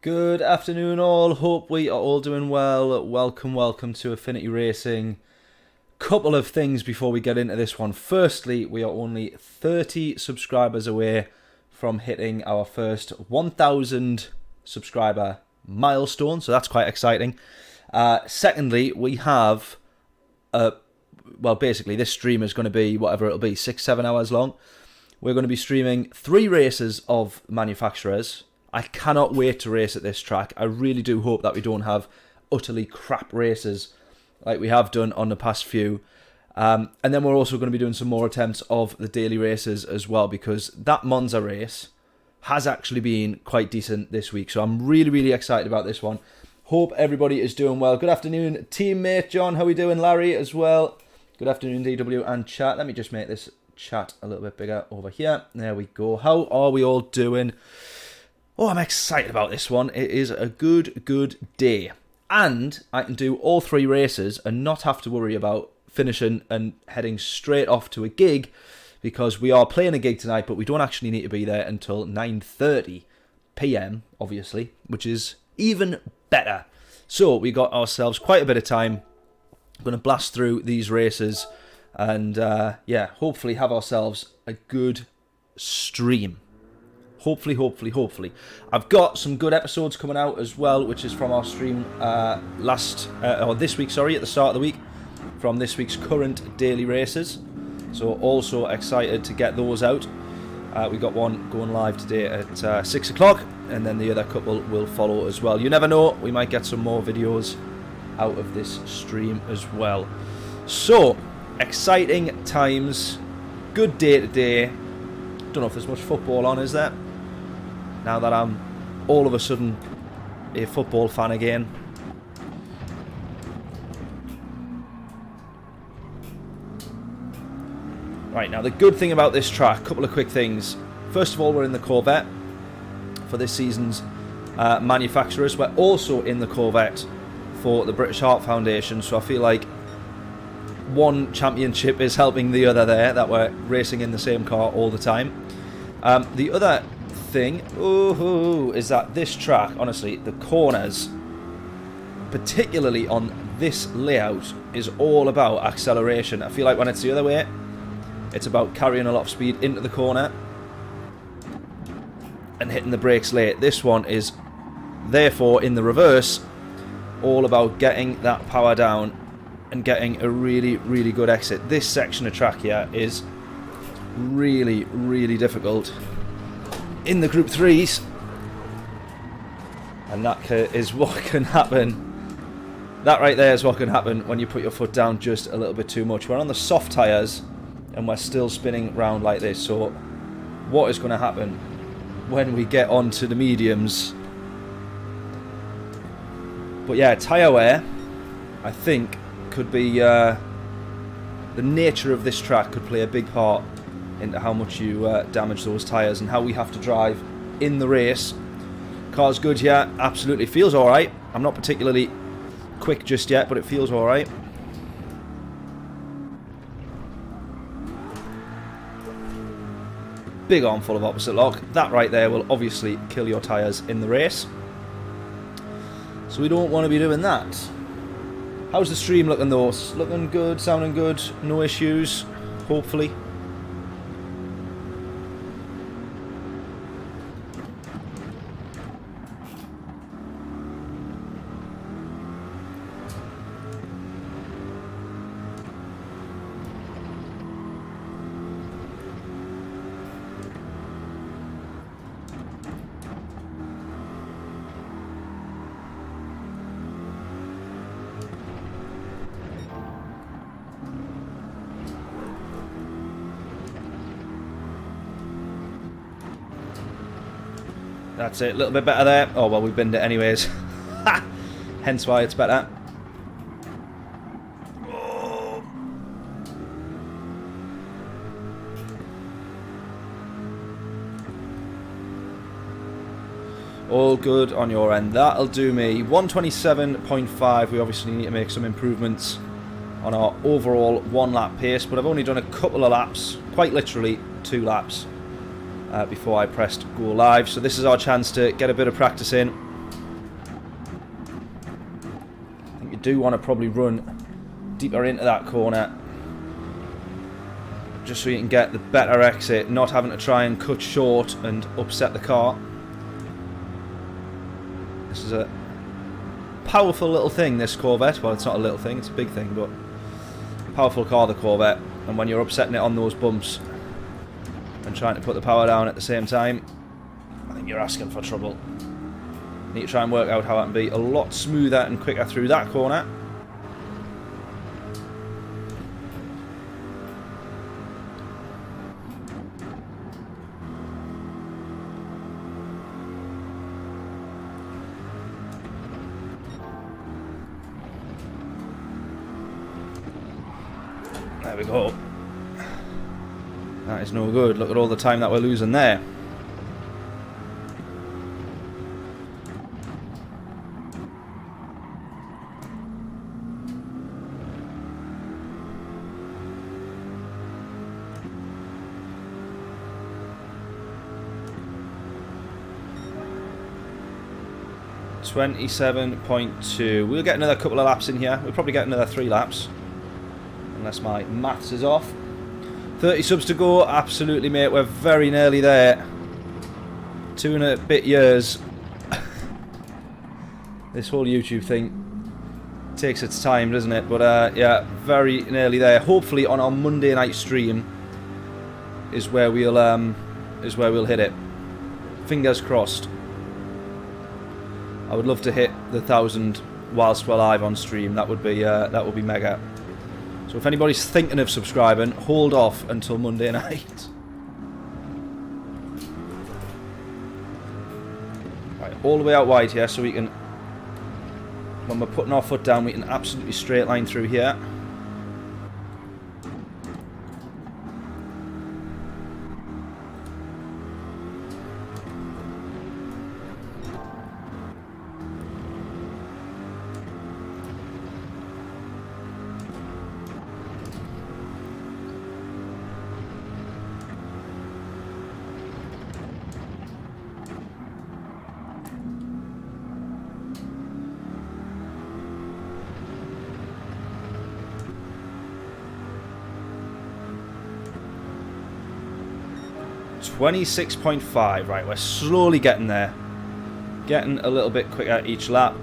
Good afternoon all, hope we are all doing well. Welcome to Affinity Racing. Couple of things before we get into this one. Firstly, we are only 30 subscribers away from hitting our first 1,000 subscriber milestone, so that's quite exciting. Secondly, we have, well basically this stream is going to be whatever it'll be, 6-7 hours long. We're going to be streaming 3 races of manufacturers. I cannot wait to race at this track. I really do hope that we don't have utterly crap races like we have done on the past few. And then we're also going to be doing some more attempts of the daily races as well, because that Monza race has actually been quite decent this week. So I'm really excited about this one. Hope everybody is doing well. Good afternoon, teammate John. How are we doing? Larry as well. Good afternoon, DW and chat. Let me just make this chat a little bit bigger over here. There we go. How are we all doing? Oh, I'm excited about this one. It is a good day. And I can do all 3 races and not have to worry about finishing and heading straight off to a gig, because we are playing a gig tonight, but we don't actually need to be there until 9:30 PM, obviously, which is even better. So we got ourselves quite a bit of time. I'm going to blast through these races and, yeah, hopefully have ourselves a good stream. Hopefully. I've got some good episodes coming out as well, which is from our stream this week, sorry, at the start of the week, from this week's current daily races. So also excited to get those out. We got one going live today at 6 o'clock, and then the other couple will follow as well. You never know, we might get some more videos out of this stream as well. So, exciting times, good day today. Don't know if there's much football on, is there? Now that I'm all of a sudden a football fan again. Right, now the good thing about this track, couple of quick things. First of all, we're in the Corvette for this season's manufacturers. We're also in the Corvette for the British Heart Foundation, so I feel like one championship is helping the other there, that we're racing in the same car all the time. The other thing is that this track, honestly, the corners, particularly on this layout, is all about acceleration. I feel like when it's the other way, it's about carrying a lot of speed into the corner and hitting the brakes late. This one is therefore in the reverse, all about getting that power down and getting a really good exit. This section of track here is really difficult in the Group 3s, and that is what can happen. That right there is what can happen when you put your foot down just a little bit too much. We're on the soft tyres and we're still spinning round like this, so what is going to happen when we get onto the mediums? But yeah, tyre wear, I think, could be the nature of this track could play a big part into how much you damage those tyres and how we have to drive in the race. Car's good here, absolutely feels alright. I'm not particularly quick just yet, but it feels alright. Big armful of opposite lock. That right there will obviously kill your tyres in the race, so we don't want to be doing that. How's the stream looking though? Looking good, sounding good, no issues, hopefully. That's it, a little bit better there. Oh, well, we binned it anyways. Hence why it's better. Oh. All good on your end. That'll do me. 127.5. We obviously need to make some improvements on our overall 1 lap pace, but I've only done a couple of laps, quite literally 2 laps, before I pressed go live. So this is our chance to get a bit of practice in You do want to probably run deeper into that corner, just so you can get the better exit, not having to try and cut short and upset the car. This is a powerful little thing, this Corvette. Well, it's not a little thing, it's a big thing, but a powerful car, the Corvette. And when you're upsetting it on those bumps and trying to put the power down at the same time, I think you're asking for trouble. You need to try and work out how that can be a lot smoother and quicker through that corner. There we go. That is no good. Look at all the time that we're losing there. .27.2. We'll get another couple of laps in here. We'll probably get another 3 laps. Unless my maths is off. 30 subs to go. Absolutely, mate. We're very nearly there. 2 and a bit years. This whole YouTube thing takes its time, doesn't it? But yeah, very nearly there. Hopefully on our Monday night stream is where we'll hit it. Fingers crossed. I would love to hit the 1,000 whilst we're live on stream. That would be mega. So if anybody's thinking of subscribing, hold off until Monday night. Right, all the way out wide here, so we can, when we're putting our foot down, we can absolutely straight line through here. .26.5, right, we're slowly getting there. Getting a little bit quicker each lap.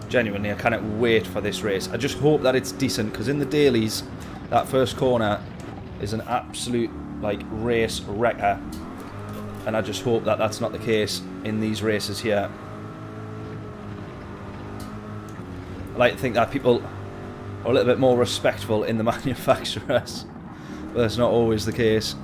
Genuinely, I cannot wait for this race. I just hope that it's decent, because in the dailies, that first corner is an absolute, like, race wrecker. And I just hope that that's not the case in these races here. I like to think that people are a little bit more respectful in the manufacturers, but that's not always the case.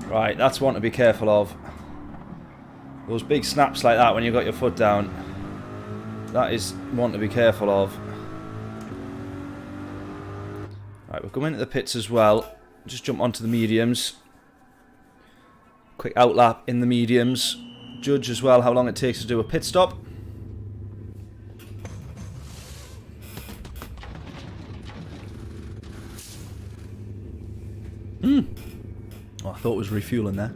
Right, that's one to be careful of. Those big snaps like that when you've got your foot down. That is one to be careful of. Right, we'll come into the pits as well. Just jump onto the mediums. Quick outlap in the mediums. Judge as well how long it takes to do a pit stop. Oh, I thought it was refueling there.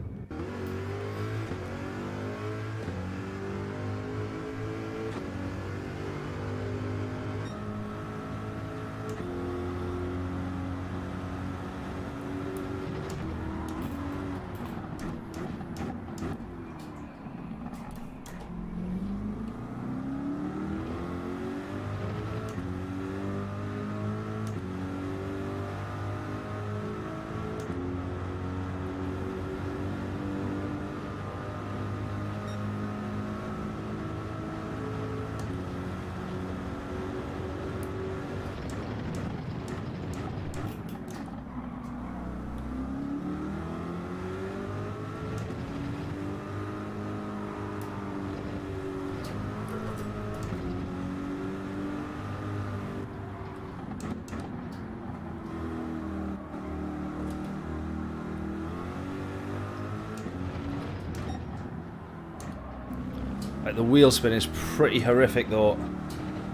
Like, the wheel spin is pretty horrific though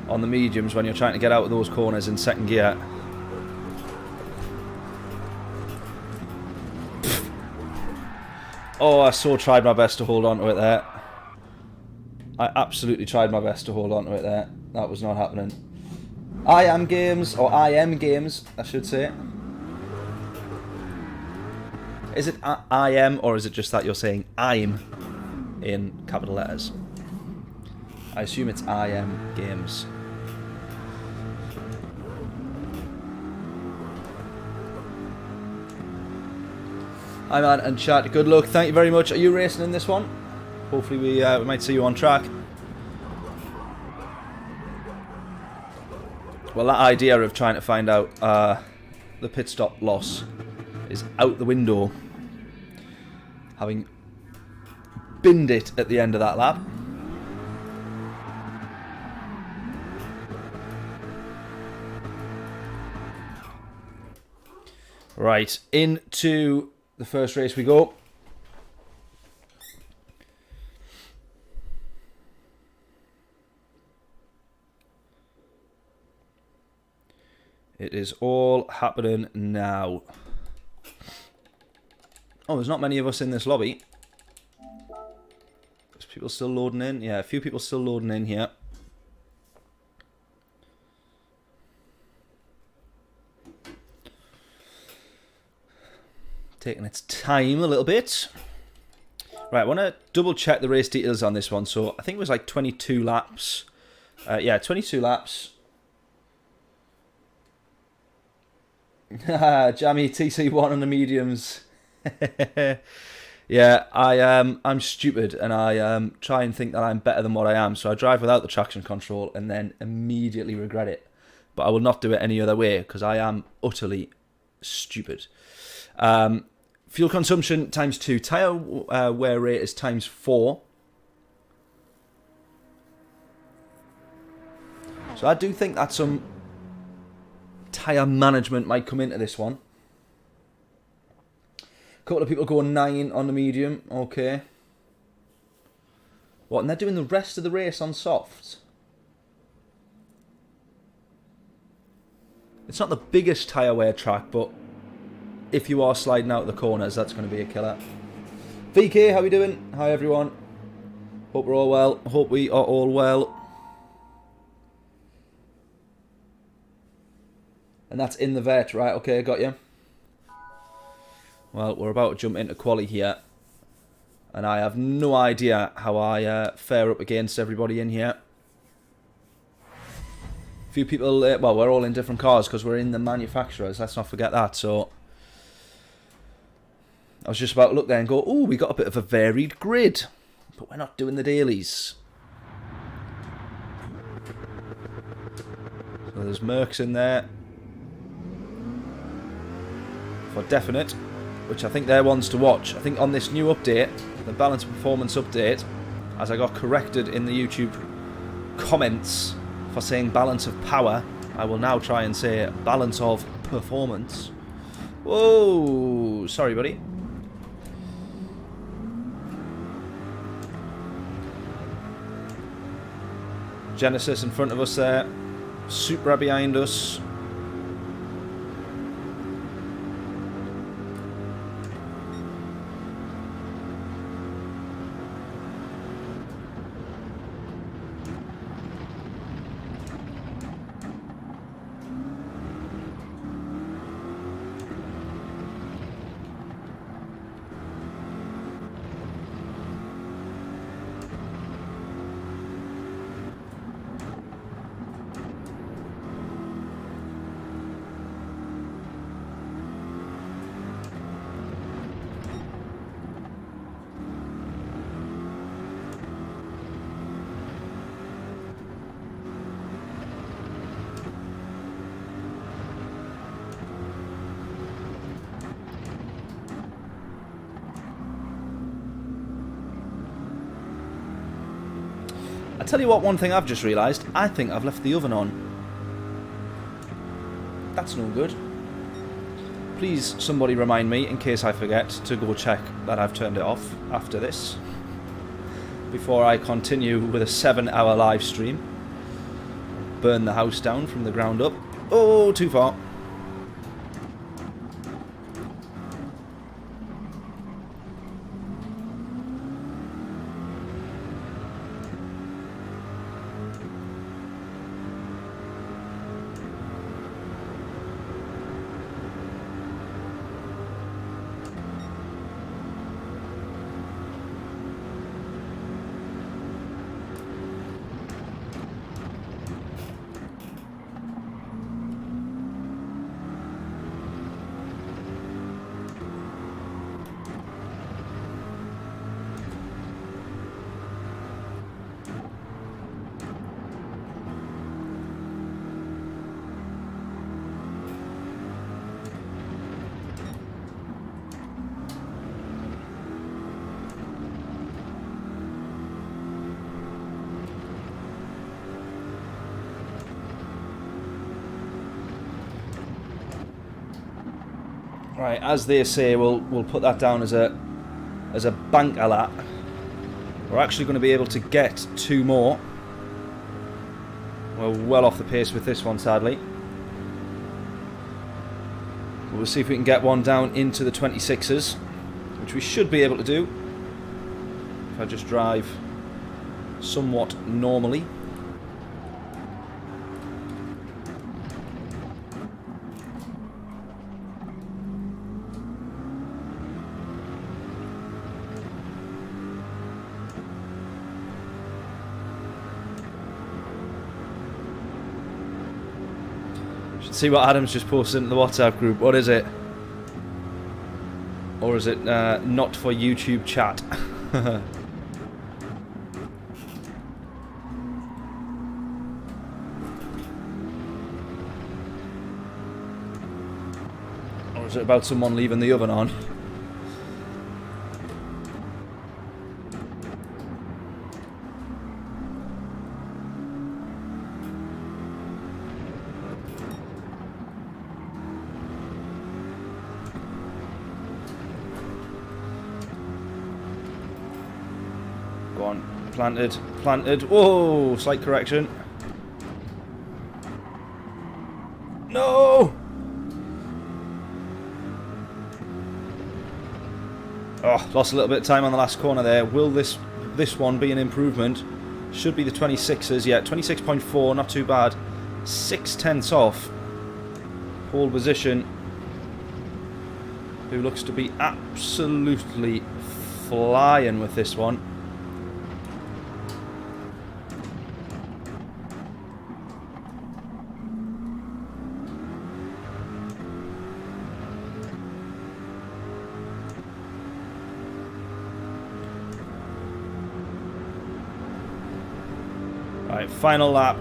on the mediums when you're trying to get out of those corners in second gear. Oh, I so tried my best to hold on to it there. I absolutely tried my best to hold on to it there. That was not happening. I am games, I should say. Is it I am, or is it just that you're saying I'm in capital letters? I assume it's I am games. Hi man, and chat, good luck, thank you very much. Are you racing in this one? Hopefully we might see you on track. Well, that idea of trying to find out the pit stop loss is out the window, having binned it at the end of that lap. Right, into the first race we go. It is all happening now. Oh, there's not many of us in this lobby. There's people still loading in. Yeah, a few people still loading in here. Taking its time a little bit. Right, I want to double check the race details on this one. So I think it was like 22 laps. Yeah, 22 laps. Jammy TC1 on the mediums. Yeah, I'm stupid and I try and think that I'm better than what I am. So I drive without the traction control and then immediately regret it. But I will not do it any other way because I am utterly stupid. Fuel consumption times 2. Tyre wear rate is times 4. So I do think that some tyre management might come into this one. A couple of people going 9 on the medium. Okay. What, and they're doing the rest of the race on softs? It's not the biggest tyre wear track, but if you are sliding out of the corners, that's going to be a killer. VK, how are we doing? Hi everyone. Hope we're all well. Hope we are all well. And that's in the vet, right? Okay, got you. Well, we're about to jump into quali here. And I have no idea how I fare up against everybody in here. A few people, well, we're all in different cars because we're in the manufacturers. Let's not forget that. So I was just about to look there and go, oh, we got a bit of a varied grid. But we're not doing the dailies. So there's Mercs in there. For definite. Which I think they're ones to watch. I think on this new update, the balance of performance update, as I got corrected in the YouTube comments for saying balance of power, I will now try and say balance of performance. Whoa, sorry buddy. Genesis in front of us there. Supra behind us. I tell you what, one thing I've just realised, I think I've left the oven on. That's no good. Please, somebody remind me, in case I forget, to go check that I've turned it off after this. before I continue with a 7-hour live stream. Burn the house down from the ground up. Oh, too far. Right, as they say, we'll put that down as a banker lap. We're actually going to be able to get 2 more. We're well off the pace with this one, sadly. But we'll see if we can get one down into the 26s, which we should be able to do if I just drive somewhat normally. See what Adam's just posted in the WhatsApp group. What is it? Or is it not for YouTube chat? Or is it about someone leaving the oven on? Planted. Whoa, slight correction. No! Oh, lost a little bit of time on the last corner there. Will this one be an improvement? Should be the 26s. Yeah, 26.4, not too bad. 6/10 off. Pole position. Who looks to be absolutely flying with this one. Right, final lap.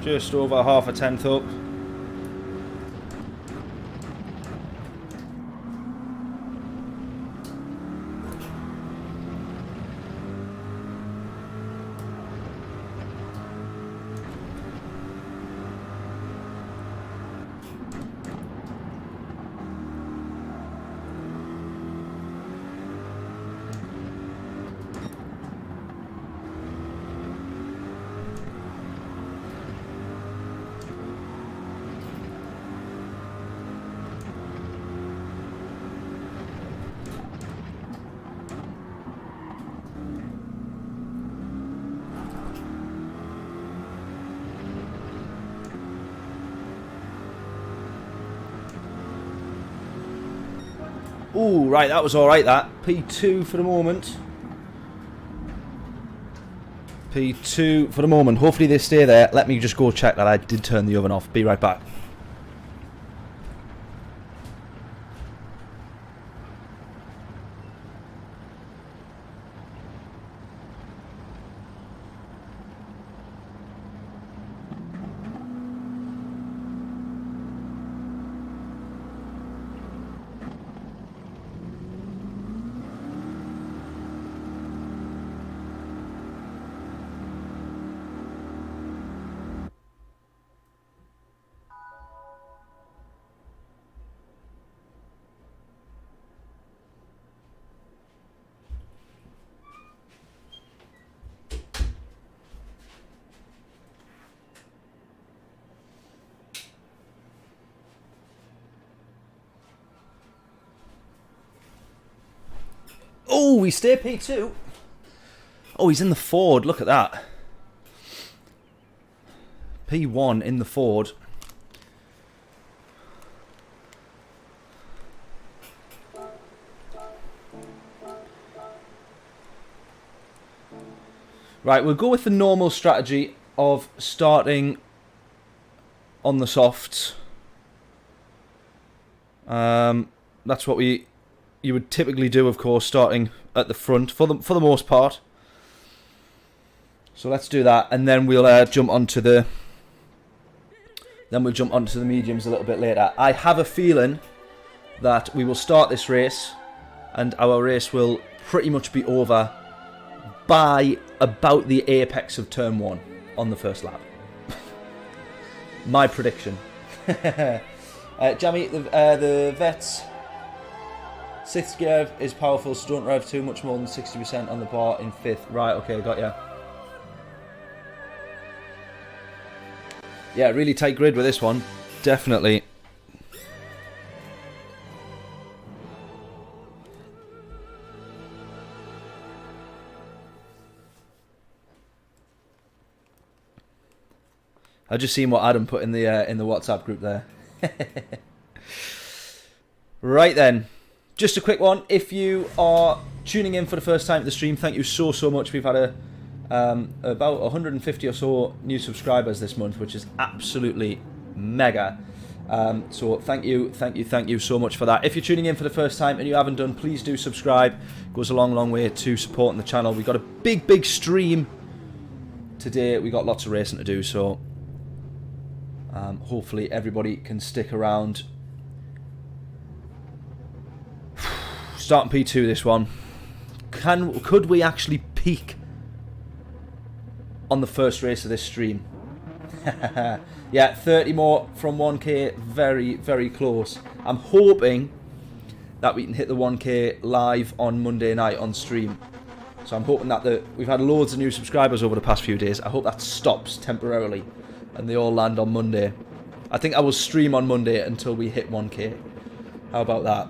Just over half a tenth up. Ooh, right, that was alright, that. P2 for the moment. P2 for the moment. Hopefully they stay there. Let me just go check that I did turn the oven off. Be right back. we stay P2? Oh, he's in the Ford. Look at that. P1 in the Ford. Right, we'll go with the normal strategy of starting on the softs. That's what you would typically do, of course, starting at the front for the most part. So let's do that, and then we'll jump onto the mediums a little bit later. I have a feeling that we will start this race, and our race will pretty much be over by about the apex of turn 1 on the first lap. My prediction. Jamie, the Vets 6th gear is powerful, so don't rev too much more than 60% on the bar in 5th. Right, okay, got ya. Yeah, really tight grid with this one. Definitely. I just seen what Adam put in the WhatsApp group there. Right then, just a quick one. If you are tuning in for the first time at the stream, thank you so much. We've had about 150 or so new subscribers this month, which is absolutely mega. So thank you so much for that. If you're tuning in for the first time and you haven't done, please do subscribe. It goes a long way to supporting the channel. We've got a big stream today. We got lots of racing to do, so hopefully everybody can stick around. Starting P2 this one. Could we actually peak on the first race of this stream? Yeah, 30 more from 1k, very close. I'm hoping that we can hit the 1k live on Monday night on stream. So I'm hoping that we've had loads of new subscribers over the past few days. I hope that stops temporarily and they all land on Monday. I think I will stream on Monday until we hit 1k. How about that?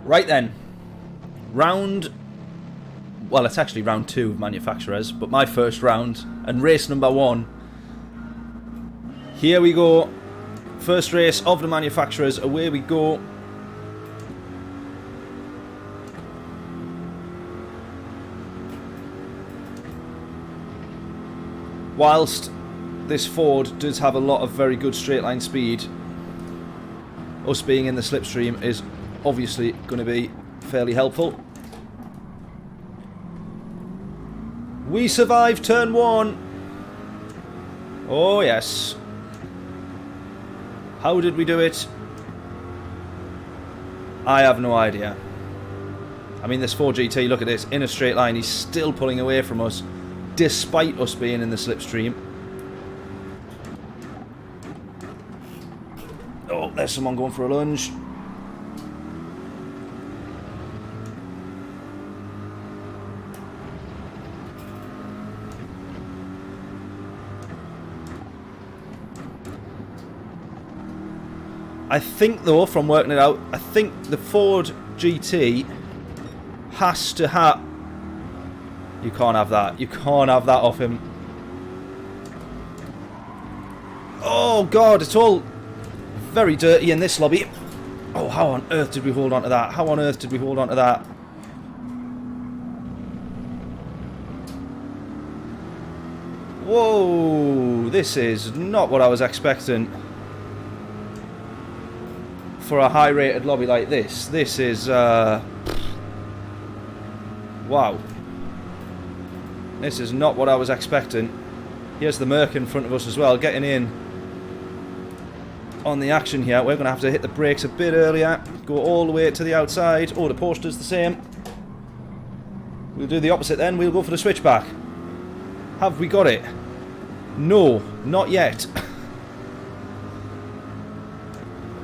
Right then, well, it's actually round 2 of manufacturers, but my first round and race number 1. Here we go. First race of the manufacturers, away we go. Whilst this Ford does have a lot of very good straight line speed, us being in the slipstream is obviously going to be fairly helpful. We survived turn 1. Oh yes. How did we do it? I have no idea. I mean, this 4GT, look at this, in a straight line, he's still pulling away from us despite us being in the slipstream. Oh, there's someone going for a lunge. I think, though, from working it out, I think the Ford GT has to have... You can't have that. You can't have that off him. Oh, God, it's all very dirty in this lobby. Oh, how on earth did we hold on to that? How on earth did we hold on to that? Whoa, this is not what I was expecting. For a high rated lobby like this. This is wow. This is not what I was expecting. Here's the Merc in front of us as well, getting in. on the action here. We're going to have to hit the brakes a bit earlier. Go all the way to the outside. Oh, the Porsche does the same. We'll do the opposite then. We'll go for the switchback. Have we got it? No, not yet.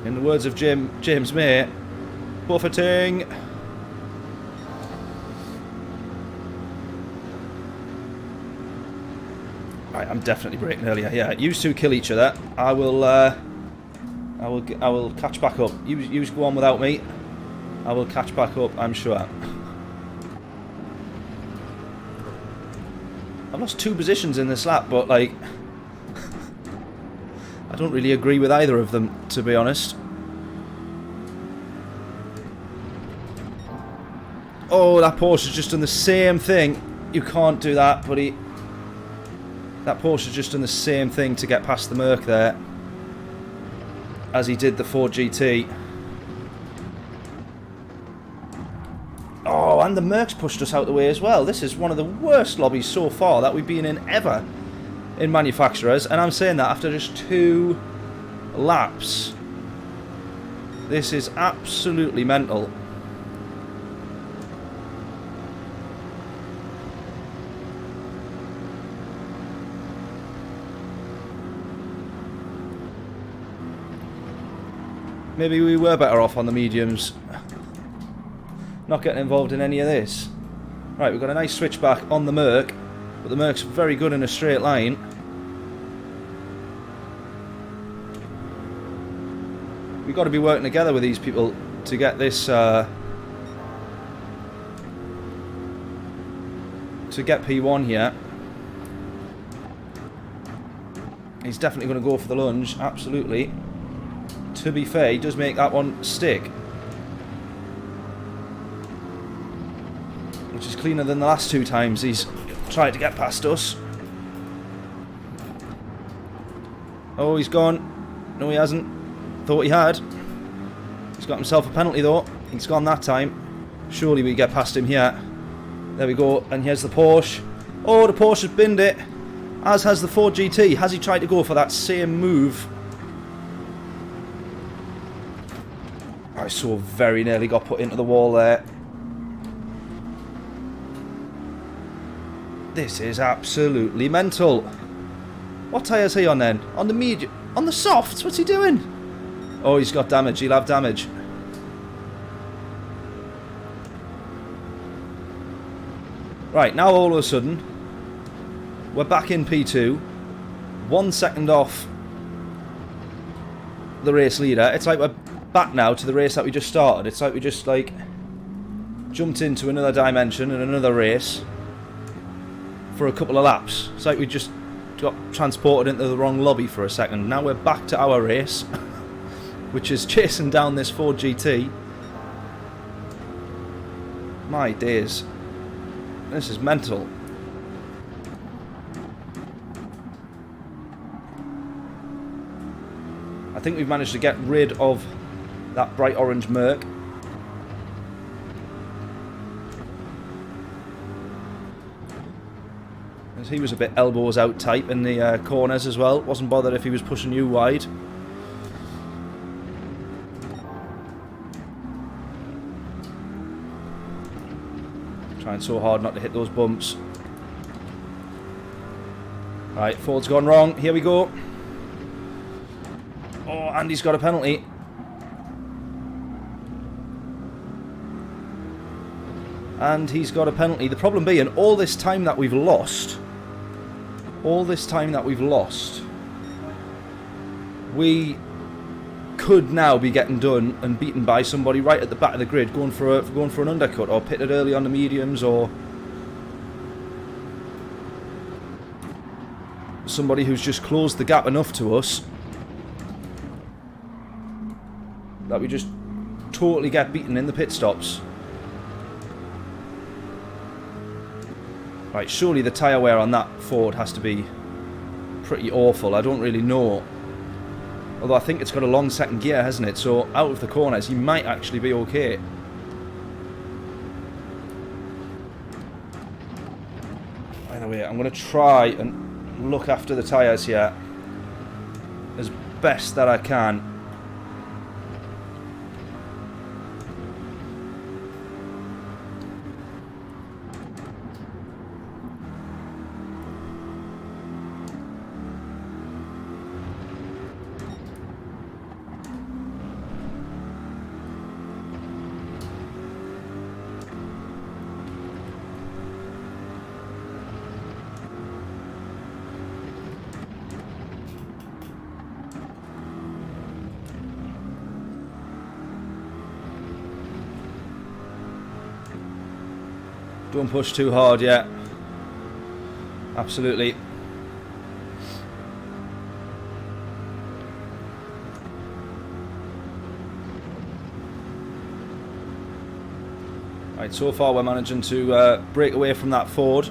In the words of James May, buffeting. Right, I'm definitely braking earlier. Yeah, you two kill each other. I will catch back up. You go on without me. I will catch back up, I'm sure. I've lost 2 positions in this lap, but like I don't really agree with either of them, to be honest. Oh, that Porsche's just done the same thing. You can't do that, buddy. That Porsche's just done the same thing to get past the Merc there as he did the Ford GT. Oh, and the Merc's pushed us out the way as well. This is one of the worst lobbies so far that we've been in ever in manufacturers, and I'm saying that after just 2 laps. This is absolutely mental. Maybe we were better off on the mediums. Not getting involved in any of this. Right, we've got a nice switchback on the Merc, but the Merc's very good in a straight line. We've got to be working together with these people to get this, to get P1 here. He's definitely going to go for the lunge, absolutely. To be fair, he does make that one stick, which is cleaner than the last 2 times he's tried to get past us. Oh, he's gone. No, he hasn't. Thought he had. He's got himself a penalty though. He's gone that time. Surely we get past him here. There we go. And here's the Porsche. Oh, the Porsche has binned it, as has the Ford GT. Has he tried to go for that same move? I so very nearly got put into the wall there. This is absolutely mental. What tyre is he on then? On the medium? On the softs? What's he doing? Oh, he's got damage. He'll have damage. Right, now all of a sudden, we're back in P2. 1 second off the race leader. It's like we're back now to the race that we just started. It's like we just like jumped into another dimension and another race for a couple of laps. It's like we just got transported into the wrong lobby for a second. Now we're back to our race, which is chasing down this Ford GT. My days, this is mental. I think we've managed to get rid of that bright orange Merc. As he was a bit elbows out type in the corners as well. Wasn't bothered if he was pushing you wide. Trying so hard not to hit those bumps. Right, Ford's gone wrong. Here we go. Oh, and he's got a penalty. And he's got a penalty. The problem being, all this time that we've lost, we could now be getting done and beaten by somebody right at the back of the grid, going for an undercut, or pitted early on the mediums, or somebody who's just closed the gap enough to us that we just totally get beaten in the pit stops. Right, surely the tyre wear on that Ford has to be pretty awful. I don't really know. Although I think it's got a long second gear, hasn't it? So out of the corners, he might actually be okay. By the way, I'm going to try and look after the tyres here as best that I can. Don't push too hard yet. Absolutely. Right, so far we're managing to break away from that Ford.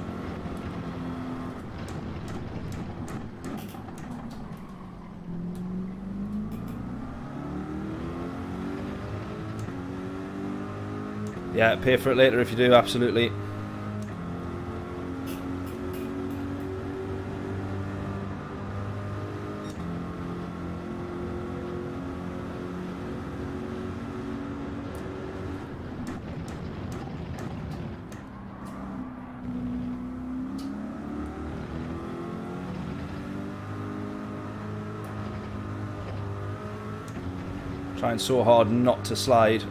Yeah, pay for it later if you do, absolutely. Trying so hard not to slide.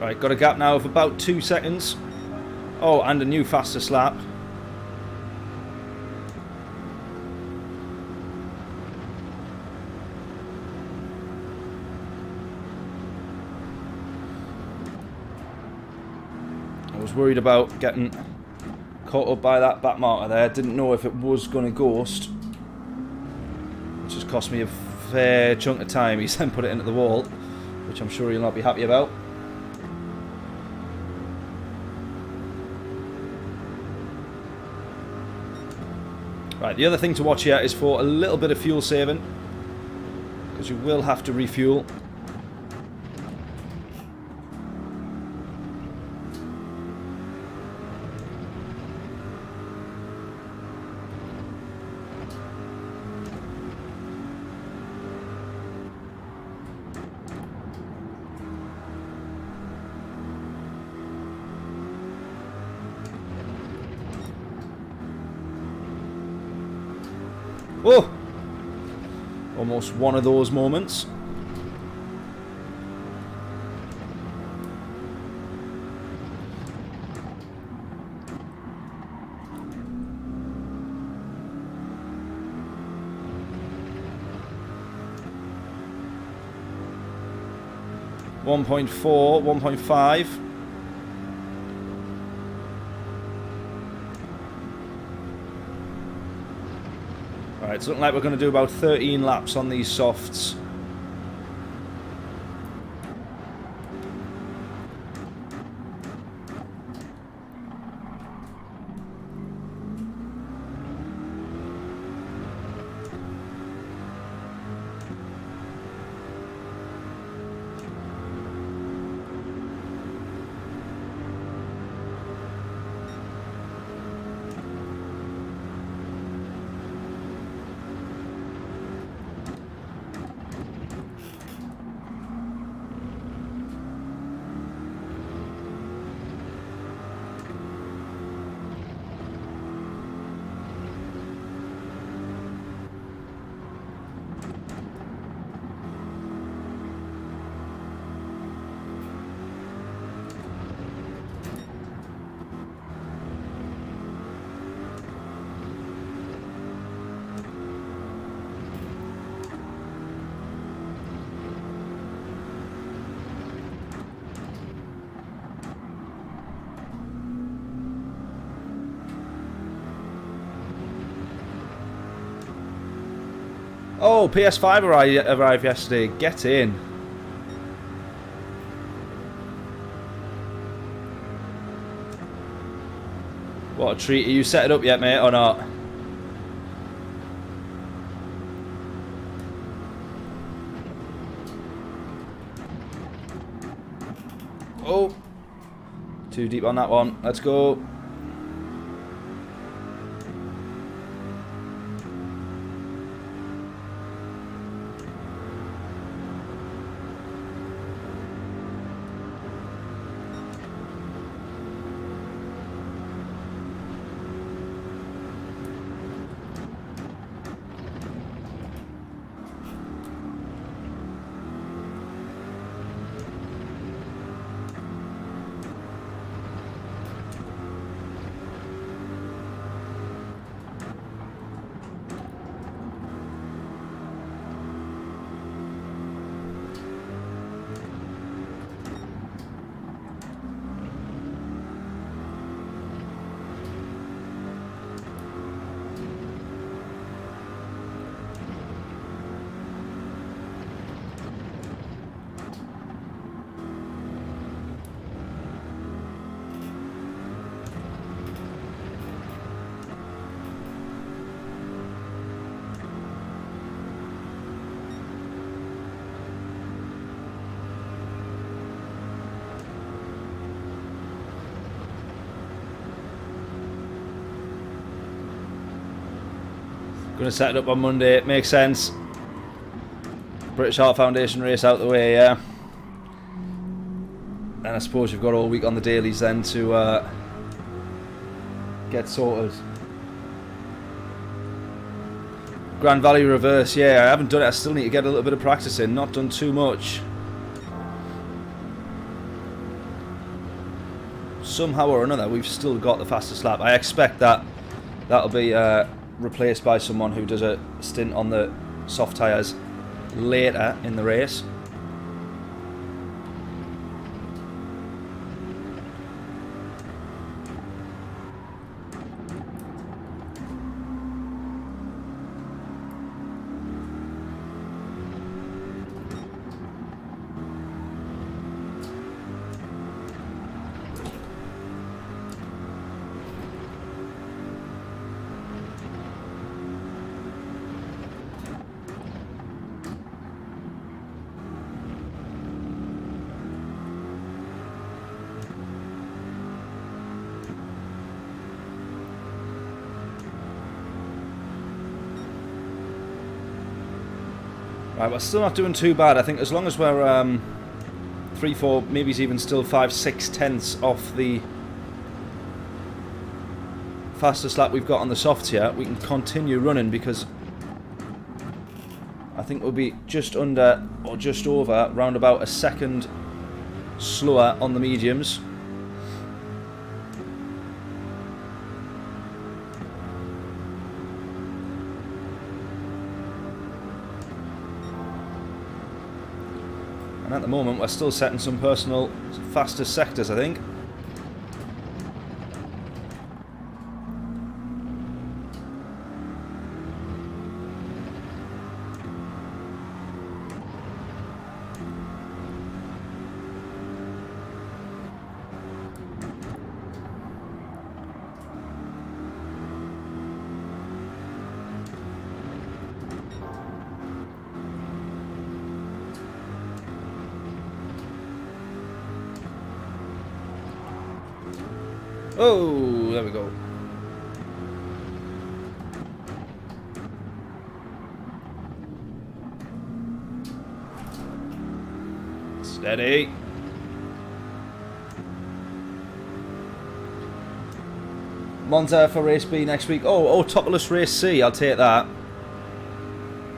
Right, got a gap now of about 2 seconds. Oh, and a new faster slap. I was worried about getting caught up by that back marker there. Didn't know if it was going to ghost, which has cost me a fair chunk of time. He's then put it into the wall, which I'm sure he'll not be happy about. Right, the other thing to watch here is for a little bit of fuel saving, because you will have to refuel. Oh! Almost one of those moments. .4, 1.5. Right, it's looking like we're going to do about 13 laps on these softs. Oh, PS5 arrived yesterday. Get in. What a treat. Are you set it up yet, mate, or not? Oh. Too deep on that one. Let's go. Going to set it up on Monday. It makes sense. British Heart Foundation race out the way, yeah. And I suppose you've got all week on the dailies then to get sorted. Grand Valley reverse, yeah. I haven't done it. I still need to get a little bit of practice in. Not done too much. Somehow or another, we've still got the fastest lap. I expect that that'll be replaced by someone who does a stint on the soft tyres later in the race. Right, we're still not doing too bad. I think as long as we're 3, 4, maybe even still 5, 6 tenths off the fastest lap we've got on the softs here, we can continue running, because I think we'll be just under or just over round about a second slower on the mediums. And at the moment we're still setting some personal fastest sectors, I think. Oh, there we go. Steady. Monza for race B next week. Oh, Autopolis race C. I'll take that.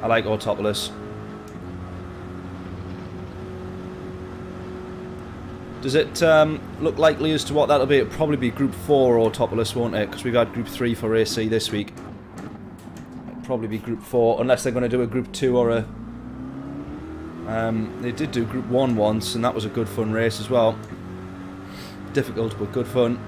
I like Autopolis. Does it look likely as to what that'll be? It'll probably be Group 4 Autopolis, won't it? Because we've had Group 3 for Race C this week. It'll probably be Group 4, unless they're going to do a Group 2 or a... they did do Group 1 once, and that was a good fun race as well. Difficult, but good fun.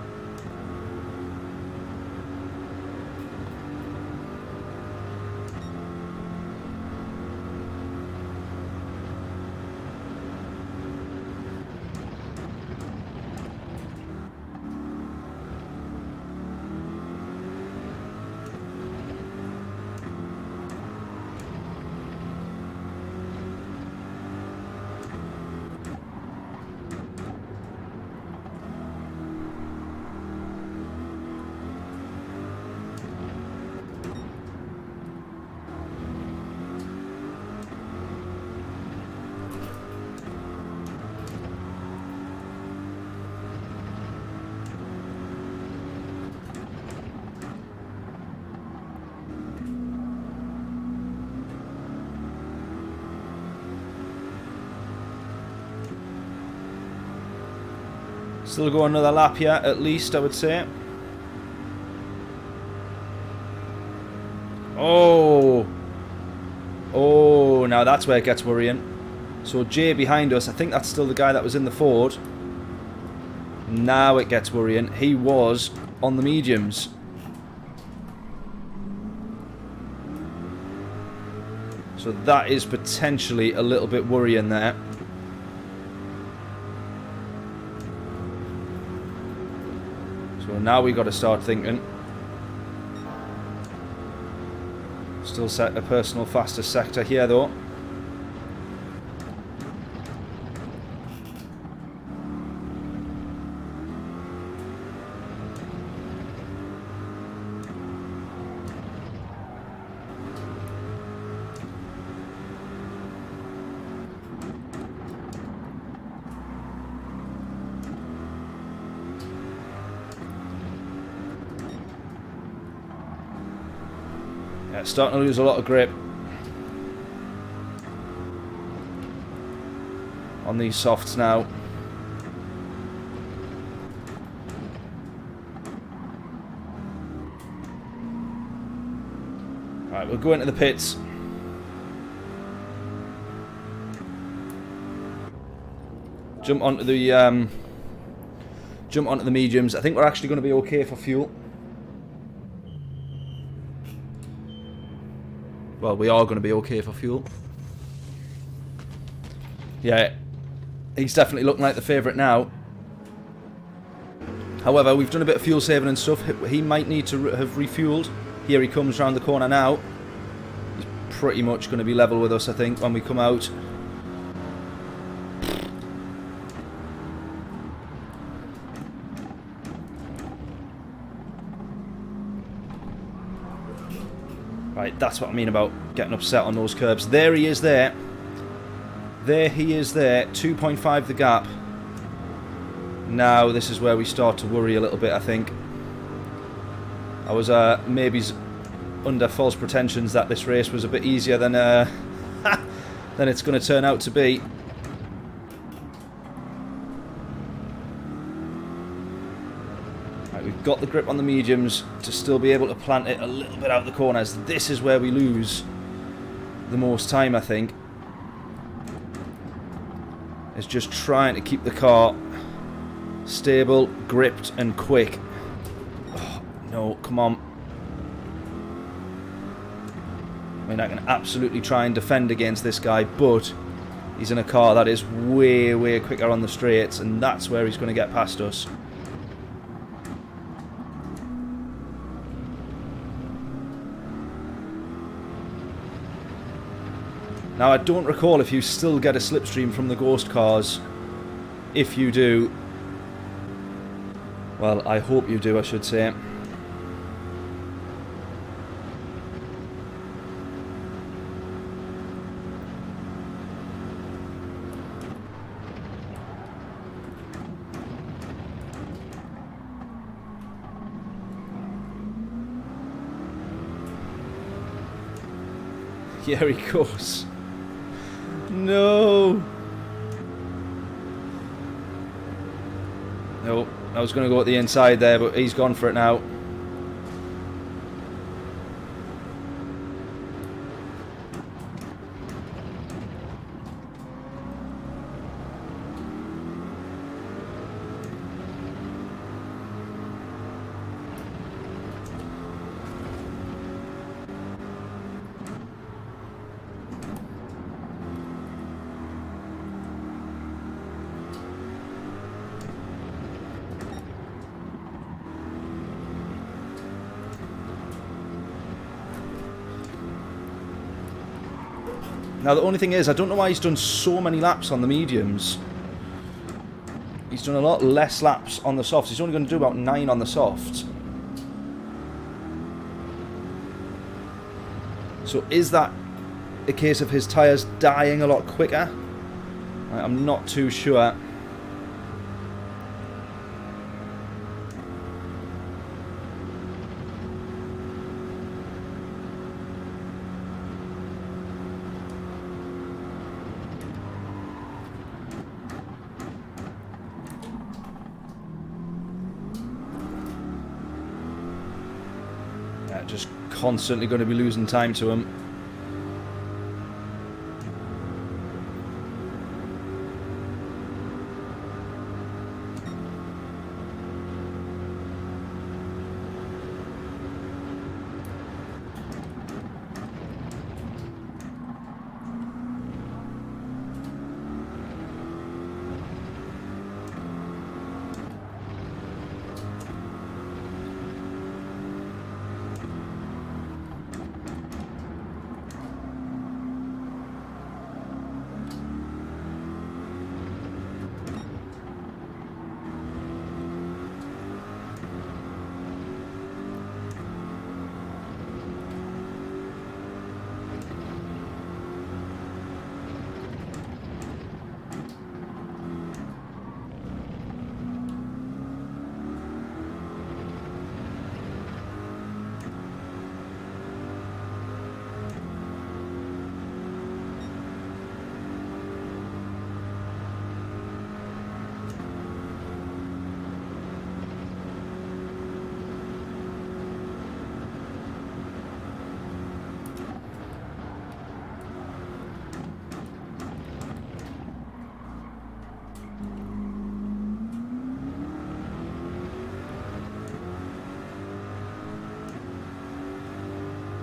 Still go another lap here, at least, I would say. Oh! Oh, now that's where it gets worrying. So Jay behind us, I think that's still the guy that was in the Ford. Now it gets worrying. He was on the mediums. So that is potentially a little bit worrying there. So now we got to start thinking. Still set a personal fastest sector here though. Starting to lose a lot of grip on these softs now. Alright, we'll go into the pits. Jump onto the mediums. I think we're actually going to be okay for fuel. Well, we are going to be okay for fuel. Yeah, he's definitely looking like the favourite now. However, we've done a bit of fuel saving and stuff. He might need to have refueled. Here he comes round the corner now. He's pretty much going to be level with us, I think, when we come out. Right, that's what I mean about getting upset on those curbs. There he is there. There he is there. 2.5 the gap. Now this is where we start to worry a little bit, I think. I was maybe under false pretensions that this race was a bit easier than it's going to turn out to be. We've got the grip on the mediums to still be able to plant it a little bit out the corners. This is where we lose the most time, I think. It's just trying to keep the car stable, gripped and quick. Oh, no, come on. I mean, I can absolutely try and defend against this guy, but he's in a car that is way, way quicker on the straights, and that's where he's going to get past us. Now, I don't recall if you still get a slipstream from the ghost cars. If you do, well, I hope you do, I should say. Here he goes. No. No, I was going to go at the inside there, but he's gone for it now. Now the only thing is, I don't know why he's done so many laps on the mediums. He's done a lot less laps on the softs. He's only going to do about 9 on the softs. So is that a case of his tyres dying a lot quicker? I'm not too sure. Just constantly going to be losing time to him.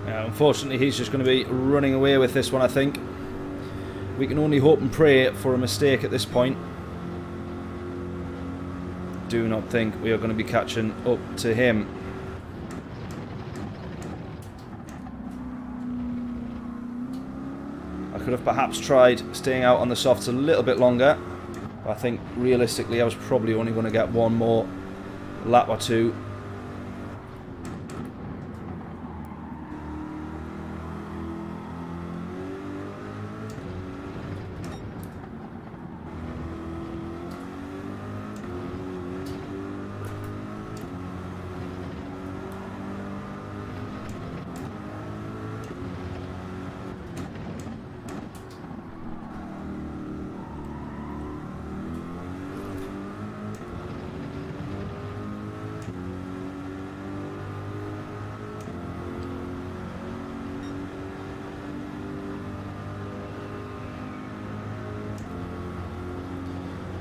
Unfortunately, he's just going to be running away with this one, I think. We can only hope and pray for a mistake at this point. Do not think we are going to be catching up to him. I could have perhaps tried staying out on the softs a little bit longer. But I think realistically I was probably only going to get one more lap or two.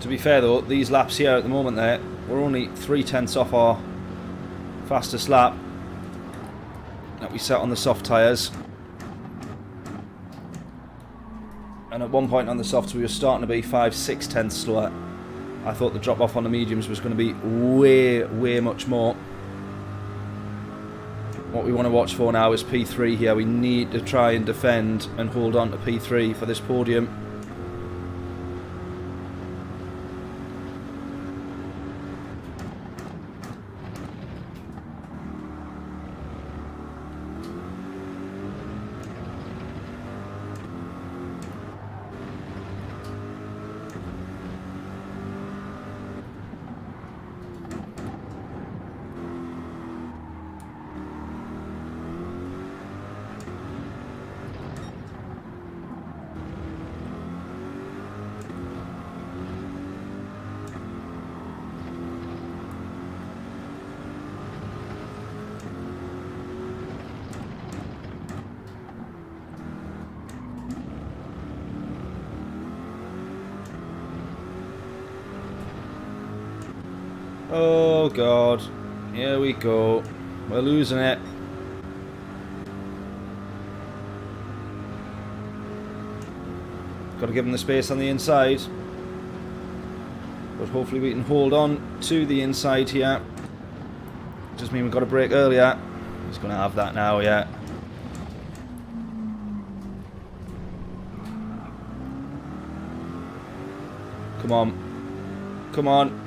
To be fair though, these laps here at the moment there, we're only 3/10 off our fastest lap that we set on the soft tyres. And at one point on the softs we were starting to be 5/6 slower. I thought the drop off on the mediums was going to be way much more. What we want to watch for now is P3 here. We need to try and defend and hold on to P3 for this podium. Oh god, here we go, we're losing it. Got to give him the space on the inside, but hopefully we can hold on to the inside here. Just mean we got a break earlier. He's going to have that now, yeah. Come on, come on.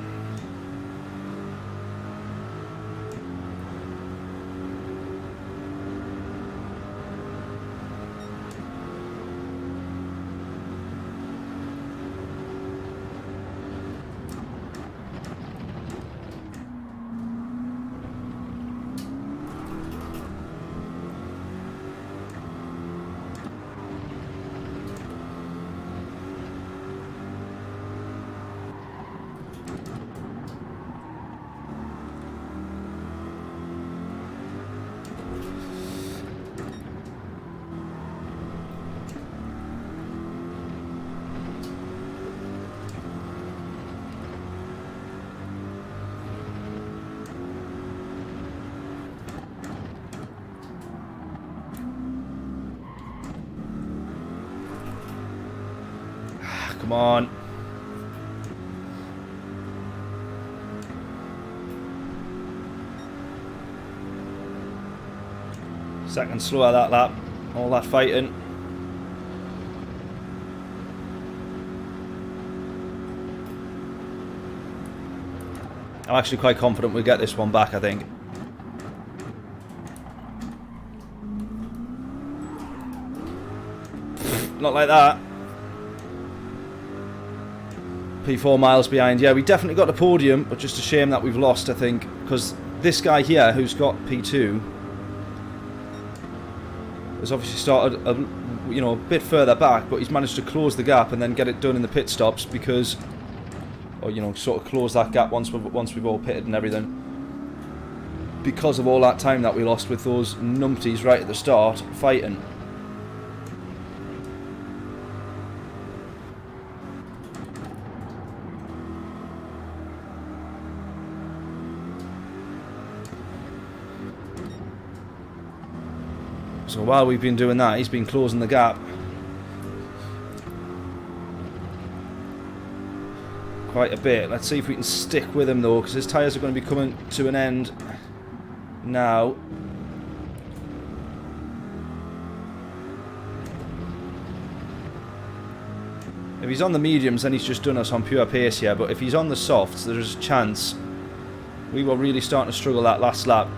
Come on. Second slower that lap. All that fighting. I'm actually quite confident we'll get this one back, I think. Not like that. P4 miles behind. Yeah, we definitely got the podium, but just a shame that we've lost, I think. Because this guy here, who's got P2, has obviously started, a bit further back, but he's managed to close the gap and then get it done in the pit stops because, or sort of close that gap once we've all pitted and everything. Because of all that time that we lost with those numpties right at the start fighting. So while we've been doing that, he's been closing the gap quite a bit. Let's see if we can stick with him though, because his tyres are going to be coming to an end now. If he's on the mediums, then he's just done us on pure pace here, but if he's on the softs, there's a chance we were really starting to struggle that last lap.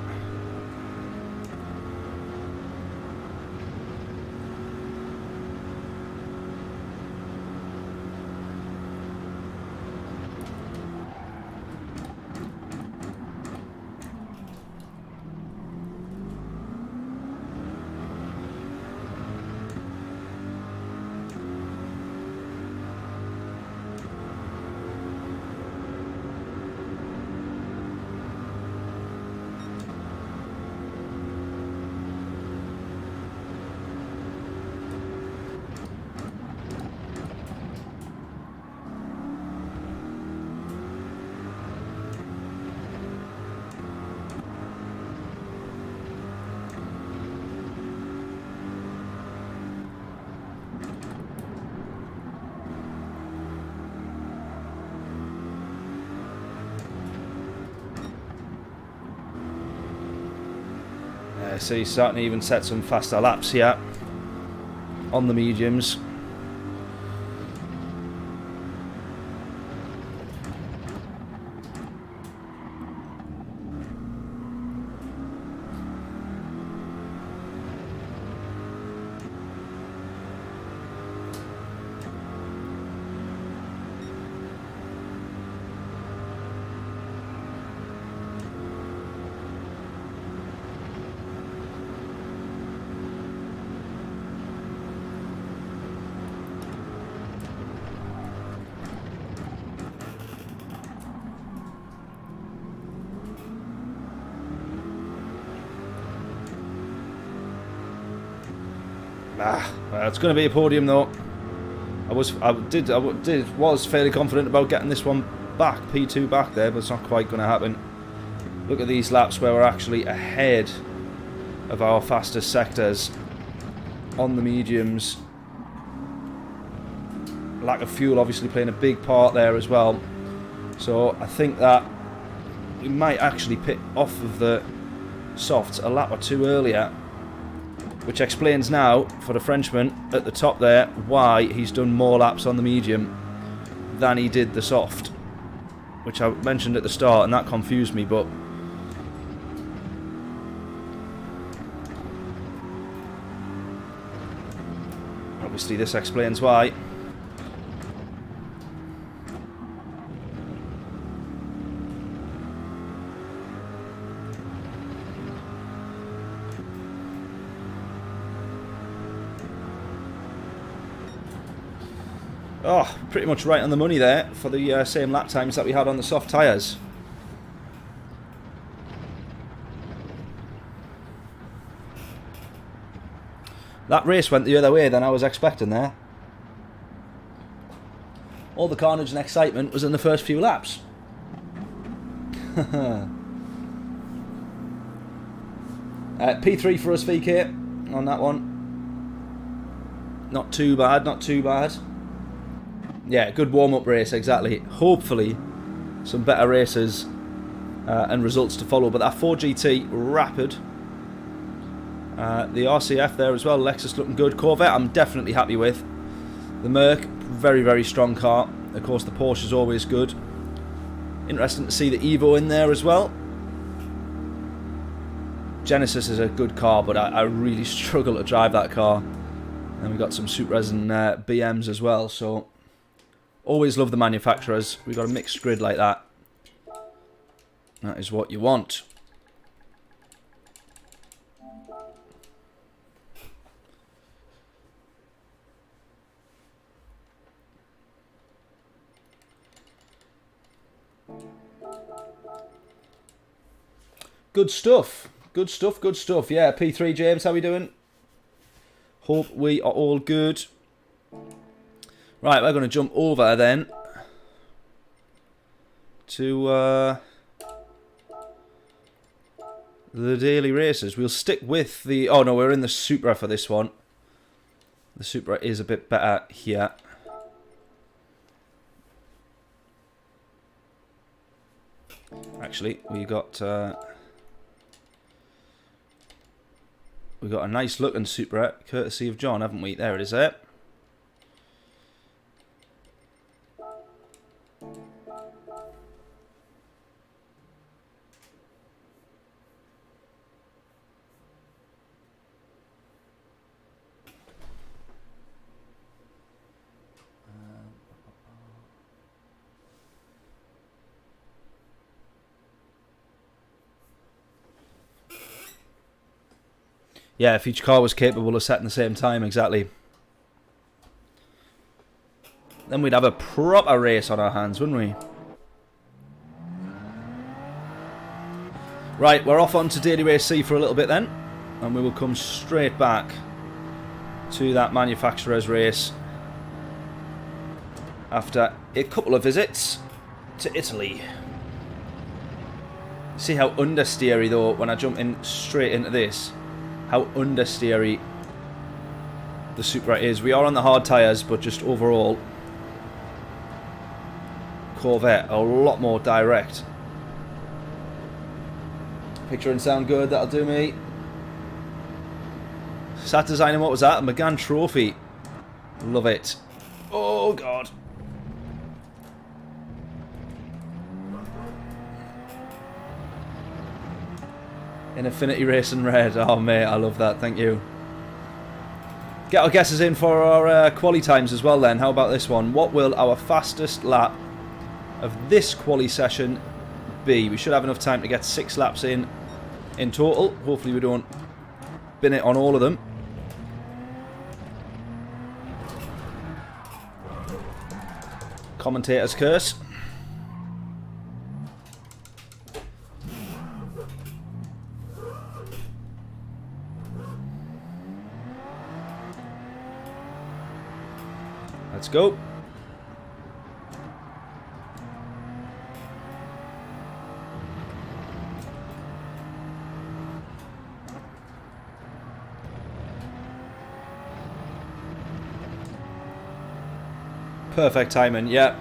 So he's starting to even set some faster laps here on the mediums. It's going to be a podium though. I was fairly confident about getting this one back, P2 back there, but it's not quite going to happen. Look at these laps where we're actually ahead of our fastest sectors on the mediums. Lack of fuel obviously playing a big part there as well. So I think that we might actually pit off of the softs a lap or two earlier. Which explains now, for the Frenchman at the top there, why he's done more laps on the medium than he did the soft. Which I mentioned at the start, and that confused me, but... obviously this explains why. Oh, pretty much right on the money there for the same lap times that we had on the soft tyres. That race went the other way than I was expecting there. All the carnage and excitement was in the first few laps. P3 for us, VK, on that one. Not too bad, not too bad. yeah, good warm-up race, exactly. Hopefully, some better races and results to follow. But that 4GT, rapid. The RCF there as well, Lexus looking good. Corvette, I'm definitely happy with. The Merc, very, very strong car. Of course, the Porsche is always good. Interesting to see the Evo in there as well. Genesis is a good car, but I really struggle to drive that car. And we've got some Supras and BMs as well, so always love the manufacturers. We've got a mixed grid like that. That is what you want. Good stuff. Good stuff, good stuff. Yeah, P3 James, how we doing? Hope we are all good. Right, we're going to jump over then to the daily races. We'll stick with the... Oh no, we're in the Supra for this one. The Supra is a bit better here. Actually, we got a nice looking Supra, courtesy of John, haven't we? There it is there. Yeah, if each car was capable of setting the same time, exactly. Then we'd have a proper race on our hands, wouldn't we? Right, we're off on to Daily Race C for a little bit then. And we will come straight back to that manufacturer's race after a couple of visits to Italy. See how understeery though, when I jump in straight into this, how understeery the Supra is. We are on the hard tyres, but just overall, Corvette a lot more direct. Picture and sound good, that'll do me. Sat designing, what was that? A McGann Trophy. Love it. Oh god. In Affinity Racing Red. Oh mate, I love that, thank you. Get our guesses in for our quali times as well then. How about this one? What will our fastest lap of this quali session be? We should have enough time to get 6 laps in total. Hopefully we don't bin it on all of them. Commentator's curse. Let's go. Perfect timing, yeah.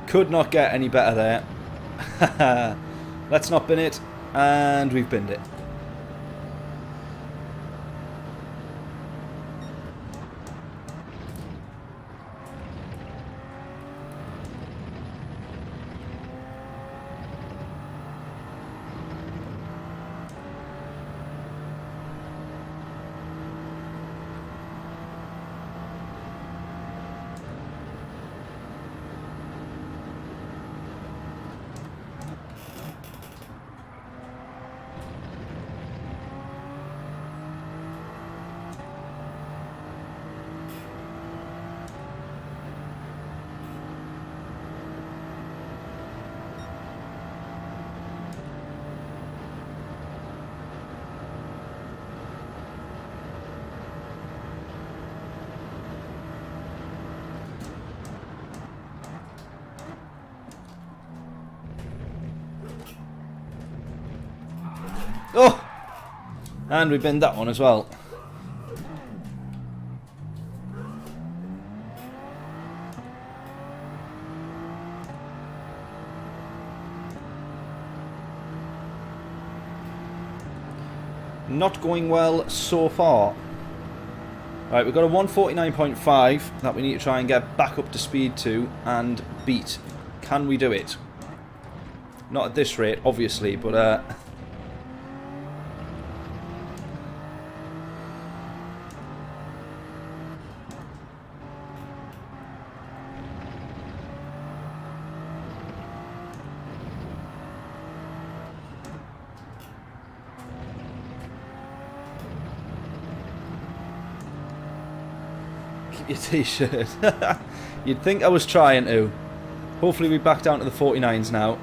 Could not get any better there. Let's not bin it. And we've binned it. Oh! And we binned that one as well. Not going well so far. Right, we've got a 149.5 that we need to try and get back up to speed to and beat. Can we do it? Not at this rate, obviously, but your t-shirt. You'd think I was trying to. Hopefully we're back down to the 49s now.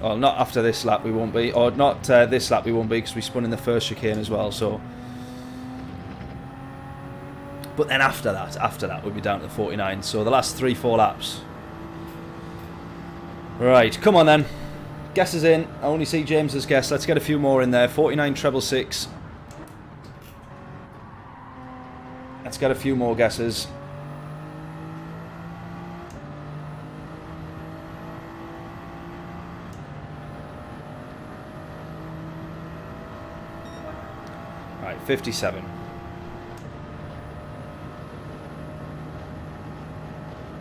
Well, not after this lap we won't be. Or not this lap we won't be because we spun in the first chicane as well, so. But then after that we'll be down to the 49s. So the last 3-4 laps. Right, come on then. Guesses in. I only see James's guess. Let's get a few more in there. 49 treble 6. Let's get a few more guesses. Right, 57.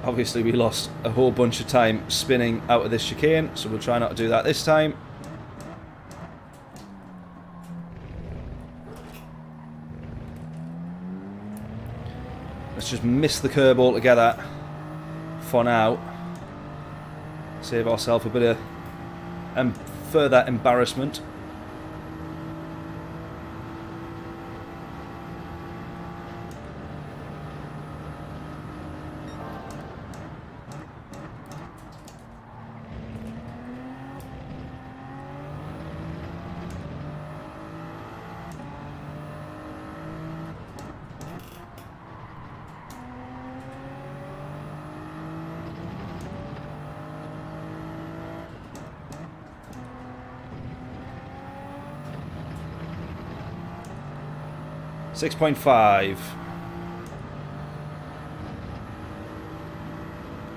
Obviously we lost a whole bunch of time spinning out of this chicane, so we'll try not to do that this time. Let's just miss the curb altogether for now. Save ourselves a bit of further embarrassment. $6.5.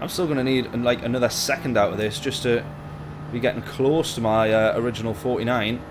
I'm still going to need like another second out of this just to be getting close to my original 49.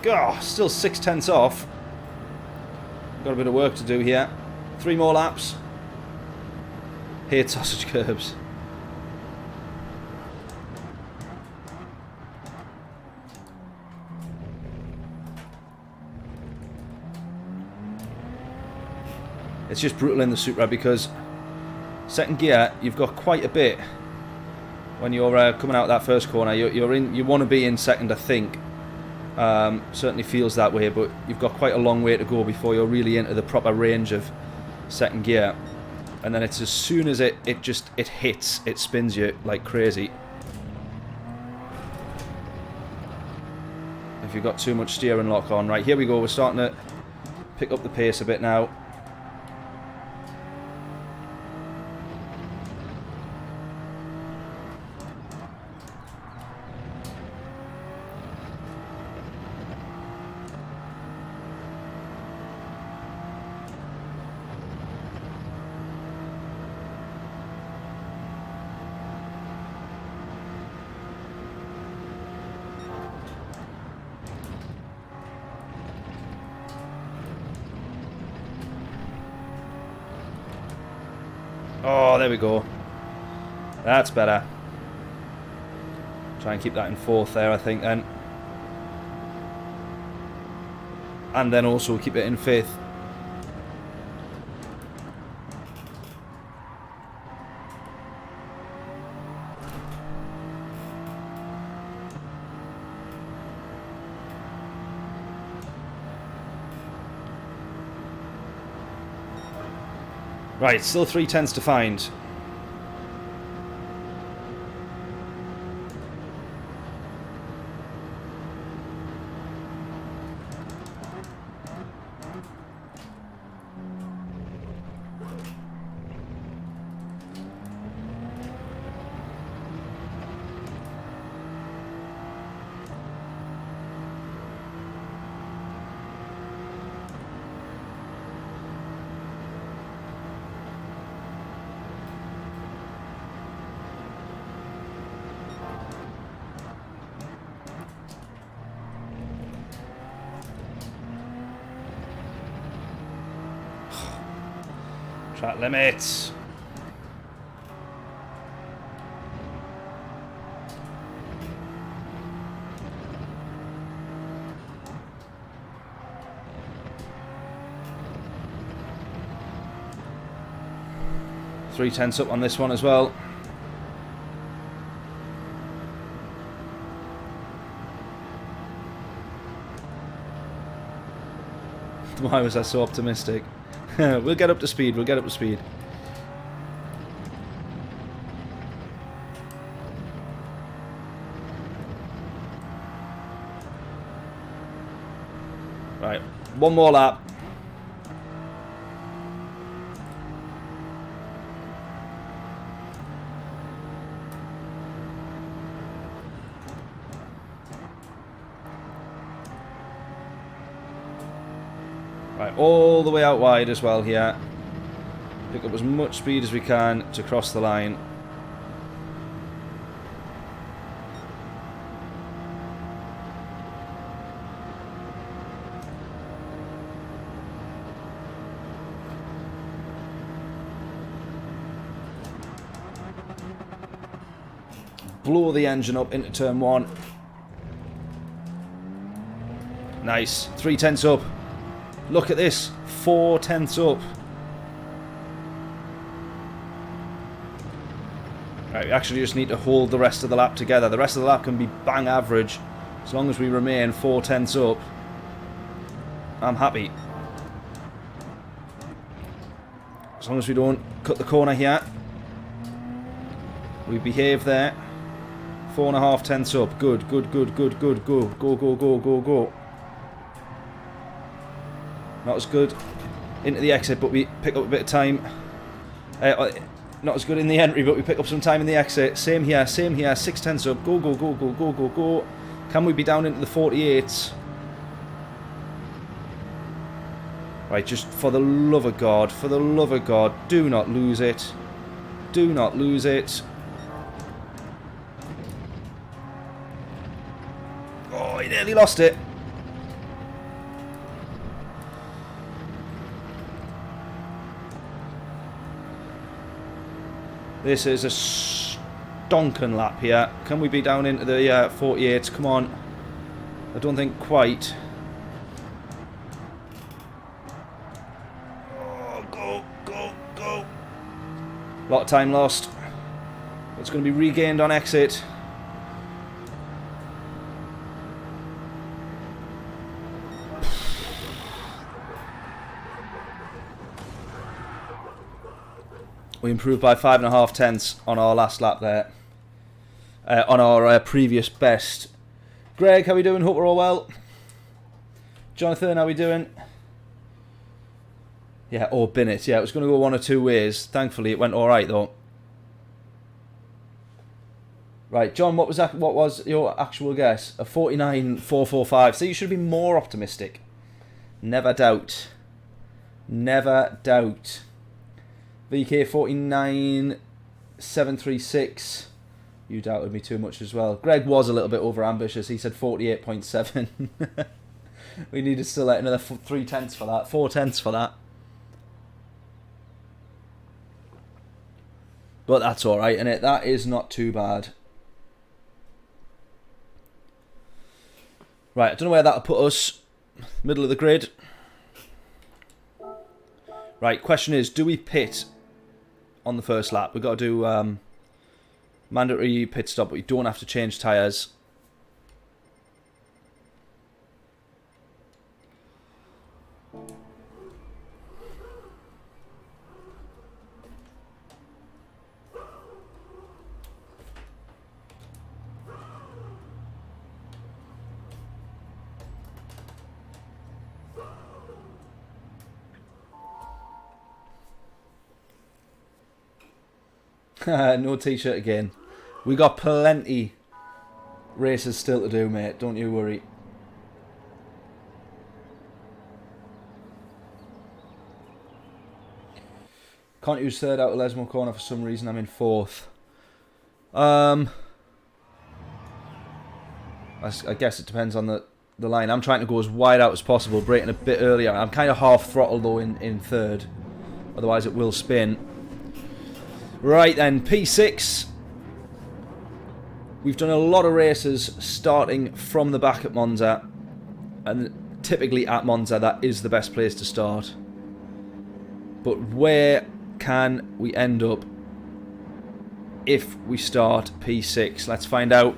God, still 6/10 off. Got a bit of work to do here. 3 more laps. Hate sausage curbs. It's just brutal in the Supra because second gear you've got quite a bit when you're coming out of that first corner. You want to be in second, I think. Certainly feels that way, but you've got quite a long way to go before you're really into the proper range of second gear. And then it's as soon as it hits, it spins you like crazy. If you've got too much steering lock on. Right, here we go. We're starting to pick up the pace a bit now. Oh, there we go. That's better. Try and keep that in 4th there, I think, then. And then also keep it in 5th. Right, still 3/10 to find. Track limits. Three tenths up on this one as well. Why was I so optimistic? We'll get up to speed, we'll get up to speed. Right, one more lap. Right, all the way out wide as well here. Pick up as much speed as we can to cross the line. Blow the engine up into turn one. Nice. 3/10 up. Look at this. 4/10 up. Right, we actually just need to hold the rest of the lap together. The rest of the lap can be bang average. As long as we remain 4/10 up, I'm happy. As long as we don't cut the corner here. We behave there. 4.5 up. Good, good, good, good, good. Go, go, go, go, go, go. Not as good into the exit, but we pick up a bit of time. Not as good in the entry, but we pick up some time in the exit. Same here, 6/10 up. Go, go, go, go, go, go, go. Can we be down into the 48s? Right, just for the love of God, do not lose it. Do not lose it. Oh, he nearly lost it. This is a stonking lap here. Can we be down into the 48s? Come on. I don't think quite. Oh, go, go, go. A lot of time lost. It's going to be regained on exit. We improved by 5.5 tenths on our last lap there. On our previous best. Greg, how we doing? Hope we're all well. Jonathan, how we doing? Yeah, or bin it. Yeah, it was going to go one or two ways. Thankfully, it went all right though. Right, John, what was your actual guess? A 49.445. So you should be more optimistic. Never doubt. Never doubt. VK 49.736. You doubted me too much as well. Greg was a little bit over ambitious. He said 48.7. We need to still let another 3/10 for that. 4/10 for that. But that's alright, innit? That is not too bad. Right, I don't know where that'll put us. Middle of the grid. Right, question is, do we pit on the first lap? We've got to do mandatory pit stop, but we don't have to change tyres. No t-shirt again. We got plenty races still to do, mate. Don't you worry. Can't use third out of Lesmo corner for some reason. I'm in fourth. I guess it depends on the line. I'm trying to go as wide out as possible, braking a bit earlier. I'm kind of half throttle though in third. Otherwise it will spin. Right then, P6. We've done a lot of races starting from the back at Monza. And typically at Monza that is the best place to start. But where can we end up if we start P6? Let's find out.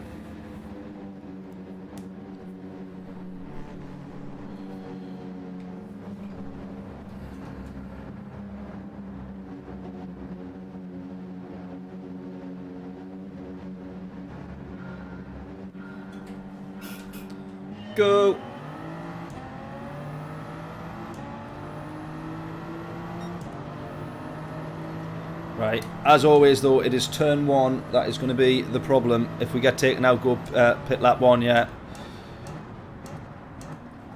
Go! Right, as always though, it is turn 1 that is going to be the problem. If we get taken out, go pit lap 1, yeah.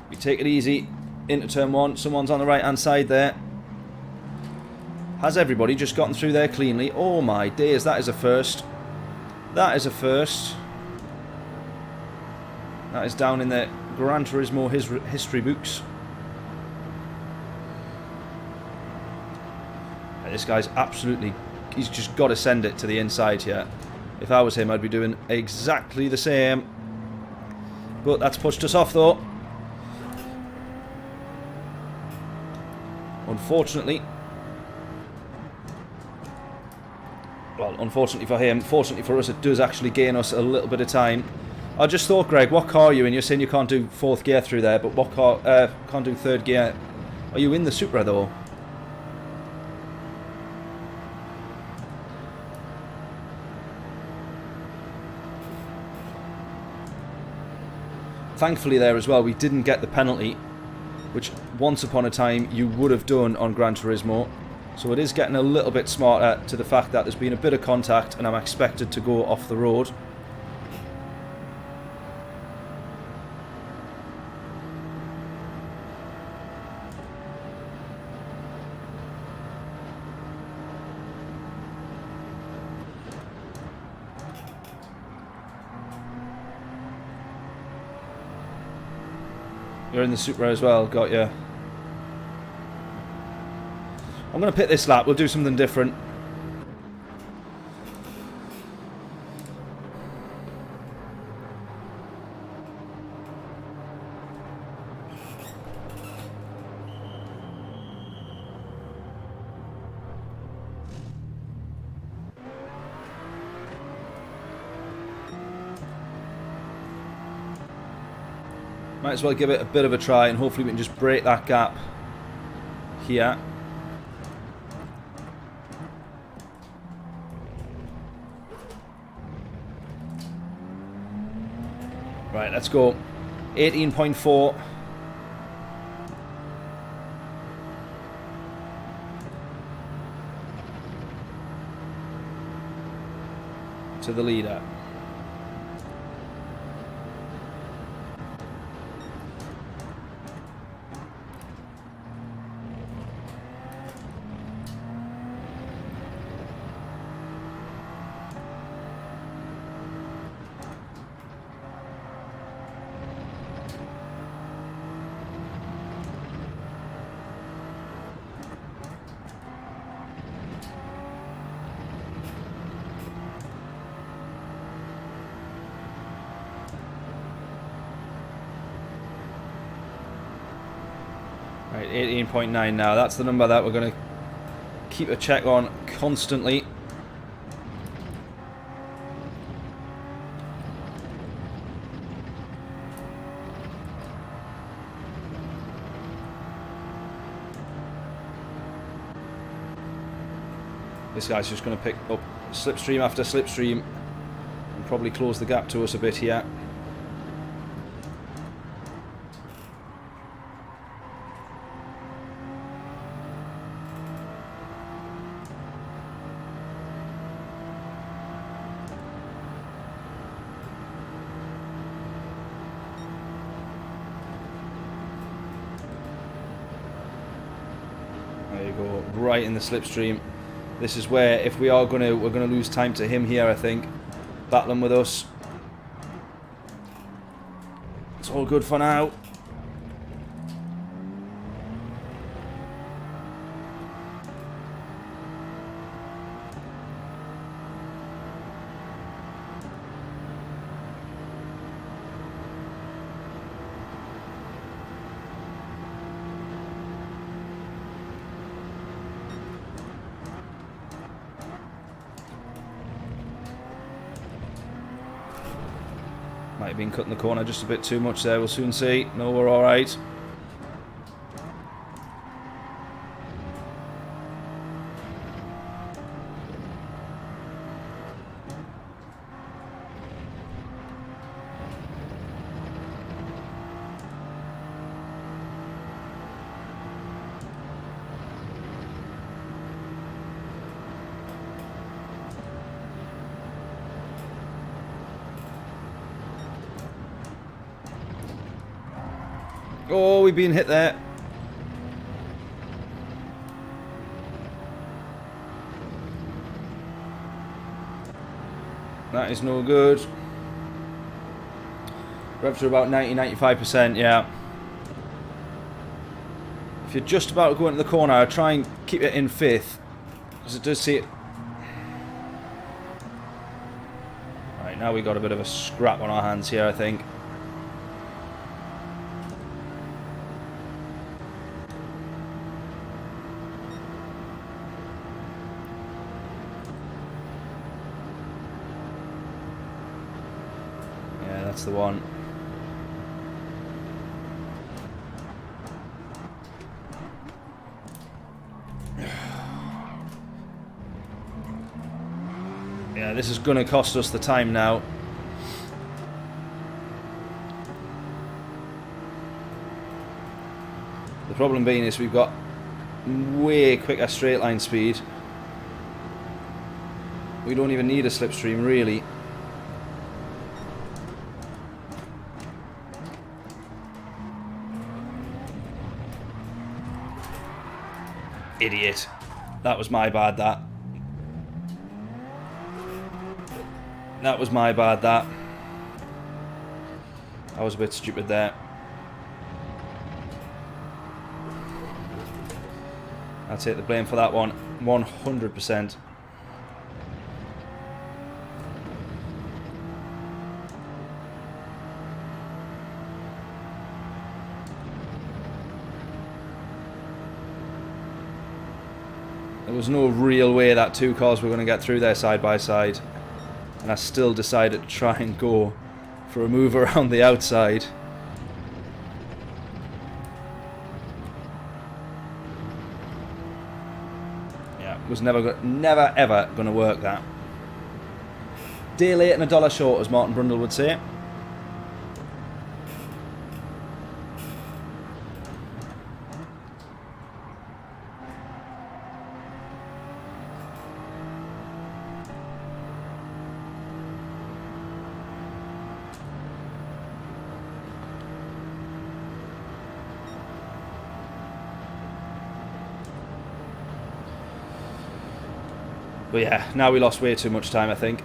We take it easy into turn 1. Someone's on the right hand side there. Has everybody just gotten through there cleanly? Oh my days, that is a first. That is a first. That is down in the Gran Turismo history books. This guy's absolutely... He's just got to send it to the inside here. If I was him, I'd be doing exactly the same. But that's pushed us off, though. Unfortunately. Well, unfortunately for him. Fortunately for us, it does actually gain us a little bit of time. I just thought, Greg, what car are you in? You're saying you can't do 4th gear through there, but what car can't do 3rd gear? Are you in the Supra, though? Thankfully there as well, we didn't get the penalty, which once upon a time you would have done on Gran Turismo. So it is getting a little bit smarter to the fact that there's been a bit of contact and I'm expected to go off the road. You're in the Supra as well, got you. I'm going to pit this lap, we'll do something different. Might as well give it a bit of a try and hopefully we can just break that gap here. Right, let's go. 18.4. To the leader. Right, 18.9 now. That's the number that we're going to keep a check on constantly. This guy's just going to pick up slipstream after slipstream and probably close the gap to us a bit here. There you go, right in the slipstream. This is where, if we are we're gonna lose time to him here, I think. Battling with us. It's all good for now. Might have been cutting the corner just a bit too much there. We'll soon see. No, we're all right. Oh, we've been hit there. That is no good. We're up to about 90-95%, yeah. If you're just about to go into the corner, I'll try and keep it in fifth, because it does see it. Right, now we've got a bit of a scrap on our hands here, I think. That's the one. Yeah, this is going to cost us the time now. The problem being is we've got way quicker straight line speed. We don't even need a slipstream, really. Idiot. That was my bad, that. That was my bad, that. I was a bit stupid there. I'll take the blame for that one. 100%. There was no real way that two cars were going to get through there side by side. And I still decided to try and go for a move around the outside. Yeah, it was never ever going to work, that. Day late and a dollar short, as Martin Brundle would say. But yeah, now we lost way too much time, I think.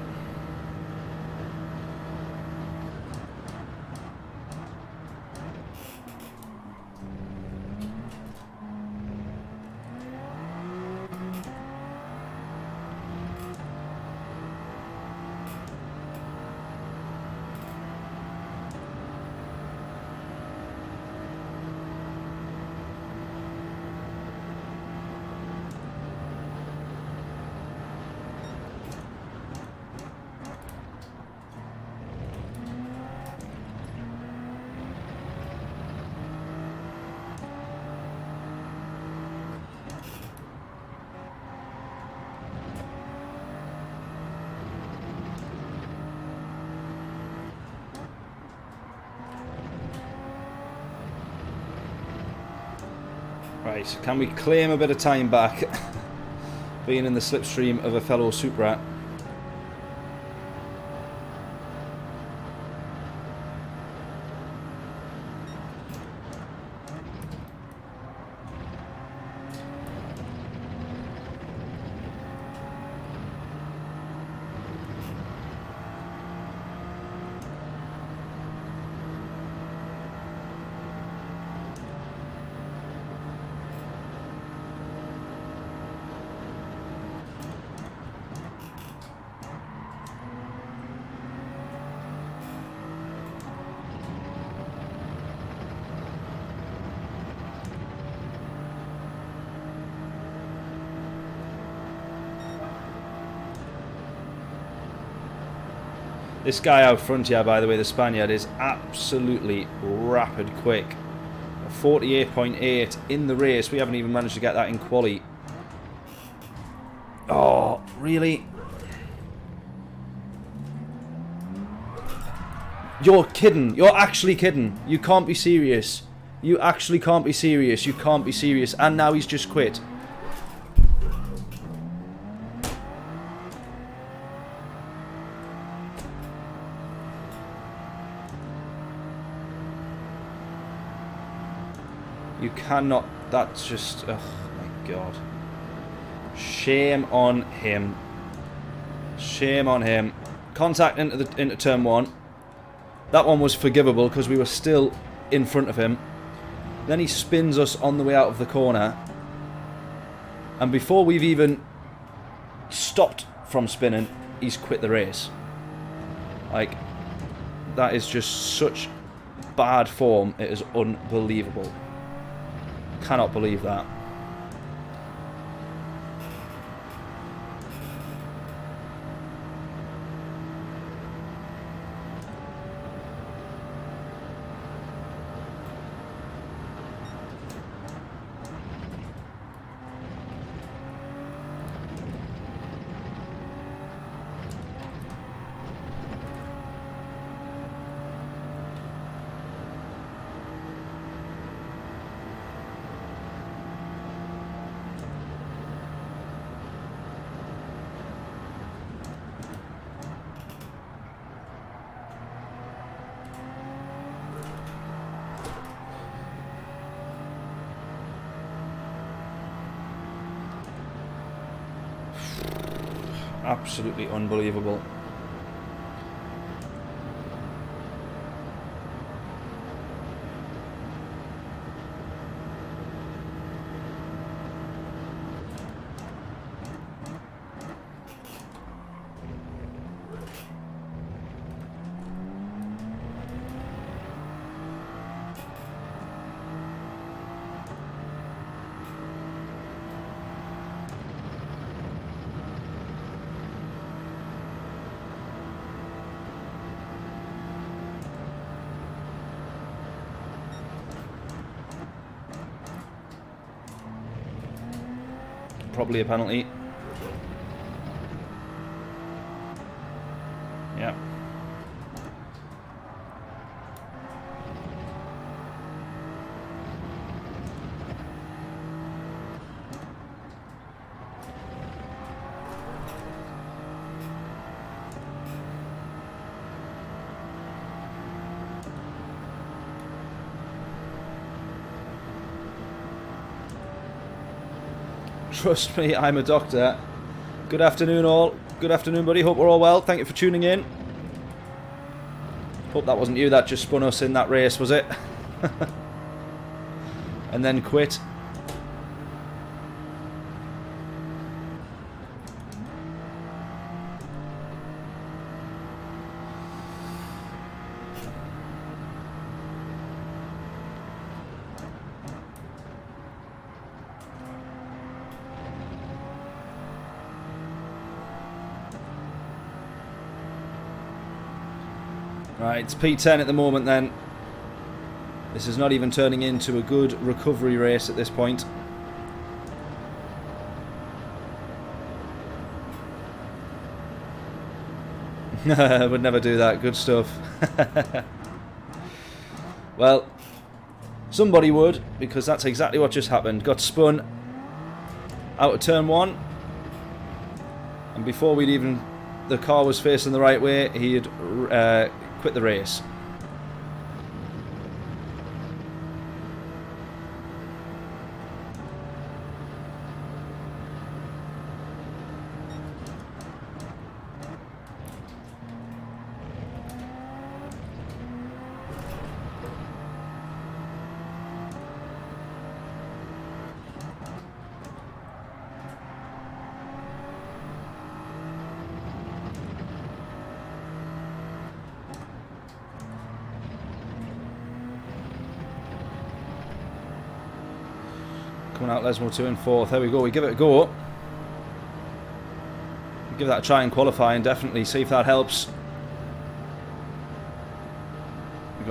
Right, can we claim a bit of time back being in the slipstream of a fellow Supra? This guy out front here, by the way, the Spaniard, is absolutely rapid quick. 48.8 in the race. We haven't even managed to get that in quali. Oh, really? You're kidding. You're actually kidding. You can't be serious. You actually can't be serious. You can't be serious. And now he's just quit. You cannot. That's just. Oh my god. Shame on him. Shame on him. Contact into turn 1. That one was forgivable because we were still in front of him. Then he spins us on the way out of the corner. And before we've even stopped from spinning, he's quit the race. Like, that is just such bad form. It is unbelievable. Cannot believe that. Absolutely unbelievable. Probably a penalty. Yeah. Trust me, I'm a doctor. Good afternoon all. Good afternoon, buddy. Hope we're all well. Thank you for tuning in. Hope that wasn't you that just spun us in that race, was it? And then quit. Right, it's P10 at the moment then. This is not even turning into a good recovery race at this point. Would never do that. Good stuff. Well, somebody would, because that's exactly what just happened. Got spun out of turn 1. And before we'd even... the car was facing the right way, he had quit the race. Coming out Lesmo 2 and 4th. There we go. We give it a go. We give that a try in qualifying, definitely. See if that helps.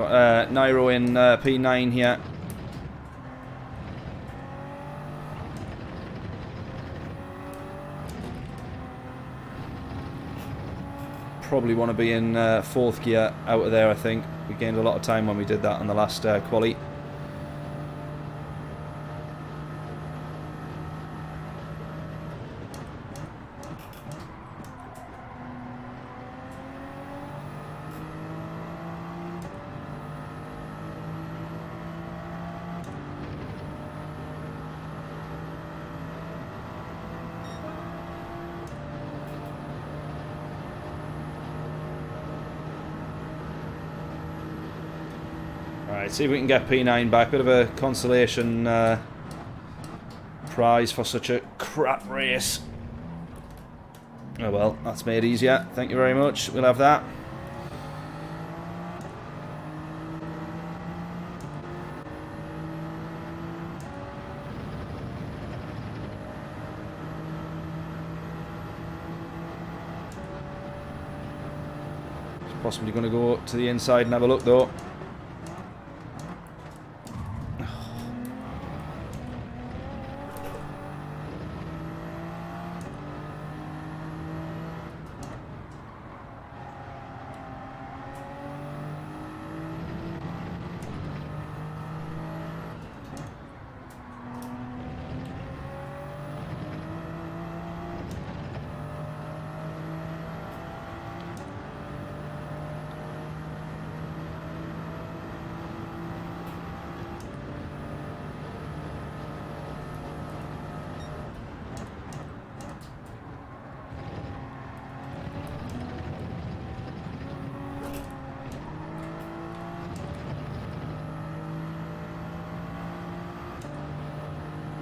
Got Nairo in P9 here. Probably want to be in 4th gear out of there, I think. We gained a lot of time when we did that on the last quali. Alright, see if we can get P9 back. Bit of a consolation prize for such a crap race. Oh well, that's made easier. Thank you very much. We'll have that. It's possibly going to go to the inside and have a look though.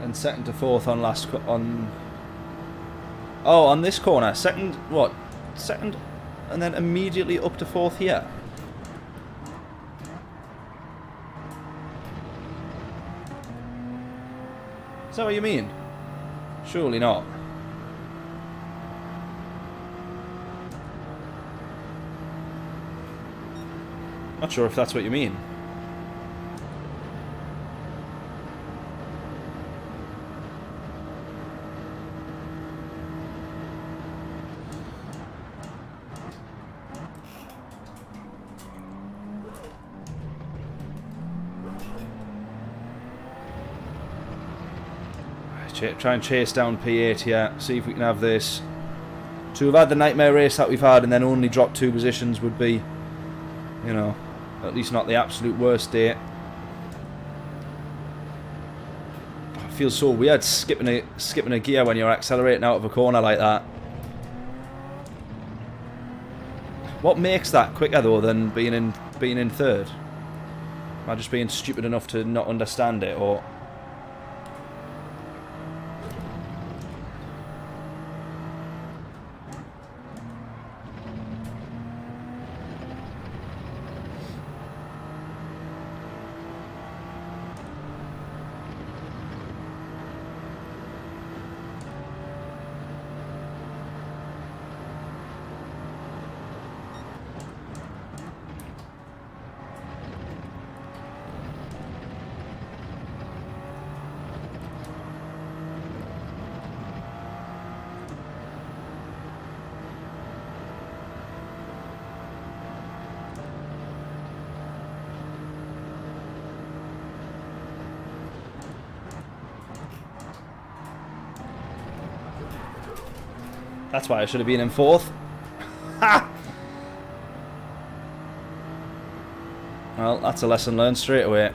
And second to 4th on on this corner. Second, what? Second, and then immediately up to 4th here. Is that what you mean? Surely not. Not sure if that's what you mean. Try and chase down P8 here, see if we can have this. To have had the nightmare race that we've had and then only drop 2 positions would be, you know, at least not the absolute worst day. It feels so weird skipping a gear when you're accelerating out of a corner like that. What makes that quicker though than being in 3rd? Am I just being stupid enough to not understand it, or? That's why I should have been in 4th. Ha! Well, that's a lesson learned straight away.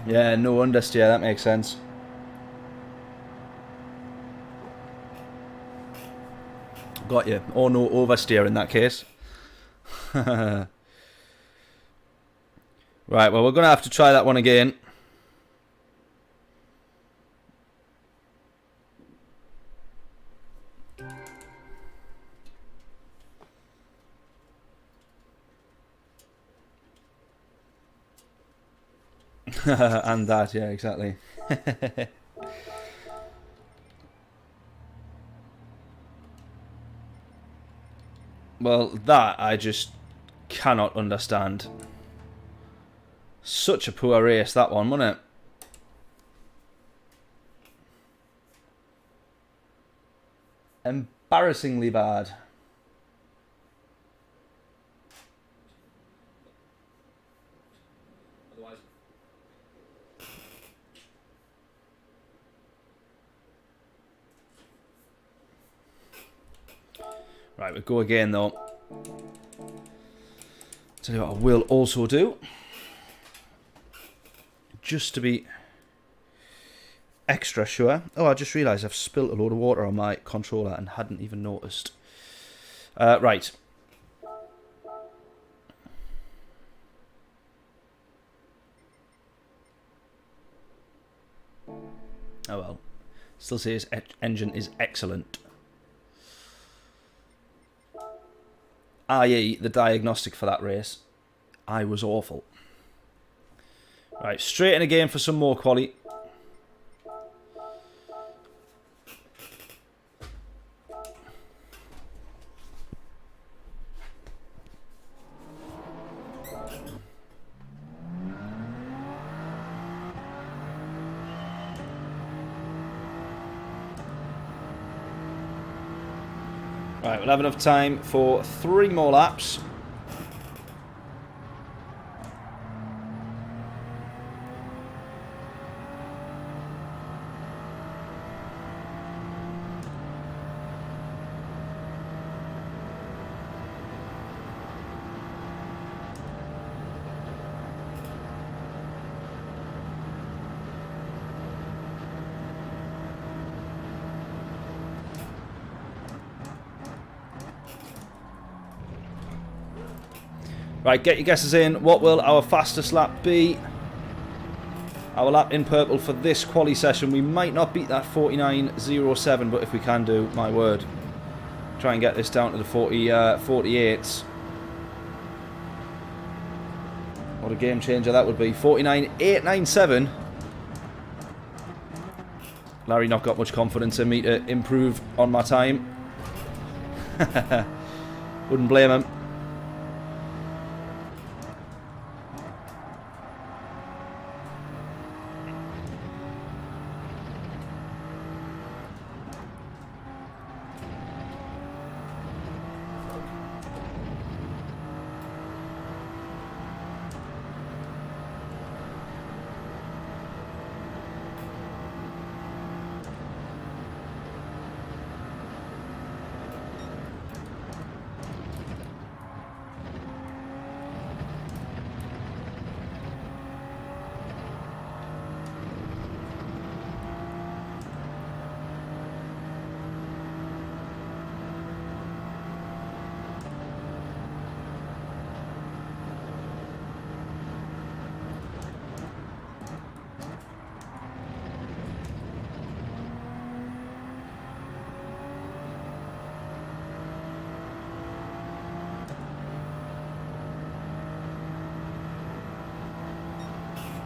Yeah, no understeer, that makes sense. Got you. Or no oversteer in that case. Right, well, we're going to have to try that one again. And that, yeah, exactly. Well, that I just cannot understand. Such a poor race, that one, wasn't it? Embarrassingly bad. Right, we'll go again though. Tell you what I will also do, just to be extra sure. Oh, I just realised I've spilt a load of water on my controller and hadn't even noticed. Right. Oh well. Still says engine is excellent. i.e. the diagnostic for that race, I was awful. Right, straight in again for some more quali. Right, we'll have enough time for 3 more laps. Right, get your guesses in. What will our fastest lap be? Our lap in purple for this quali session. We might not beat that 49.07, but if we can do, my word. Try and get this down to the 48s. What a game changer that would be. 49.897. Larry not got much confidence in me to improve on my time. Wouldn't blame him.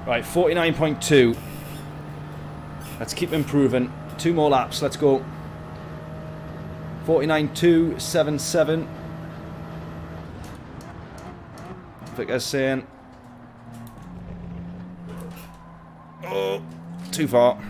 Right, 49.2. Let's keep improving. 2 more laps. Let's go. 49.277. Victor's saying. Oh, too far.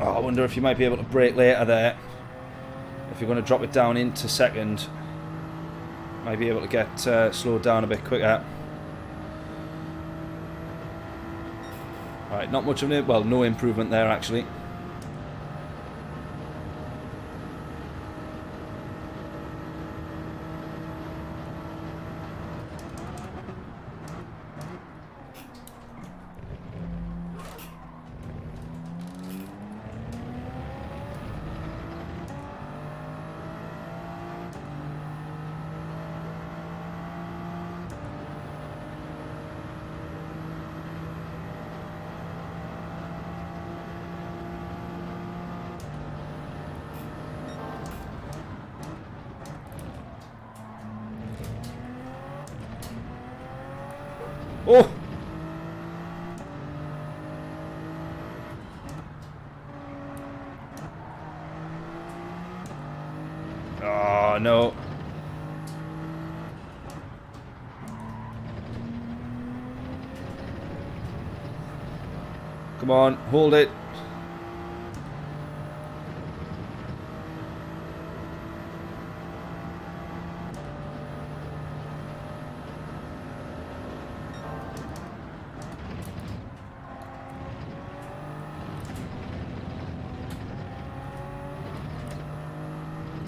Oh, I wonder if you might be able to brake later there. If you're going to drop it down into second, might be able to get slowed down a bit quicker. Alright, not much of it. Well, no improvement there actually. Oh! Oh, no. Come on, hold it.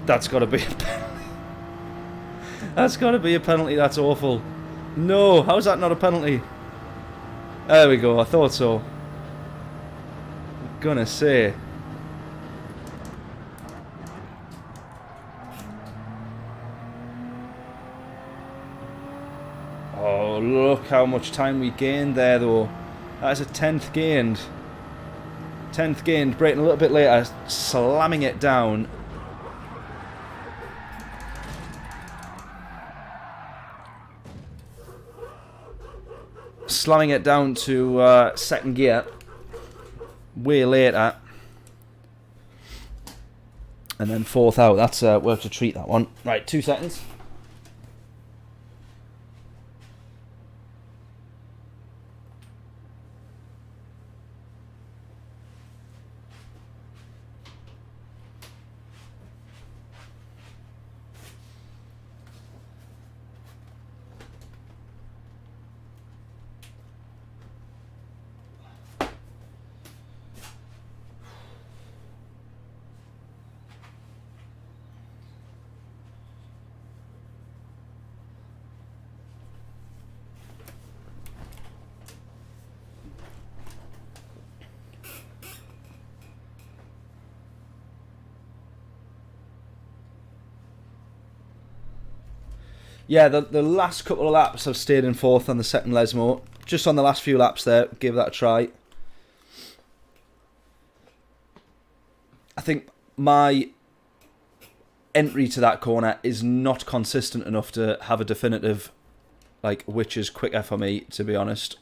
That's got to be a penalty. That's got to be a penalty. That's awful. No, how's that not a penalty? There we go. I thought so. I'm gonna say. Oh, look how much time we gained there, though. That is a 10th gained. 10th gained, braking a little bit later, slamming it down. Slamming it down to second gear way later, and then fourth out. That's worth a treat, that one. Right, 2 seconds. Yeah, the last couple of laps I've stayed in fourth on the second Lesmo. Just on the last few laps there, give that a try. I think my entry to that corner is not consistent enough to have a definitive, like, which is quicker for me, to be honest.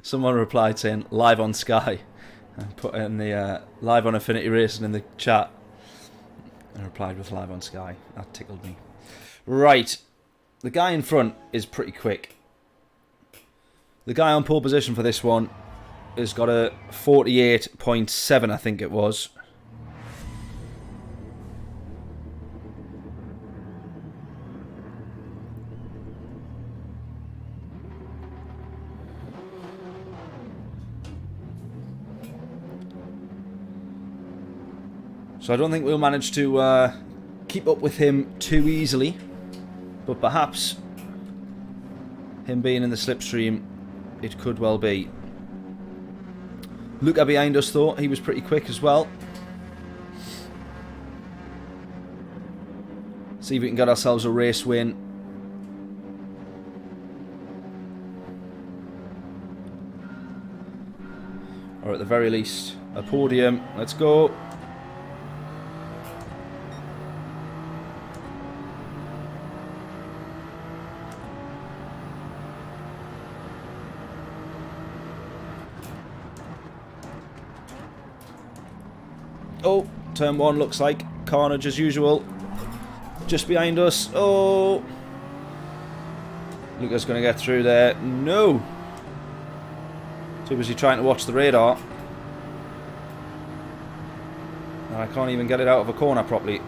Someone replied saying live on Sky, and put in the live on Affinity Racing in the chat, and replied with live on Sky. That tickled me. Right, the guy in front is pretty quick. The guy on pole position for this one has got a 48.7, I think it was. So I don't think we'll manage to keep up with him too easily. But perhaps him being in the slipstream, it could well be. Luca behind us though, he was pretty quick as well. See if we can get ourselves a race win. Or at the very least, a podium. Let's go. Oh, turn 1 looks like carnage as usual. Just behind us. Oh. Luca's going to get through there. No. Too busy trying to watch the radar. And I can't even get it out of a corner properly.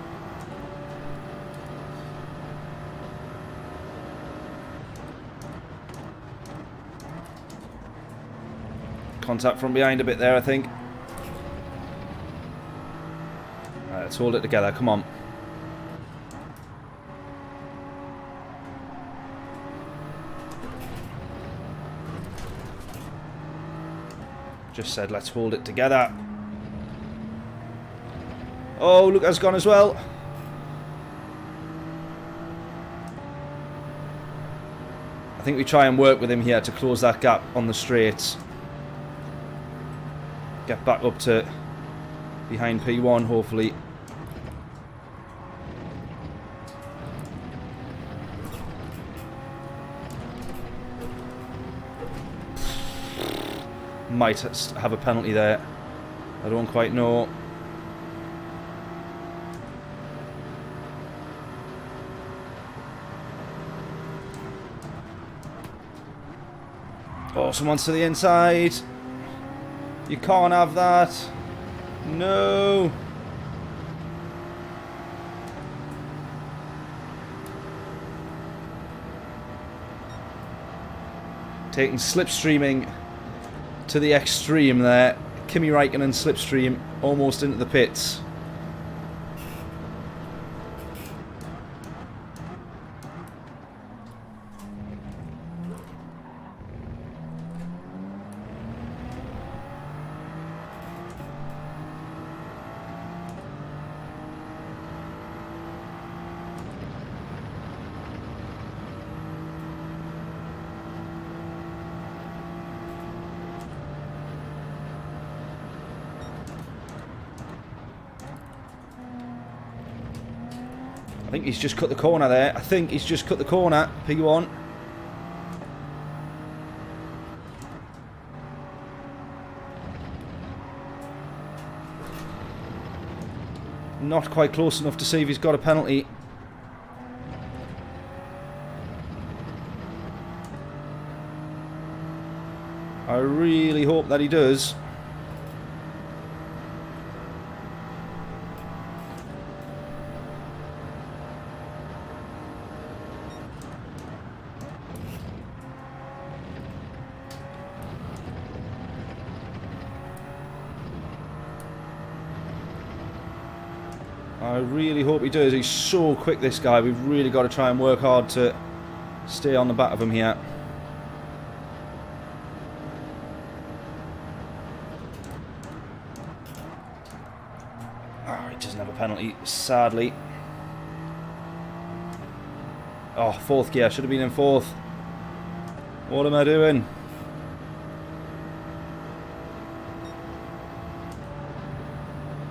Contact from behind a bit there, I think. Right, let's hold it together. Come on. Just said let's hold it together. Oh, Luca's gone as well. I think we try and work with him here to close that gap on the straights. Get back up to behind P1, hopefully. Might have a penalty there. I don't quite know. Oh, someone's to the inside. You can't have that. No. Taking slipstreaming to the extreme there. Kimi Räikkönen slipstream almost into the pits. I think he's just cut the corner there. I think he's just cut the corner. P1. Not quite close enough to see if he's got a penalty. I really hope that he does. I really hope he does. He's so quick, this guy. We've really got to try and work hard to stay on the back of him here. Oh, he doesn't have a penalty, sadly. Oh, fourth gear. Should have been in fourth. What am I doing?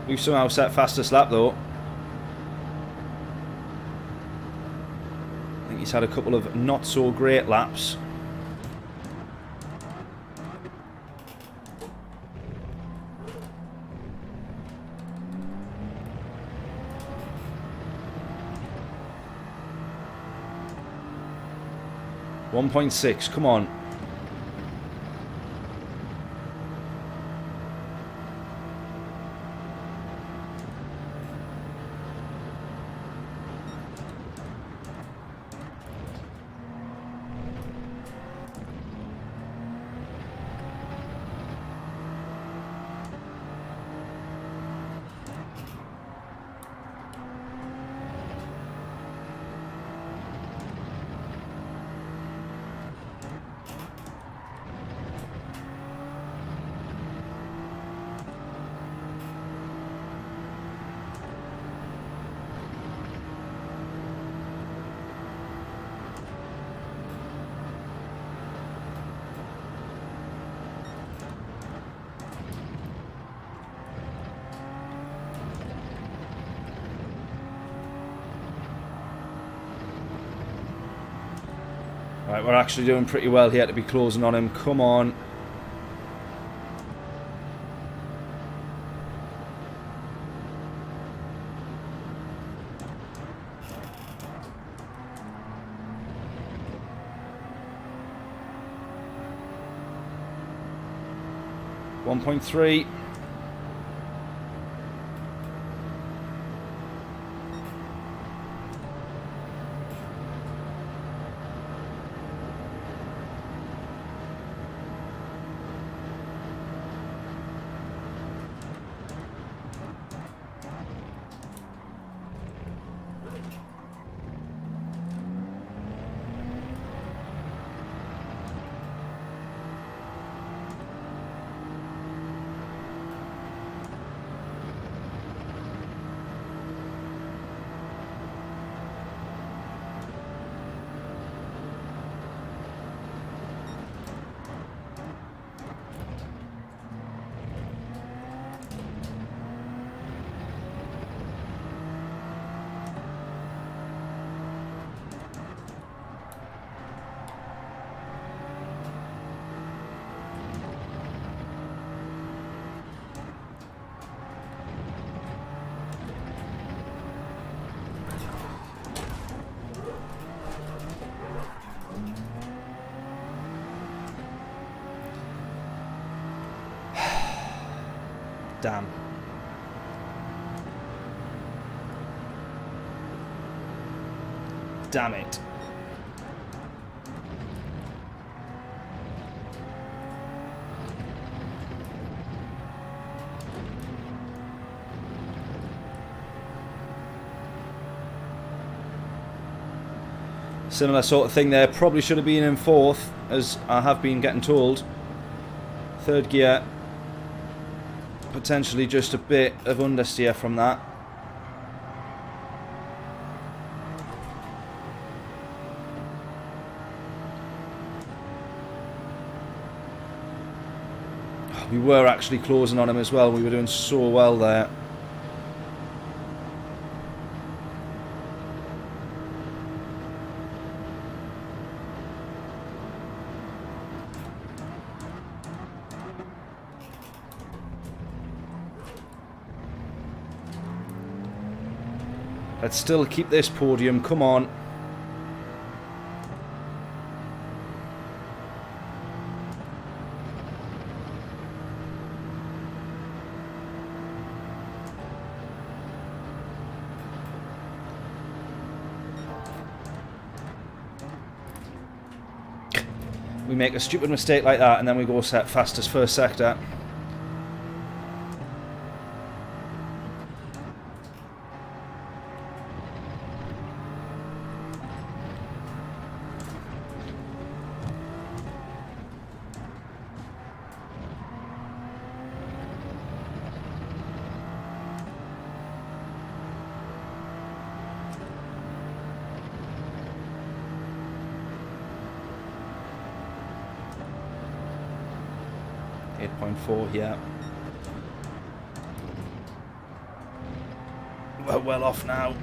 We've somehow set fastest lap, though. I think he's had a couple of not so great laps. .6, come on. Right, we're actually doing pretty well here to be closing on him. Come on. .3. Damn. Damn it. Similar sort of thing there. Probably should have been in fourth, as I have been getting told. Third gear. Potentially just a bit of understeer from that. We were actually closing on him as well. We were doing so well there. Let's still keep this podium, come on. We make a stupid mistake like that and then we go set fastest first sector. Yeah. We're well off now.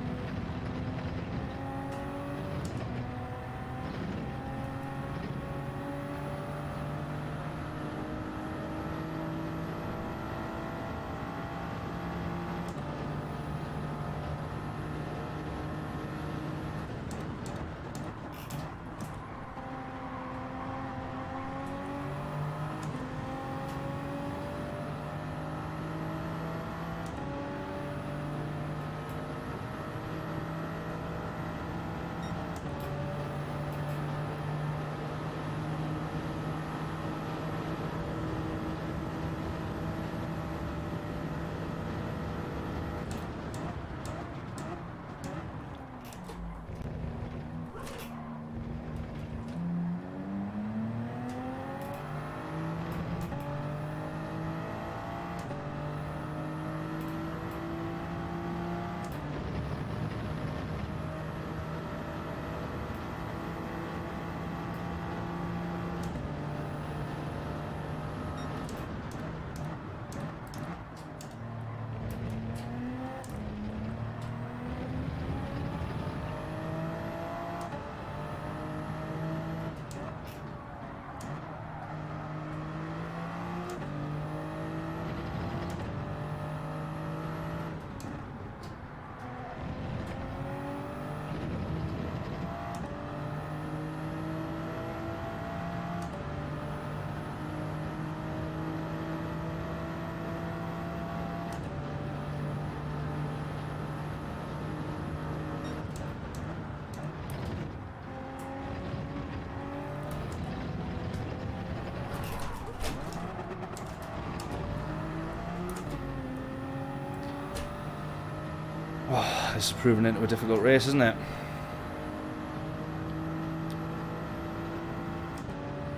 This is proving into a difficult race, isn't it?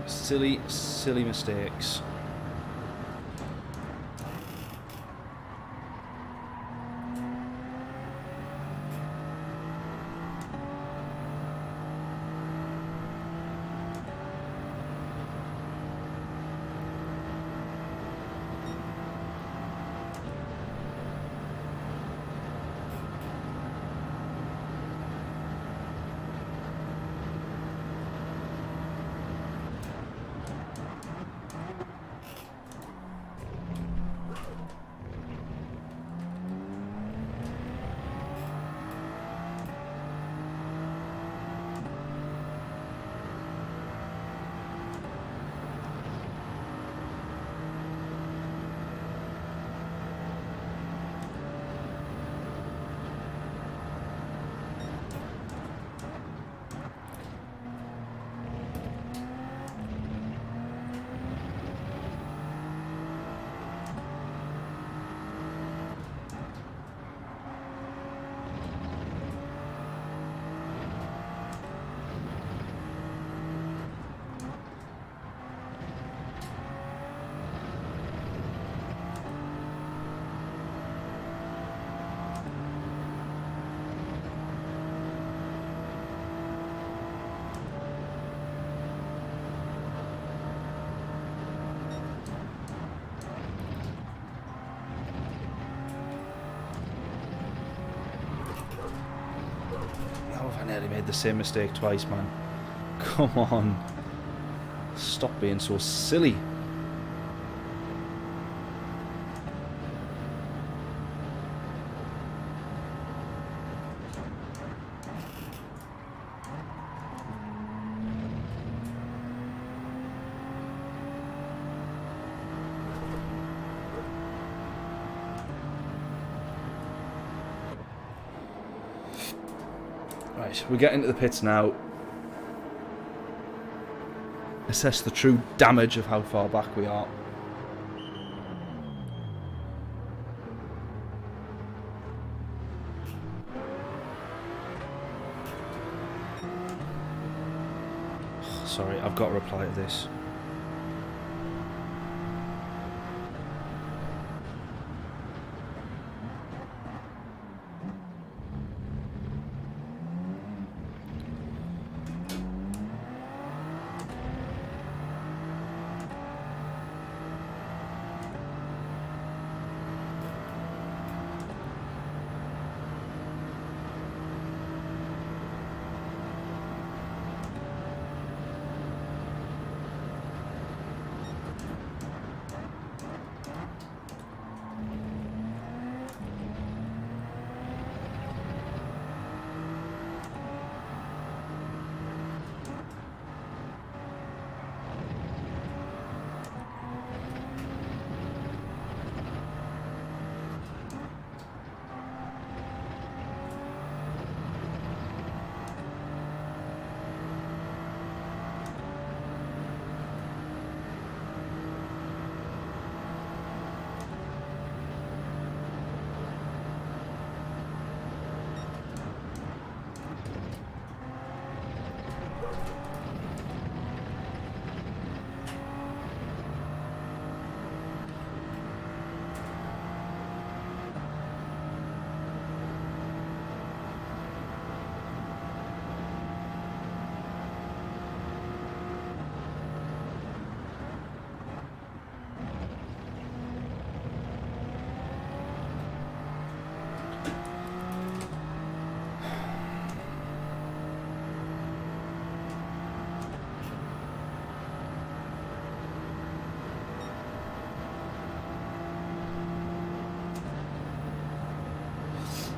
Silly, silly mistakes. I nearly made the same mistake twice, man. Come on. Stop being so silly. Right, we're getting to the pits now. Assess the true damage of how far back we are. Sorry, I've got to reply to this.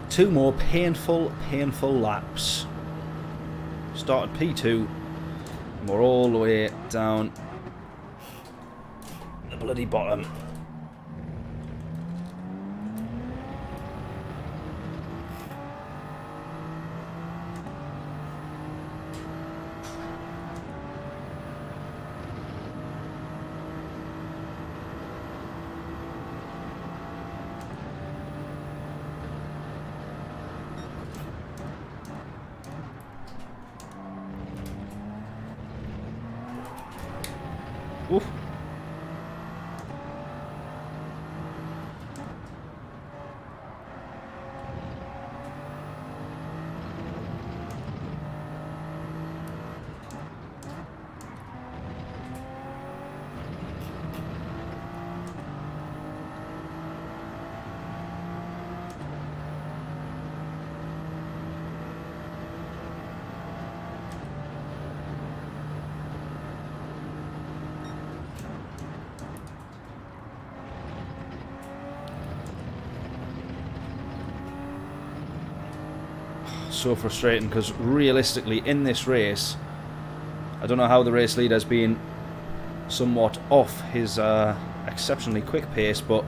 Two more painful laps. Started P2 and we're all the way down the bloody bottom. Oof. So frustrating, because realistically in this race, I don't know how the race leader's been somewhat off his exceptionally quick pace, but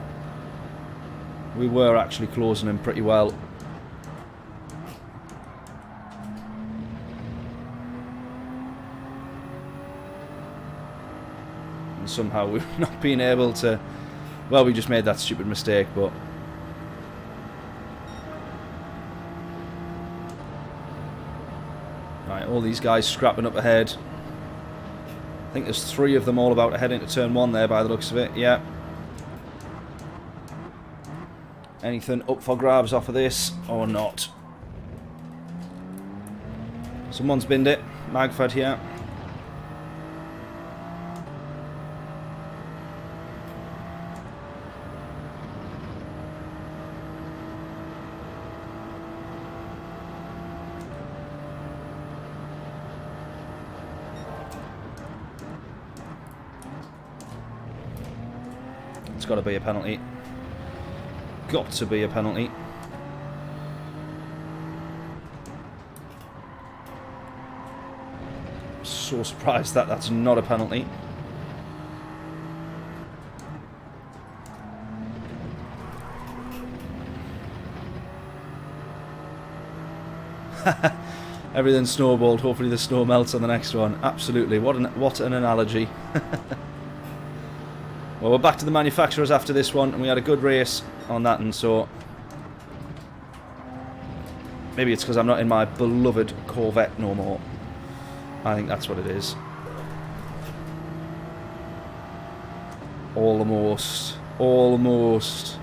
we were actually closing him pretty well. And somehow we've not been able to, well, we just made that stupid mistake, but right, all these guys scrapping up ahead. I think there's 3 of them all about to head into turn 1 there by the looks of it, yeah. Anything up for grabs off of this, or not? Someone's binned it. Magford here. It's got to be a penalty. Got to be a penalty. So surprised that that's not a penalty. Everything snowballed. Hopefully the snow melts on the next one. Absolutely. What an analogy. Well, we're back to the manufacturers after this one, and we had a good race on that, and so maybe it's because I'm not in my beloved Corvette no more. I think that's what it is. Almost. Almost.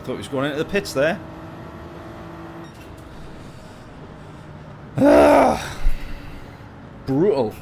Thought he was going into the pits there. Brutal.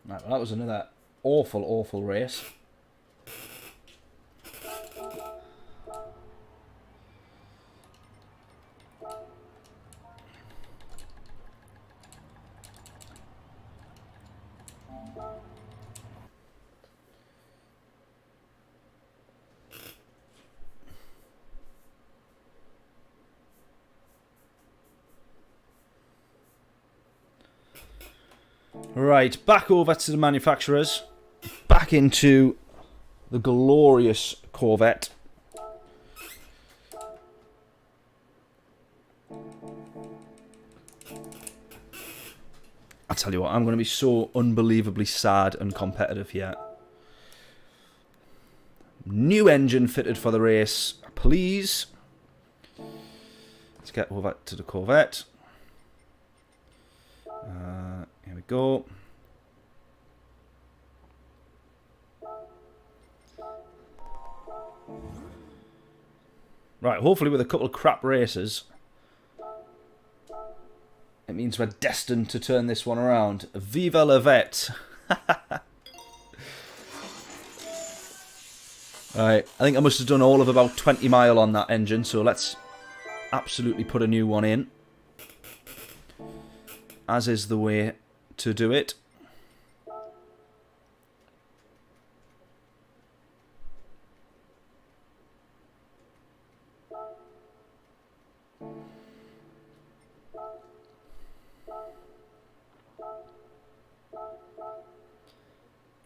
Right, well, that was another awful, awful race. Right, back over to the manufacturers. Back into the glorious Corvette. I tell you what, I'm going to be so unbelievably sad and competitive here. New engine fitted for the race, please. Let's get over to the Corvette. Here we go. Right, hopefully with a couple of crap races, it means we're destined to turn this one around. Viva la Vette. Alright, I think I must have done all of about 20 mile on that engine, so let's absolutely put a new one in. As is the way to do it.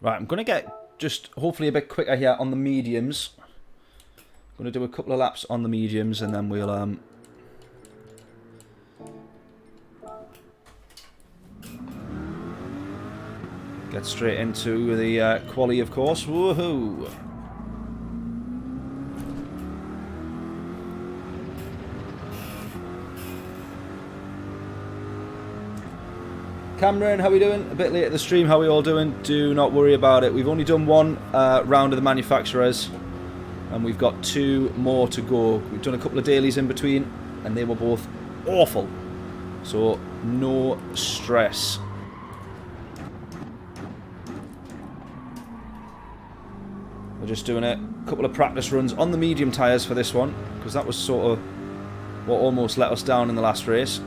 Right, I'm going to get just hopefully a bit quicker here on the mediums. I'm going to do a couple of laps on the mediums and then we'll get straight into the quali, of course. Woohoo! Cameron, how we doing? A bit late at the stream, how we all doing? Do not worry about it. We've only done one round of the manufacturers, and we've got 2 more to go. We've done a couple of dailies in between, and they were both awful. So, no stress. We're just doing a couple of practice runs on the medium tyres for this one, because that was sort of what almost let us down in the last race.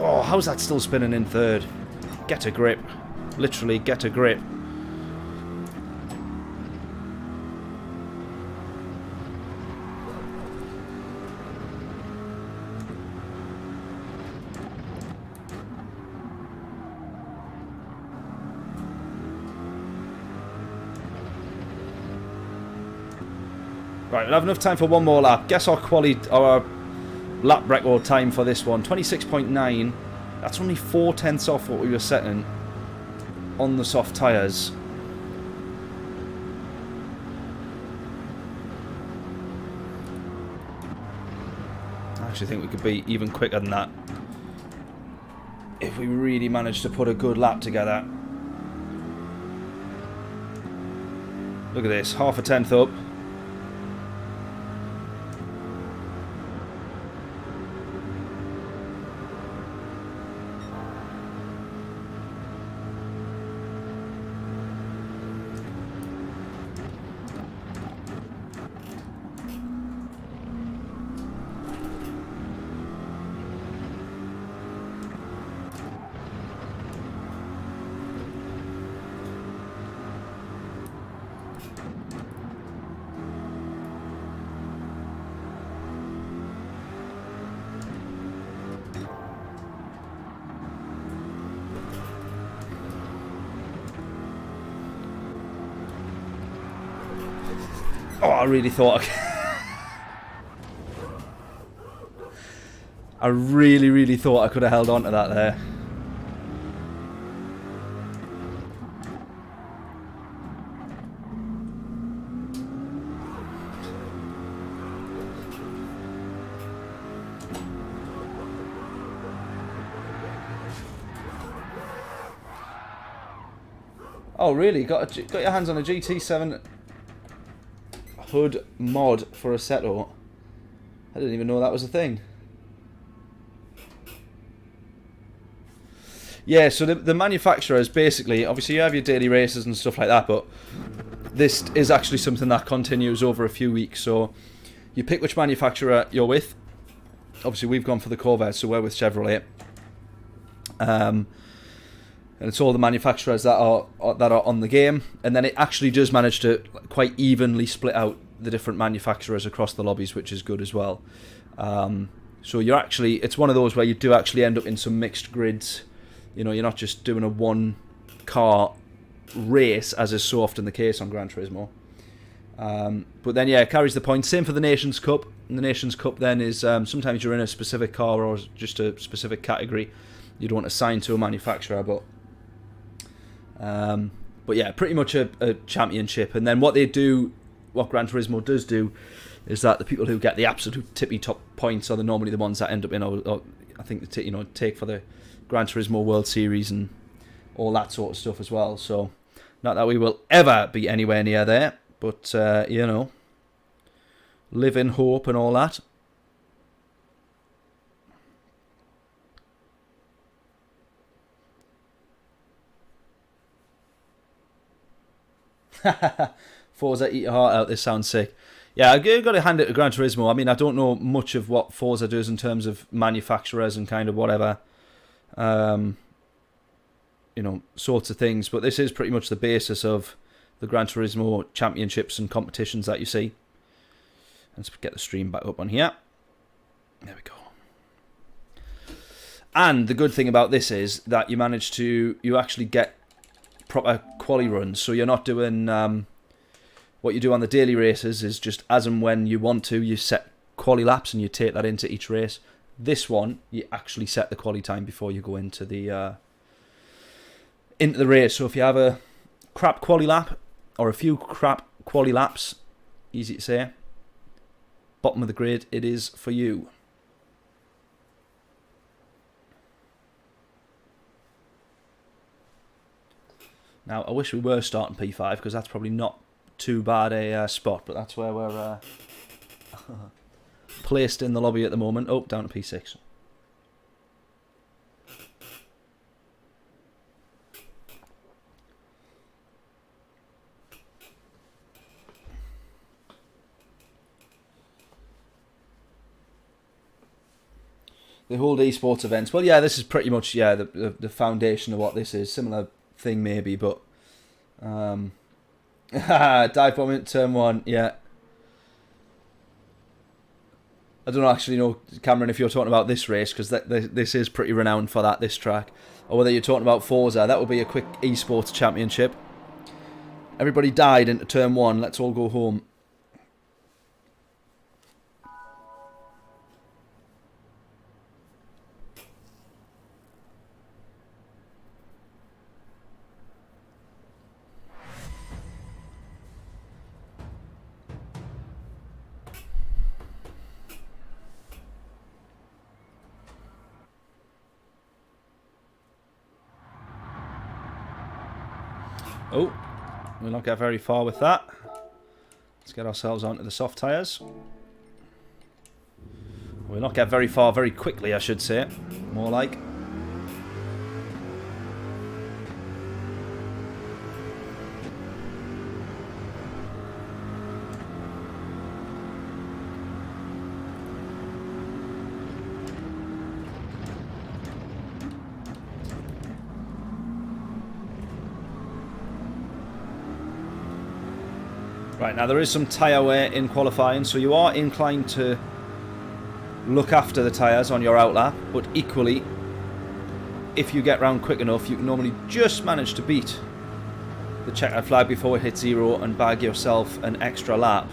Oh, how's that still spinning in third? Get a grip. Literally, get a grip. Right, we'll have enough time for one more lap. Guess our our lap record time for this one, 26.9. That's only 0.4 off what we were setting on the soft tyres. I actually think we could be even quicker than that if we really managed to put a good lap together. Look at this, 0.5 up. Oh, I really thought... I really thought I could have held on to that there. Oh, really? Got your hands on a GT7 hood mod for Assetto? I didn't even know that was a thing. Yeah, so the manufacturers basically, obviously you have your daily races and stuff like that, but this is actually something that continues over a few weeks. So you pick which manufacturer you're with. Obviously we've gone for the Corvette, so we're with Chevrolet. And it's all the manufacturers that are on the game, and then it actually does manage to quite evenly split out the different manufacturers across the lobbies, which is good as well. So you're actually, it's one of those where you do actually end up in some mixed grids. You know, you're not just doing a one car race, as is so often the case on Gran Turismo. But then, yeah, it carries the points. Same for the Nations Cup. And the Nations Cup then is sometimes you're in a specific car or just a specific category. You don't assign to a manufacturer, but yeah, pretty much a championship. And then what they do, what Gran Turismo does do, is that the people who get the absolute tippy top points are normally the ones that end up in, or I think, take for the Gran Turismo World Series and all that sort of stuff as well. So, not that we will ever be anywhere near there, but you know, live in hope and all that. Forza, eat your heart out. This sounds sick. Yeah, I've got to hand it to Gran Turismo. I mean, I don't know much of what Forza does in terms of manufacturers and kind of whatever, you know, sorts of things. But this is pretty much the basis of the Gran Turismo championships and competitions that you see. Let's get the stream back up on here. There we go. And the good thing about this is that you actually get proper quali runs, so you're not doing what you do on the daily races is just as and when you want to, you set quali laps and you take that into each race. This one, you actually set the quali time before you go into the race. So if you have a crap quali lap or a few crap quali laps, easy to say, bottom of the grid, it is for you. Now, I wish we were starting P5 because that's probably not too bad a spot, but that's where we're placed in the lobby at the moment. Oh, down to P6. The whole esports events. Well, yeah, this is pretty much the foundation of what this is. Similar thing maybe, but dive bomb in turn 1. Yeah, I don't actually know, Cameron, if you're talking about this race, because this is pretty renowned for that, this track, or whether you're talking about Forza. That would be a quick esports championship. Everybody died into turn 1. Let's all go home. Oh, we'll not get very far with that. Let's get ourselves onto the soft tyres. We'll not get very far very quickly, I should say. More like. Right, now there is some tyre wear in qualifying, so you are inclined to look after the tyres on your outlap, but equally, if you get round quick enough, you can normally just manage to beat the checkered flag before it hits 0 and bag yourself an extra lap.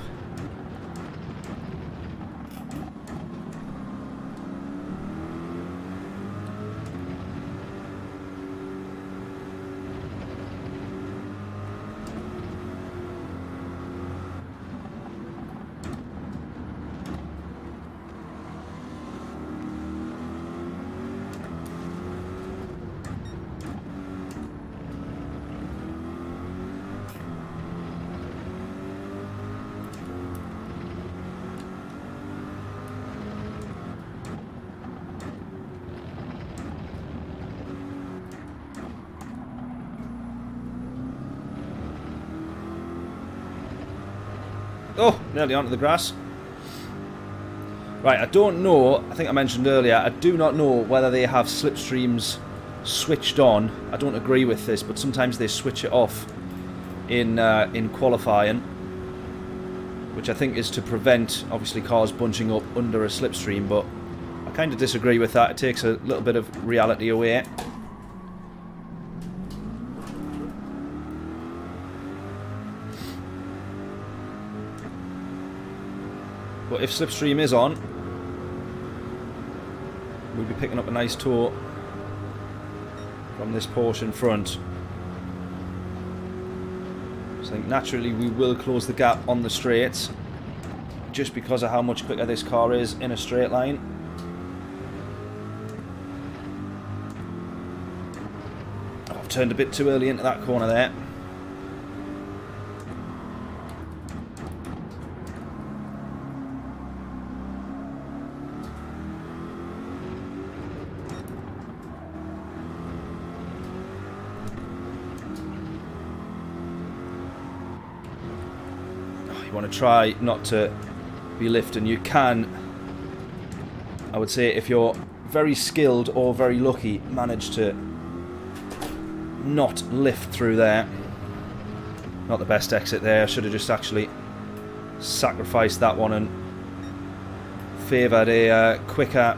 Oh, nearly onto the grass. Right, I don't know, I think I mentioned earlier, I do not know whether they have slipstreams switched on. I don't agree with this, but sometimes they switch it off in qualifying, which I think is to prevent, obviously, cars bunching up under a slipstream, but I kind of disagree with that. It takes a little bit of reality away. But if slipstream is on, we'll be picking up a nice tow from this Porsche front. So I think naturally we will close the gap on the straights, just because of how much quicker this car is in a straight line. Oh, I've turned a bit too early into that corner there. You want to try not to be lifting. You can, I would say, if you're very skilled or very lucky, manage to not lift through there. Not the best exit there. I should have just actually sacrificed that one and favoured a quicker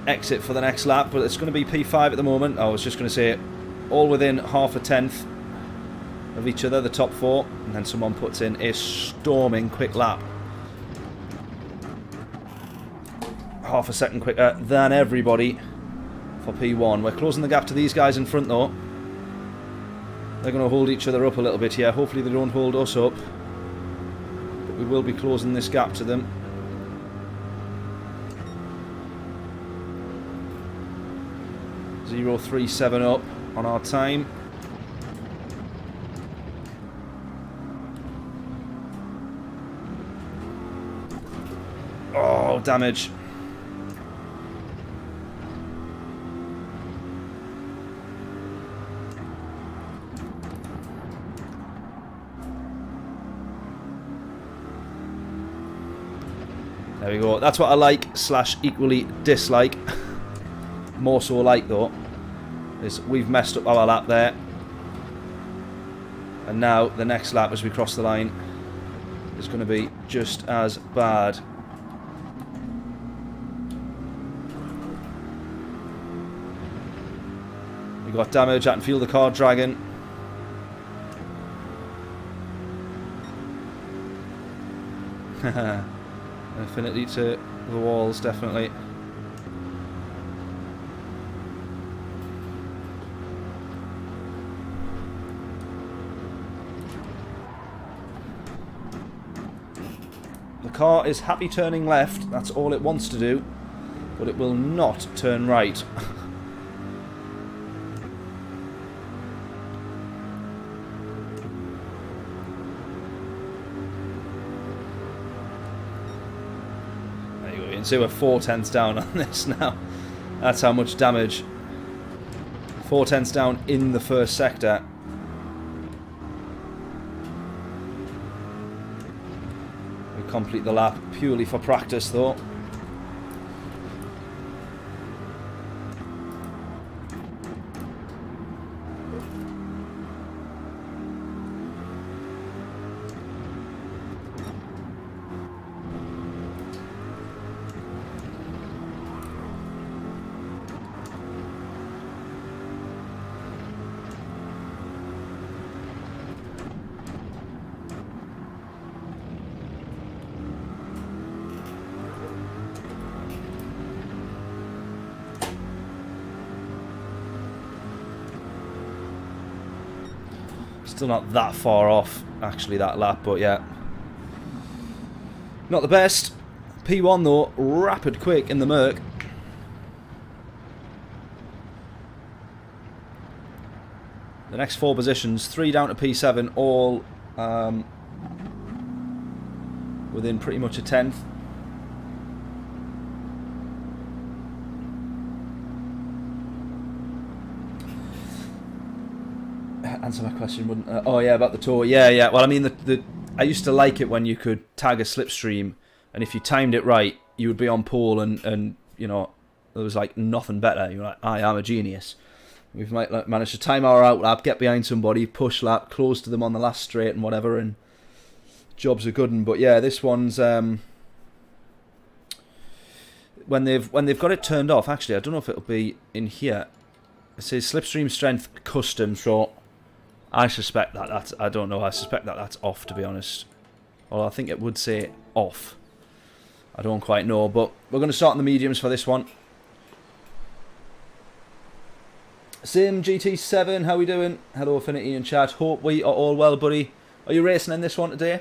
exit for the next lap, but it's going to be P5 at the moment. I was just going to say all within half a tenth of each other, the top four, and then someone puts in a storming quick lap. Half a second quicker than everybody for P1. We're closing the gap to these guys in front though. They're going to hold each other up a little bit here. Hopefully they don't hold us up, but we will be closing this gap to them. .037 up on our time. Oh, damage. There we go. That's what I like / equally dislike. More so like though, is we've messed up our lap there. And now the next lap as we cross the line is going to be just as bad. We got damage. I can feel the car dragging. Affinity to the walls, definitely. The car is happy turning left, that's all it wants to do, but it will not turn right. So we're 4/10 down on this now. That's how much damage. 4/10 down in the first sector. We complete the lap purely for practice though. Still not that far off, actually, that lap, but yeah. Not the best. P1, though, rapid quick in the Merc. The next 4 positions, 3 down to P7, all within pretty much a tenth. Answer my question, wouldn't oh yeah, about the tour. Yeah, well I mean the I used to like it when you could tag a slipstream, and if you timed it right, you would be on pole, and you know, there was like nothing better. You're like, I am a genius. We've managed to time our out lap, get behind somebody, push lap, close to them on the last straight and whatever, and jobs are good. But yeah, this one's when they've got it turned off. Actually, I don't know if it'll be in here. It says slipstream strength custom, so I suspect that's I don't know. I suspect that's off, to be honest. Well, I think it would say off. I don't quite know, but we're going to start on the mediums for this one. Sim GT7, how we doing? Hello, Affinity and chat. Hope we are all well, buddy. Are you racing in this one today?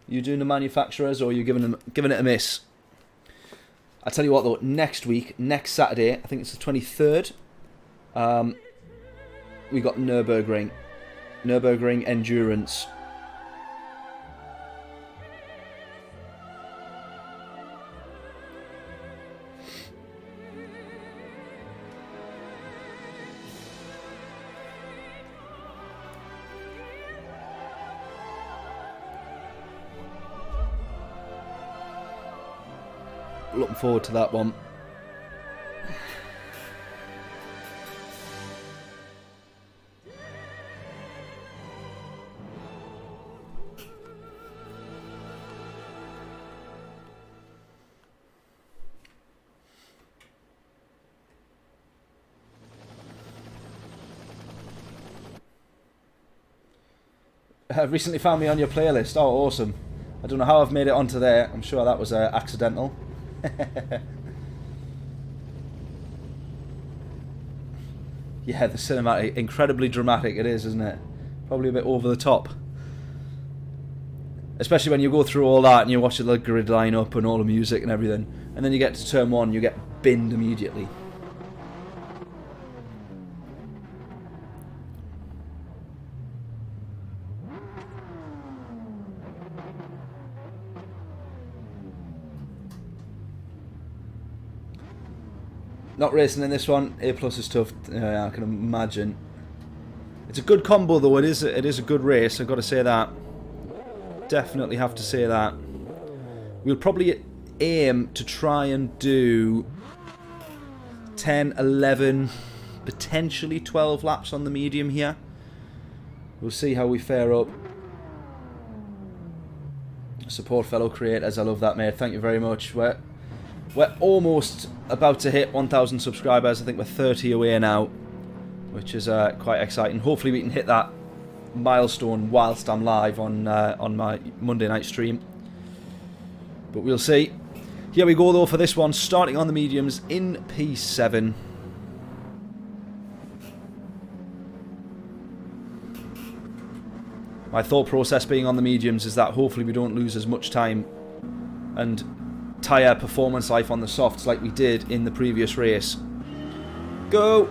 You doing the manufacturers, or are you giving it a miss? I tell you what though, next week, next Saturday, I think it's the 23rd. We got Nürburgring Endurance. Looking forward to that one. Recently found me on your playlist. Oh, awesome. I don't know how I've made it onto there. I'm sure that was accidental. Yeah, the cinematic, incredibly dramatic it is, isn't it? Probably a bit over the top. Especially when you go through all that and you watch the grid line up and all the music and everything, and then you get to turn one, you get binned immediately. Not racing in this one. A+ is tough. I can imagine. It's a good combo though. It is a good race. I've got to say that. Definitely have to say that. We'll probably aim to try and do 10, 11, potentially 12 laps on the medium here. We'll see how we fare up. Support fellow creators. I love that, mate. Thank you very much. We're almost about to hit 1,000 subscribers. I think we're 30 away now, which is quite exciting. Hopefully we can hit that milestone whilst I'm live on my Monday night stream. But we'll see. Here we go though for this one, starting on the mediums in P7. My thought process being on the mediums is that hopefully we don't lose as much time and tyre performance life on the softs like we did in the previous race. Go!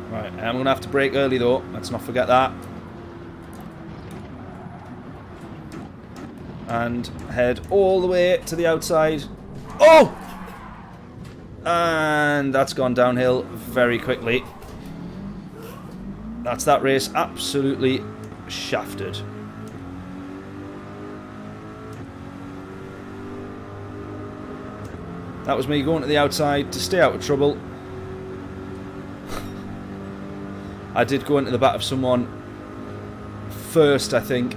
Right, I'm going to have to brake early though, let's not forget that. And head all the way to the outside. Oh! And that's gone downhill very quickly. That's that race absolutely shafted. That was me going to the outside to stay out of trouble. I did go into the back of someone first, I think.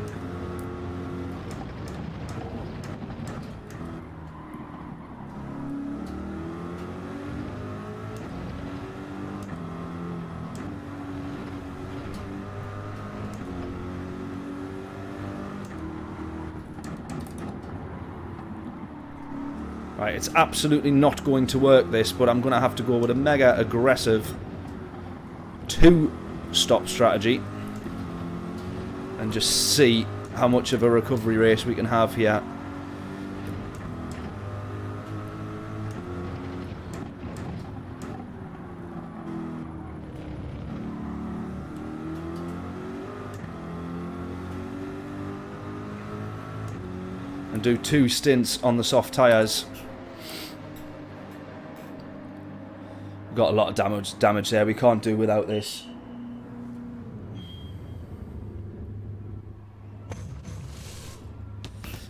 Right, it's absolutely not going to work this, but I'm going to have to go with a mega aggressive 2-stop strategy and just see how much of a recovery race we can have here. and do 2 stints on the soft tyres. Got a lot of damage there. We can't do without this.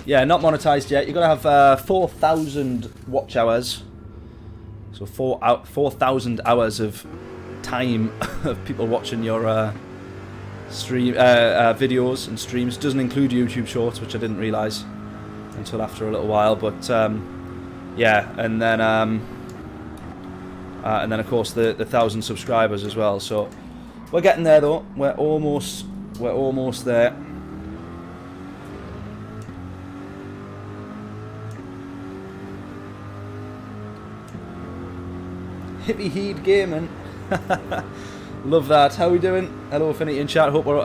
Yeah, not monetized yet. You've got to have 4,000 watch hours. So 4,000 hours of time of people watching your stream videos and streams. Doesn't include YouTube Shorts, which I didn't realise until after a little while. But yeah, and then of course the 1,000 subscribers as well. So we're getting there though. We're almost there. Hippie Heed Gaming. Love that. How are we doing? Hello Affinity in chat. Hope we're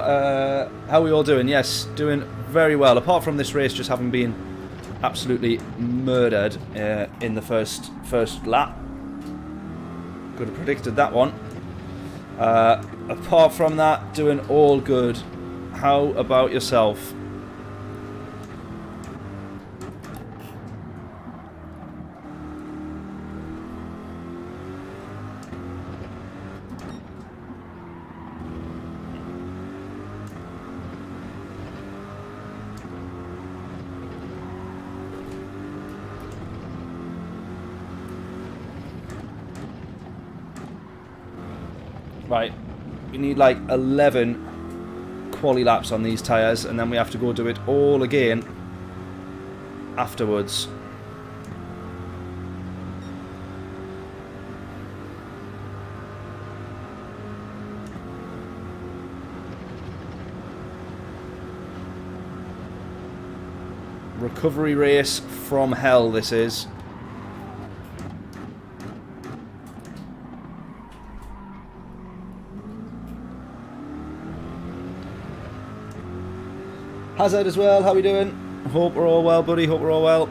how are we all doing? Yes, doing very well. Apart from this race just having been absolutely murdered in the first lap. Could have predicted that one. Apart from that, doing all good. How about yourself? Right, we need like 11 quali laps on these tyres, and then we have to go do it all again afterwards. Recovery race from hell, this is. Hazard as well, how we doing? Hope we're all well, buddy, hope we're all well.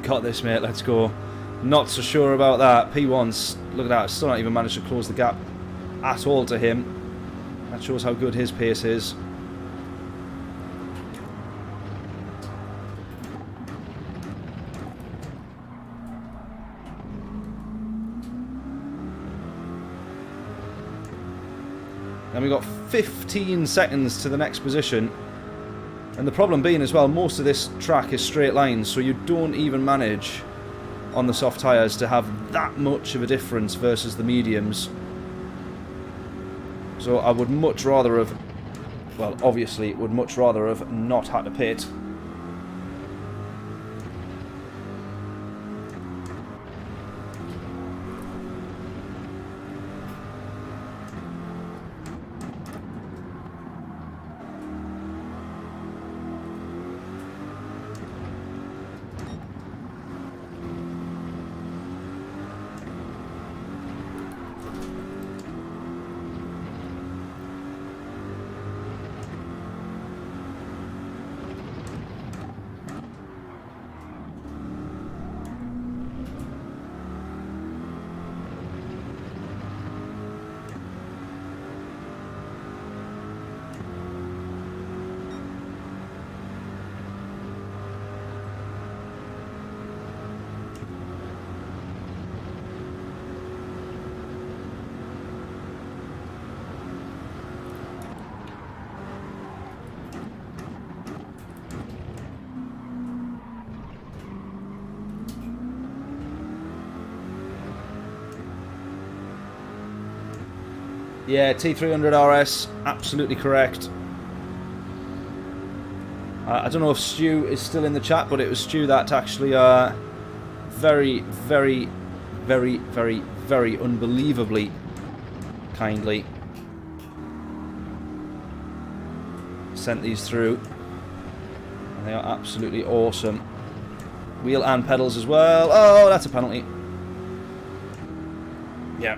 Got this, mate, let's go. Not so sure about that. P1's, look at that, still not even managed to close the gap at all to him. That shows how good his pace is. And we've got 15 seconds to the next position. And the problem being as well, most of this track is straight lines, so you don't even manage on the soft tyres to have that much of a difference versus the mediums. So I would much rather have, well, obviously would much rather have not had to pit. Yeah, T300 RS, absolutely correct. I don't know if Stu is still in the chat, but it was Stu that actually very, very, very, very, very unbelievably kindly sent these through. And they are absolutely awesome. Wheel and pedals as well. Oh, that's a penalty. Yeah.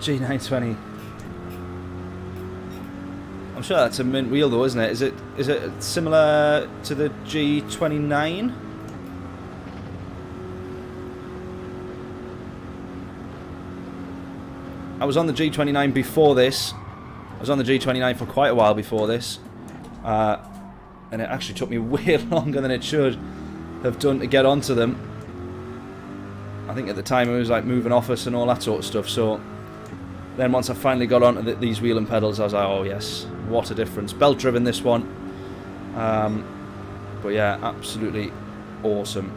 G920. I'm sure that's a mint wheel though, isn't it? Is it similar to the G29? I was on the G29 before this. I was on the G29 for quite a while before this. And it actually took me way longer than it should have done to get onto them. I think at the time it was like moving office and all that sort of stuff, so then once I finally got onto these wheel and pedals, I was like, oh yes, what a difference. Belt driven this one. But yeah, absolutely awesome.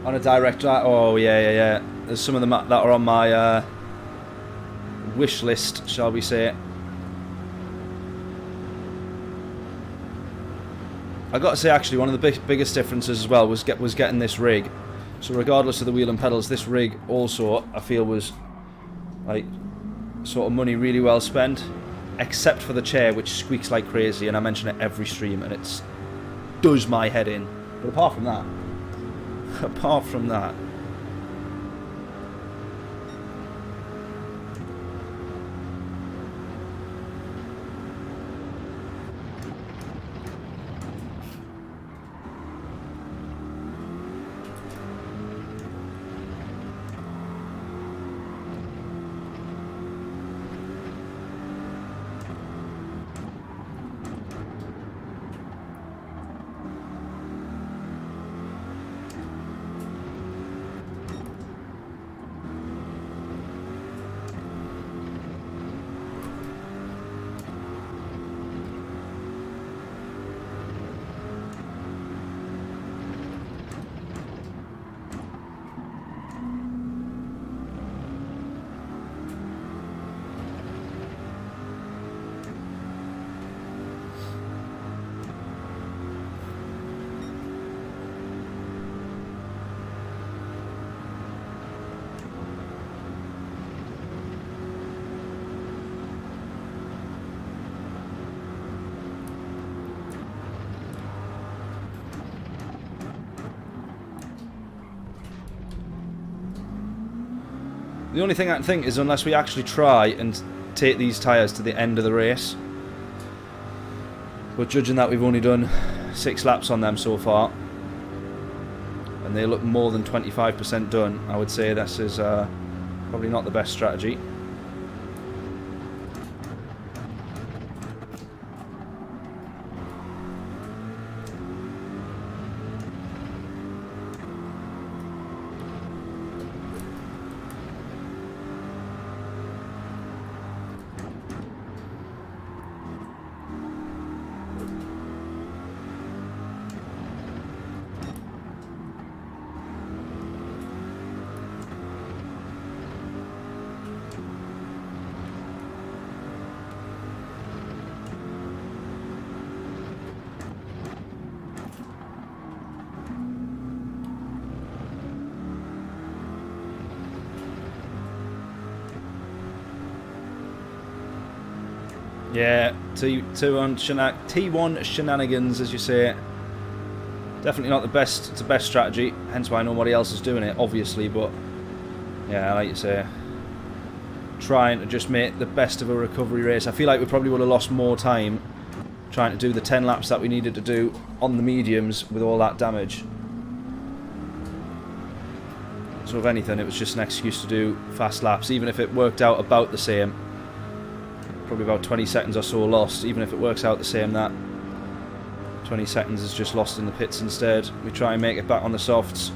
On a direct drive. Oh, yeah. There's some of them that are on my wish list, shall we say. I got to say, actually, one of the biggest differences as well was getting this rig. So regardless of the wheel and pedals, this rig also, I feel, was like sort of money really well spent. Except for the chair, which squeaks like crazy, and I mention it every stream, and it does my head in. But apart from that, the only thing I can think is unless we actually try and take these tyres to the end of the race. But judging that we've only done 6 laps on them so far, and they look more than 25% done, I would say this is probably not the best strategy. Yeah, T1 shenanigans, as you say. Definitely not the best. It's the best strategy. Hence why nobody else is doing it, obviously. But yeah, like you say, trying to just make the best of a recovery race. I feel like we probably would have lost more time trying to do the 10 laps that we needed to do on the mediums with all that damage. So if anything, it was just an excuse to do fast laps, even if it worked out about the same. Probably about 20 seconds or so lost. Even if it works out the same, that 20 seconds is just lost in the pits instead. We try and make it back on the softs.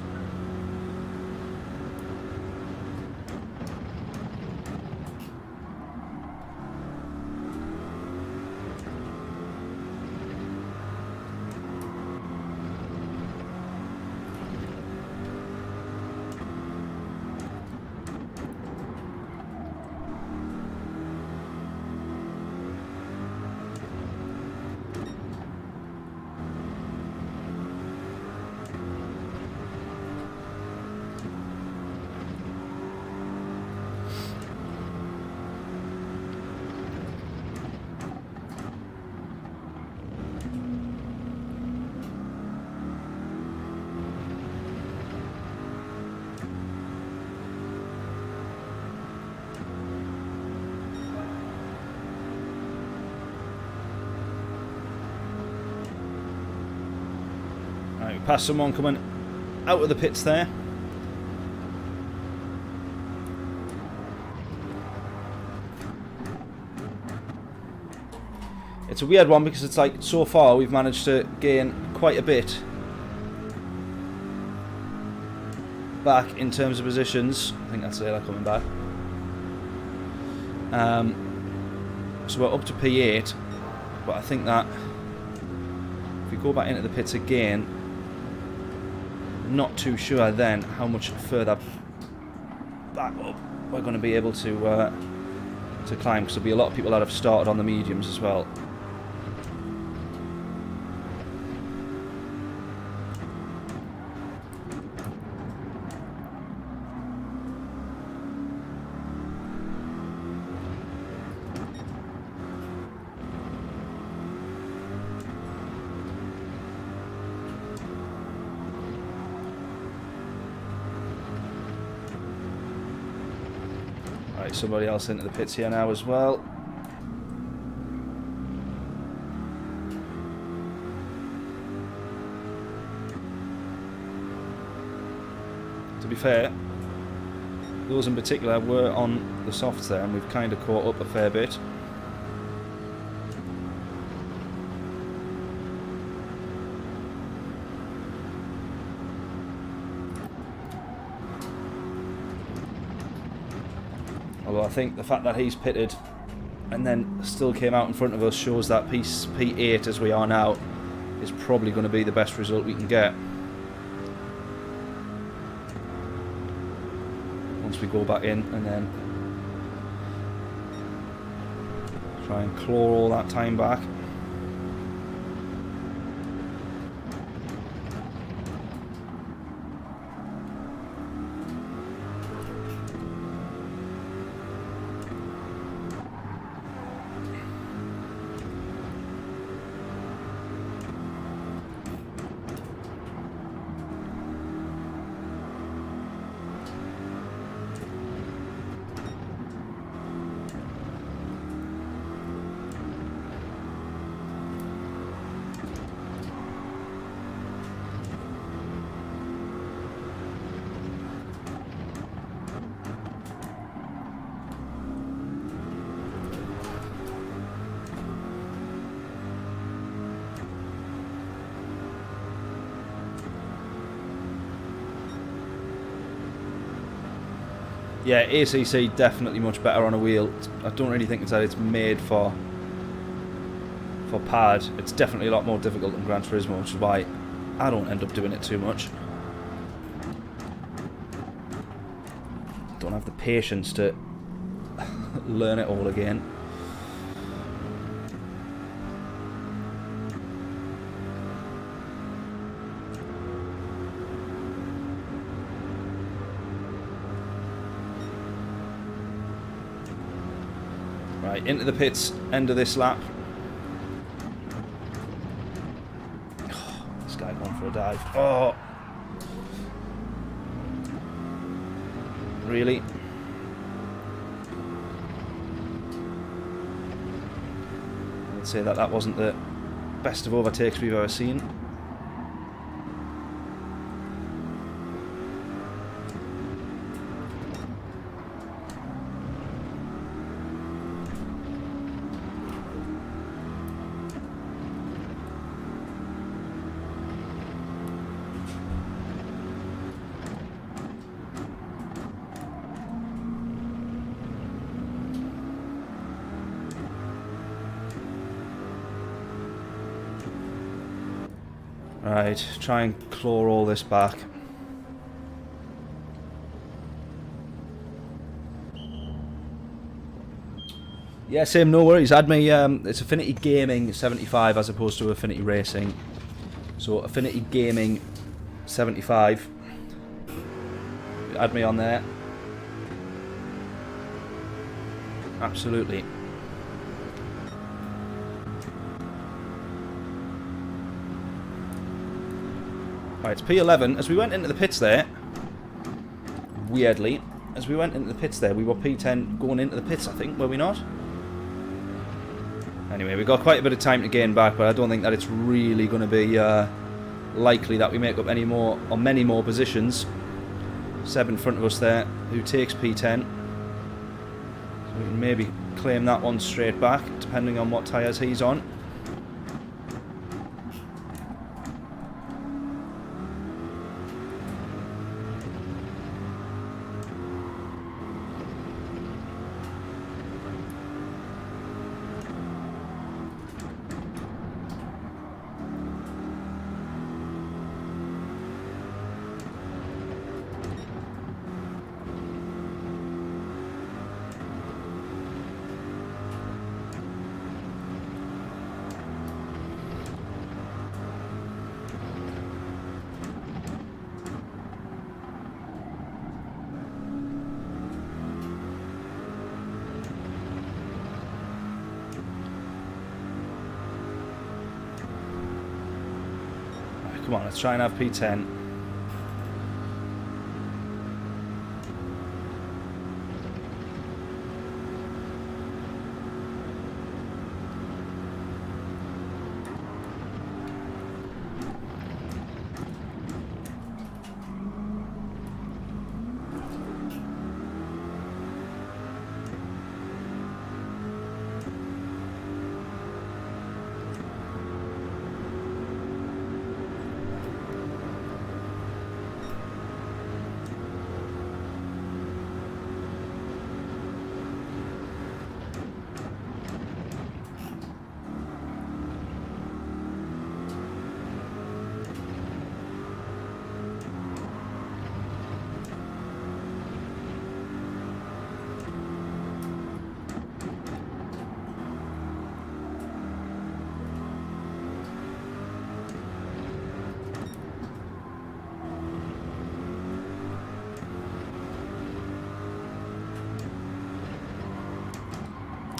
Right, we passed someone coming out of the pits there. It's a weird one because it's like, so far we've managed to gain quite a bit back in terms of positions. I think that's Layla coming back. So we're up to P8, but I think that if we go back into the pits again, not too sure then how much further back up we're going to be able to climb, because there'll be a lot of people that have started on the mediums as well. Right, somebody else into the pits here now as well. To be fair, those in particular were on the softs there, and we've kind of caught up a fair bit. Although I think the fact that he's pitted and then still came out in front of us shows that P8 as we are now is probably going to be the best result we can get. Once we go back in and then try and claw all that time back. Yeah, ACC definitely much better on a wheel. I don't really think that it's made for pad. It's definitely a lot more difficult than Gran Turismo, which is why I don't end up doing it too much. Don't have the patience to learn it all again. Right, into the pits, end of this lap. Oh, this guy going for a dive. Oh! Really? I'd say that wasn't the best of overtakes we've ever seen. Right, try and claw all this back. Yeah, same, no worries. Add me, it's Affinity Gaming 75 as opposed to Affinity Racing. So, Affinity Gaming 75. Add me on there. Absolutely. Right, it's P11. As we went into the pits there, weirdly, as we went into the pits there, we were P10 going into the pits, I think, were we not? Anyway, we've got quite a bit of time to gain back, but I don't think that it's really going to be likely that we make up any more, or many more positions. Seb in front of us there, who takes P10. So we can maybe claim that one straight back, depending on what tyres he's on. Come on, let's try and have P10.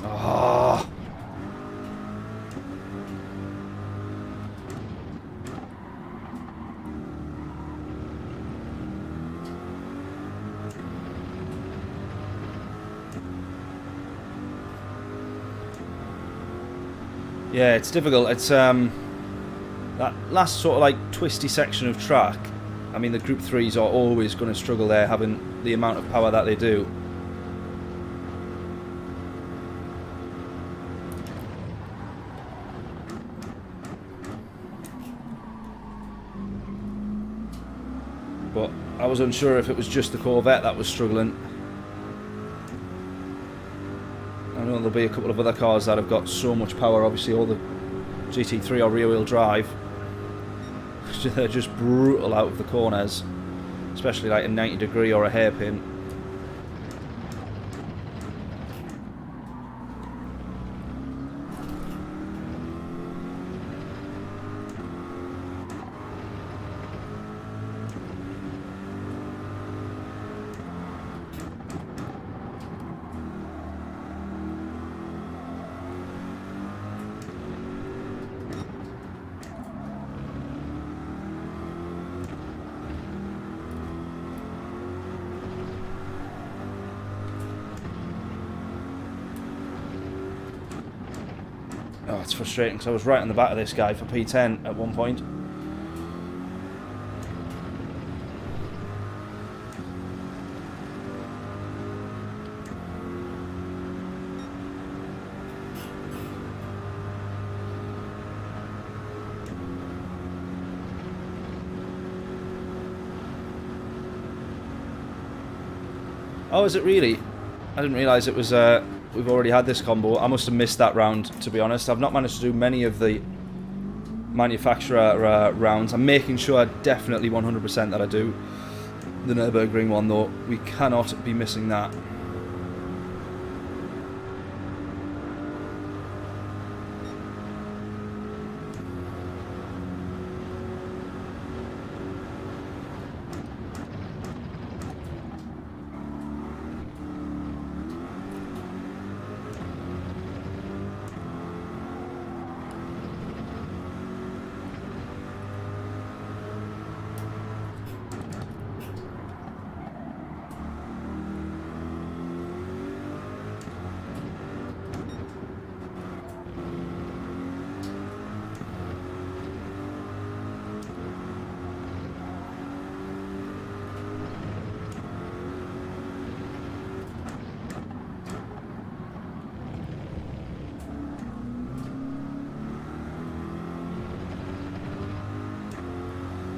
Oh. Yeah, it's difficult. It's that last sort of like twisty section of track. I mean, the Group 3s are always going to struggle there, having the amount of power that they do. But I was unsure if it was just the Corvette that was struggling. I know there'll be a couple of other cars that have got so much power. Obviously, all the GT3 are rear-wheel drive. They're just brutal out of the corners, especially like a 90-degree or a hairpin. That's frustrating because I was right on the back of this guy for P10 at one point. Oh, is it really? I didn't realise it was, we've already had this combo. I must have missed that round, to be honest. I've not managed to do many of the manufacturer rounds. I'm making sure definitely 100% that I do the Nürburgring one, though. We cannot be missing that.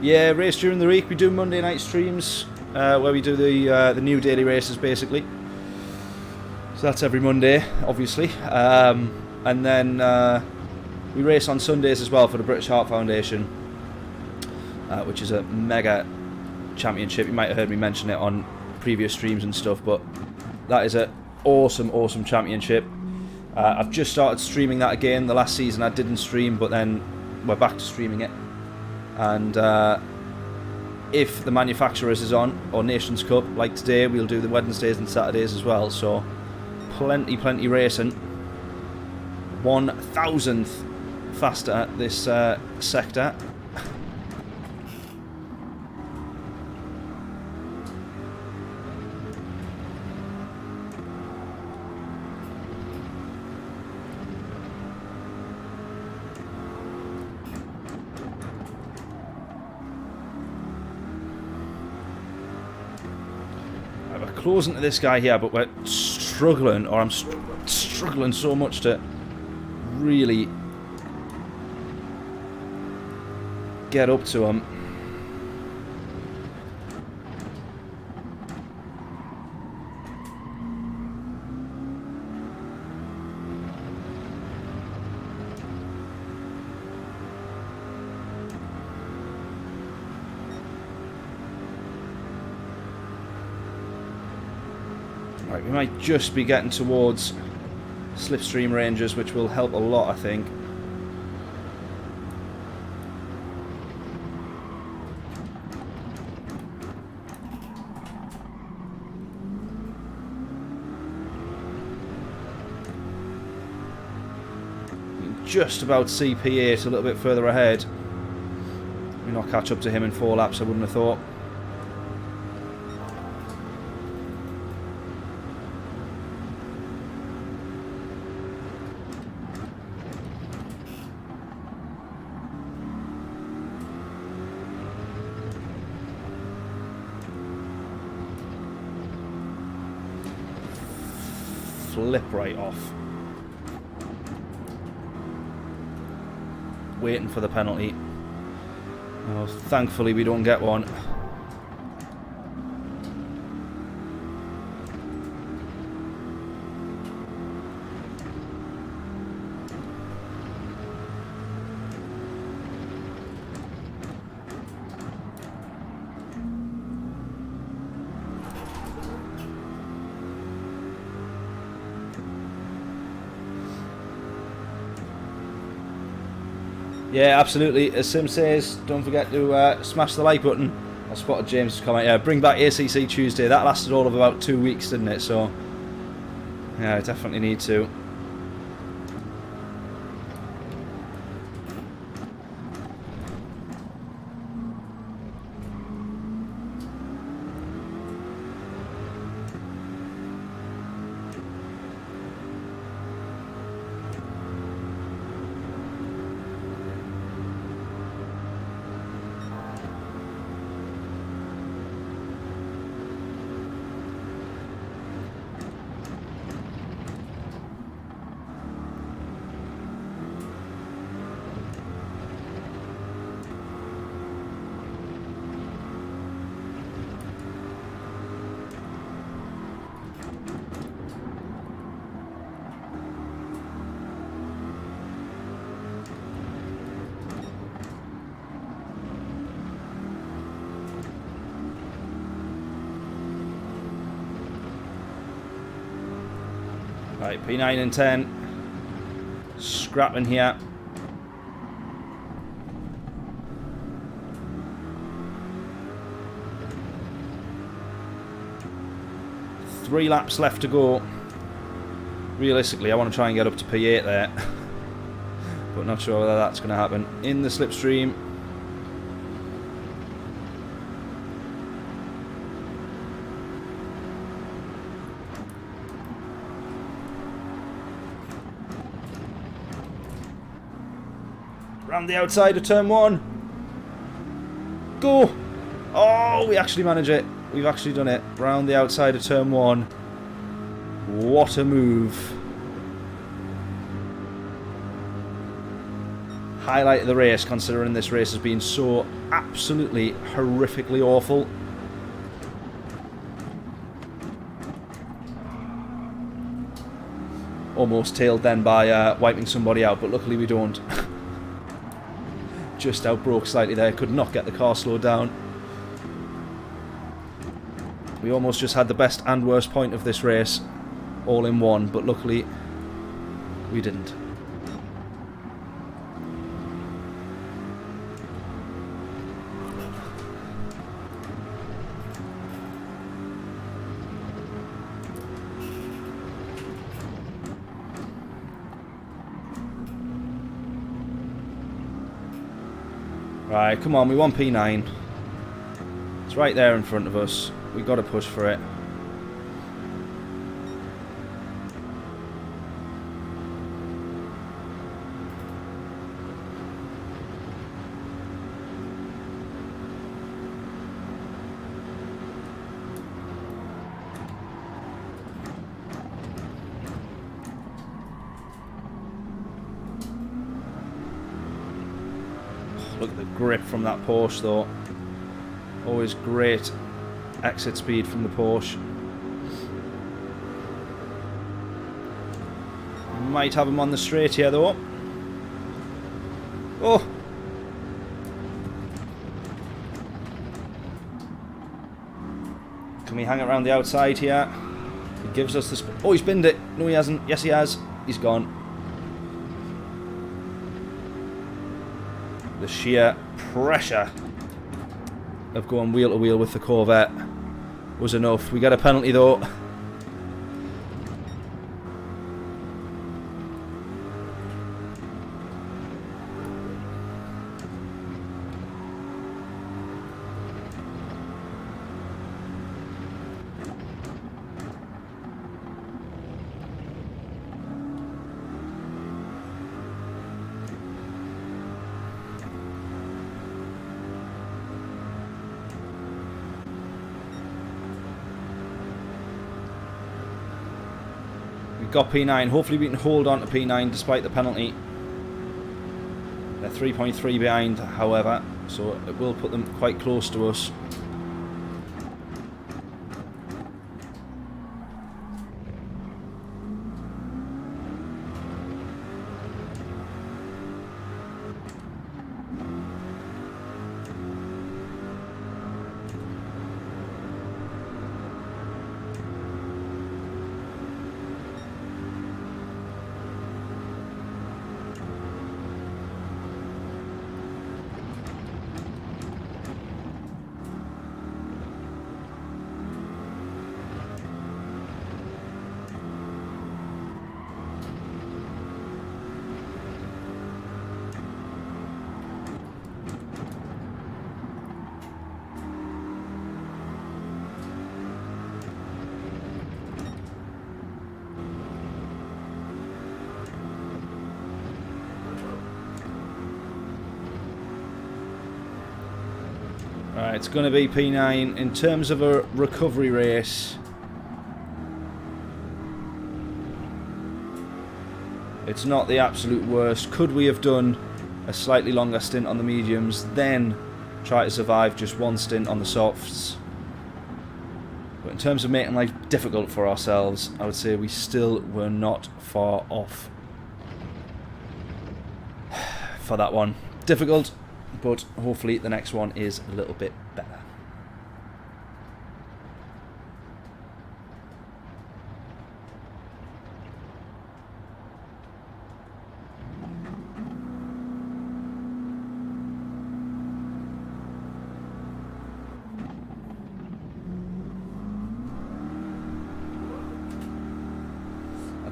Yeah, race during the week. We do Monday night streams where we do the new daily races, basically. So that's every Monday, obviously. And then we race on Sundays as well for the British Heart Foundation, which is a mega championship. You might have heard me mention it on previous streams and stuff, but that is an awesome, awesome championship. I've just started streaming that again. The last season I didn't stream, but then we're back to streaming it. And if the manufacturers is on, or Nations Cup, like today, we'll do the Wednesdays and Saturdays as well. So plenty racing. 1,000th faster this sector. Closing to this guy here, but we're struggling, or I'm struggling so much to really get up to him. Right, we might just be getting towards slipstream ranges, which will help a lot, I think. You can just about see P8 a little bit further ahead. We'll not catch up to him in 4 laps, I wouldn't have thought. Flip right off. Waiting for the penalty. Oh, thankfully we don't get one. Yeah, absolutely. As Sim says, don't forget to smash the like button. I spotted James' comment. Yeah, bring back ACC Tuesday. That lasted all of about 2 weeks, didn't it? So, yeah, I definitely need to. Right, P9 and 10. Scrapping here. Three laps left to go. Realistically, I want to try and get up to P8 there. But not sure whether that's going to happen. In the slipstream. Round the outside of turn 1. Go! Oh, we actually manage it. We've actually done it. Round the outside of turn 1. What a move. Highlight of the race, considering this race has been so absolutely horrifically awful. Almost tailed then by wiping somebody out, but luckily we don't. Just outbroke slightly there, could not get the car slowed down. We almost just had the best and worst point of this race all in one, but luckily we didn't. Right, come on, we want P9. It's right there in front of us. We've got to push for it. Look at the grip from that Porsche though. Always great exit speed from the Porsche. Might have him on the straight here though. Oh! Can we hang it around the outside here? He gives us the... Oh, he's binned it. No, he hasn't. Yes, he has. He's gone. The sheer pressure of going wheel to wheel with the Corvette was enough. We got a penalty though. Got P9. Hopefully we can hold on to P9 despite the penalty. They're 3.3 behind, however, so it will put them quite close to us. Right, it's going to be P9. In terms of a recovery race, it's not the absolute worst. Could we have done a slightly longer stint on the mediums, then try to survive just one stint on the softs? But in terms of making life difficult for ourselves, I would say we still were not far off for that one. Difficult, but hopefully the next one is a little bit better.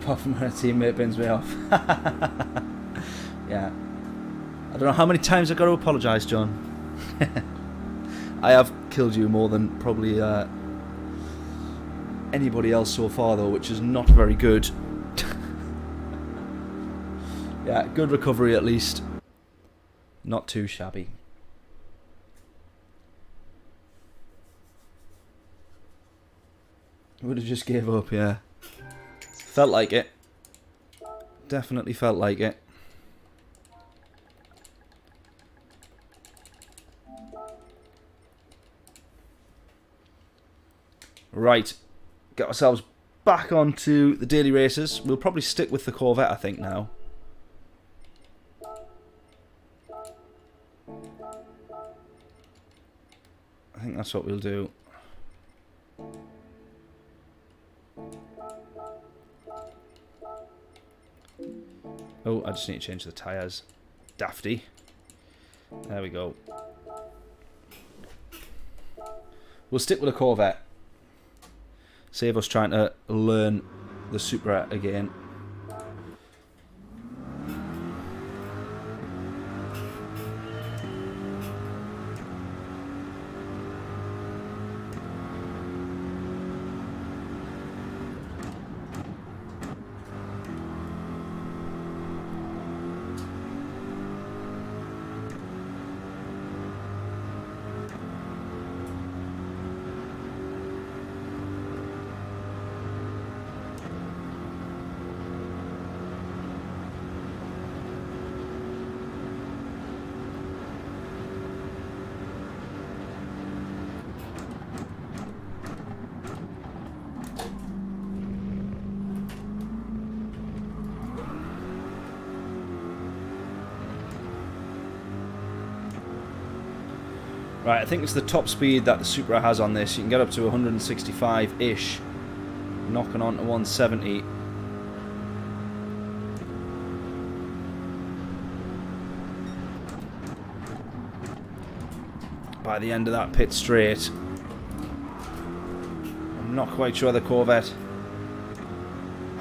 apart from when a teammate bins me off. Yeah. I don't know how many times I've got to apologise, John. I have killed you more than probably anybody else so far, though, which is not very good. Yeah, good recovery at least. Not too shabby. Would have just gave up, yeah. Felt like it. Definitely felt like it. Right. Get ourselves back onto the daily races. We'll probably stick with the Corvette, I think, now. I think that's what we'll do. Oh, I just need to change the tyres. Dafty. There we go. We'll stick with the Corvette. Save us trying to learn the Supra again. Right, I think it's the top speed that the Supra has on this. You can get up to 165-ish, knocking on to 170. By the end of that pit straight. I'm not quite sure the Corvette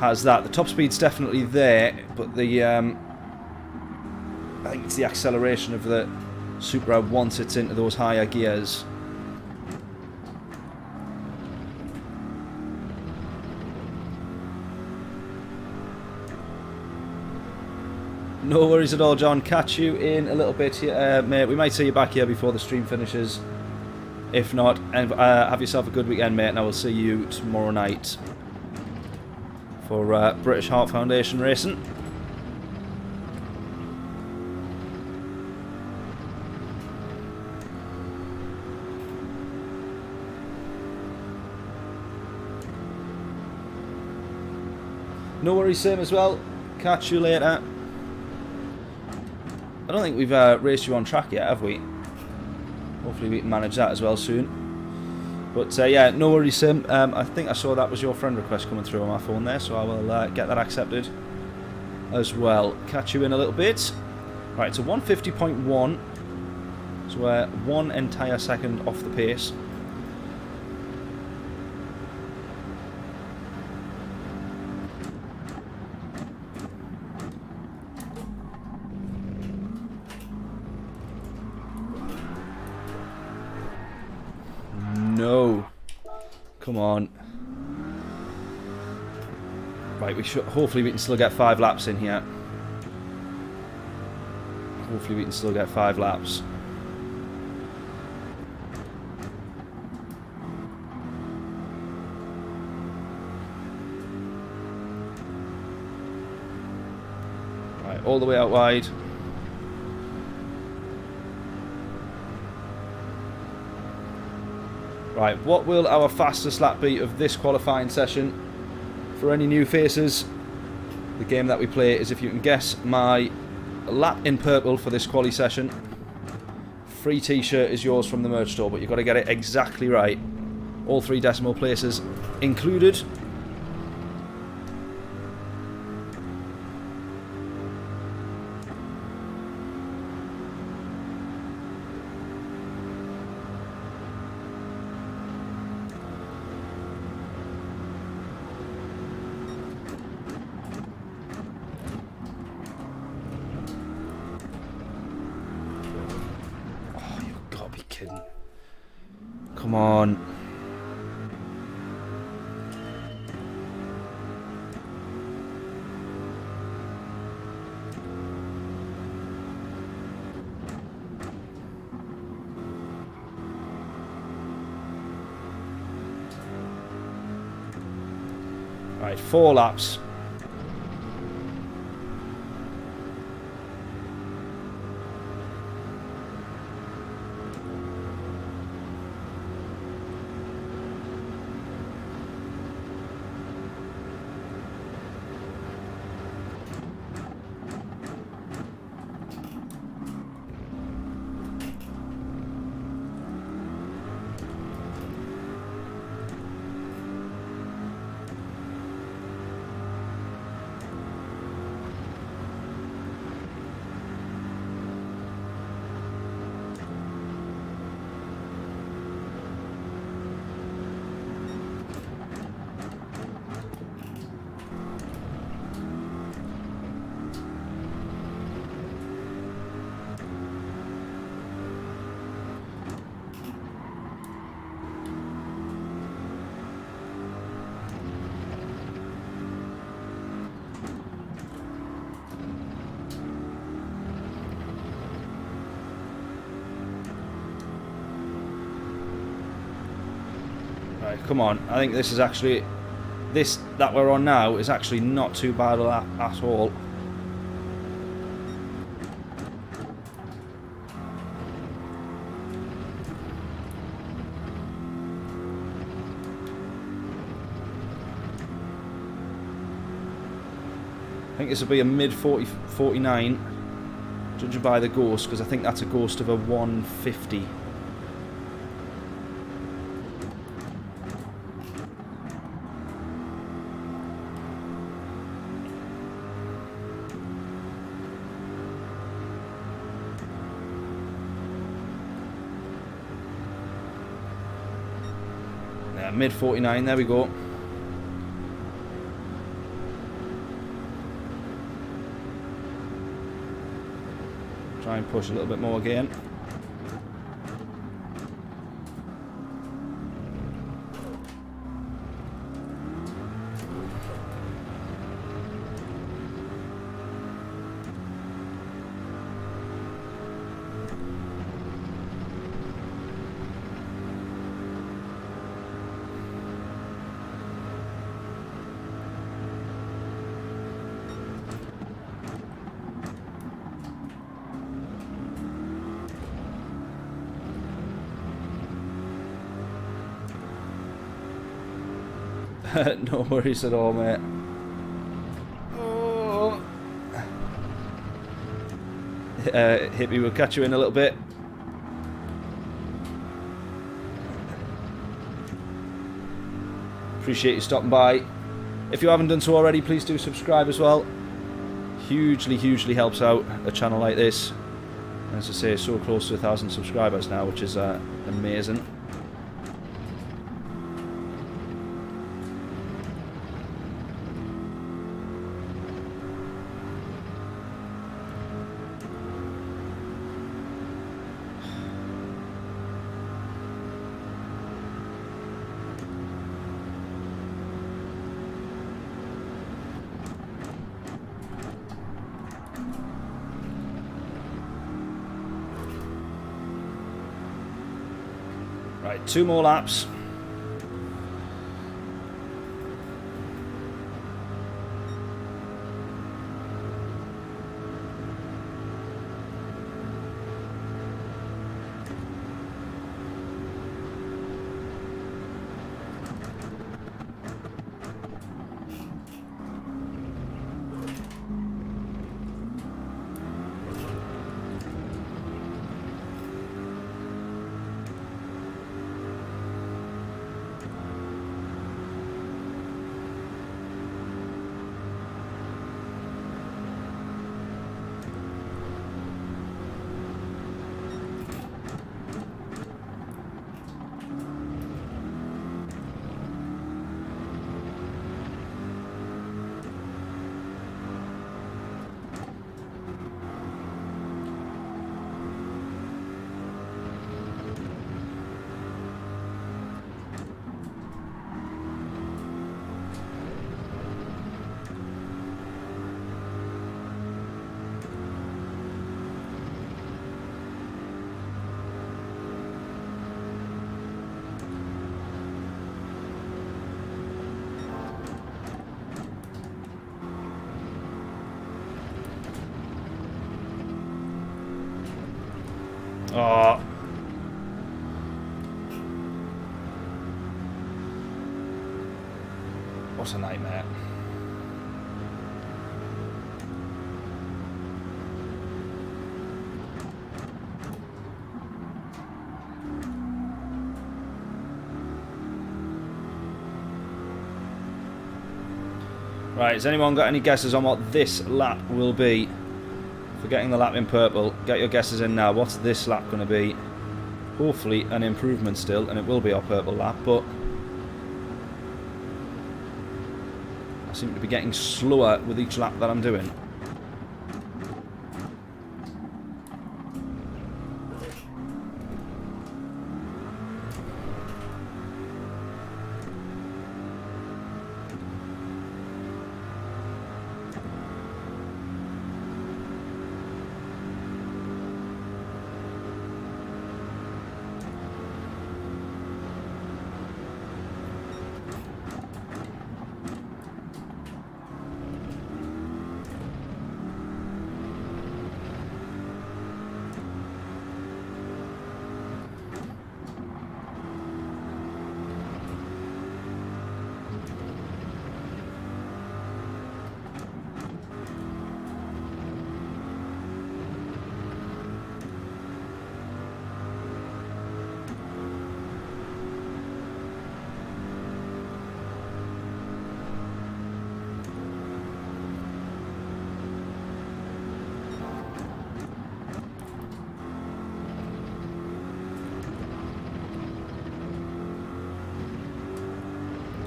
has that. The top speed's definitely there, but the I think it's the acceleration of the Supra once it's into those higher gears. No worries at all, John. Catch you in a little bit here, mate. We might see you back here before the stream finishes. If not, have yourself a good weekend, mate, and I will see you tomorrow night for British Heart Foundation racing. No worries, same as well. Catch you later. I don't think we've raced you on track yet, have we? Hopefully we can manage that as well soon. But yeah, no worries, Sim. I think I saw that was your friend request coming through on my phone there, so I will get that accepted as well. Catch you in a little bit. Right, so 150.1. So we're 1 entire second off the pace. No. Come on. Right, we should. Hopefully we can still get 5 laps in here. Hopefully we can still get 5 laps. Right, all the way out wide. Right, what will our fastest lap be of this qualifying session? For any new faces, the game that we play is if you can guess my lap in purple for this quali session. Free t-shirt is yours from the merch store, but you've got to get it exactly right. All 3 decimal places included. kidding. Come on. Right, 4 laps. Right, come on. I think this is actually... This that we're on now is actually not too bad at all. I think this will be a mid 49, judging by the ghost, because I think that's a ghost of a 150. Yeah, mid 49, there we go. Try and push a little bit more again. No worries at all, mate. Oh. Hippie, we'll catch you in a little bit. Appreciate you stopping by. If you haven't done so already, please do subscribe as well. Hugely, hugely helps out a channel like this. As I say, so close to 1,000 subscribers now, which is amazing. Right, 2 more laps. Oh. What a nightmare. Right, has anyone got any guesses on what this lap will be? For getting the lap in purple, get your guesses in now. What's this lap going to be? Hopefully an improvement still, and it will be our purple lap, but I seem to be getting slower with each lap that I'm doing.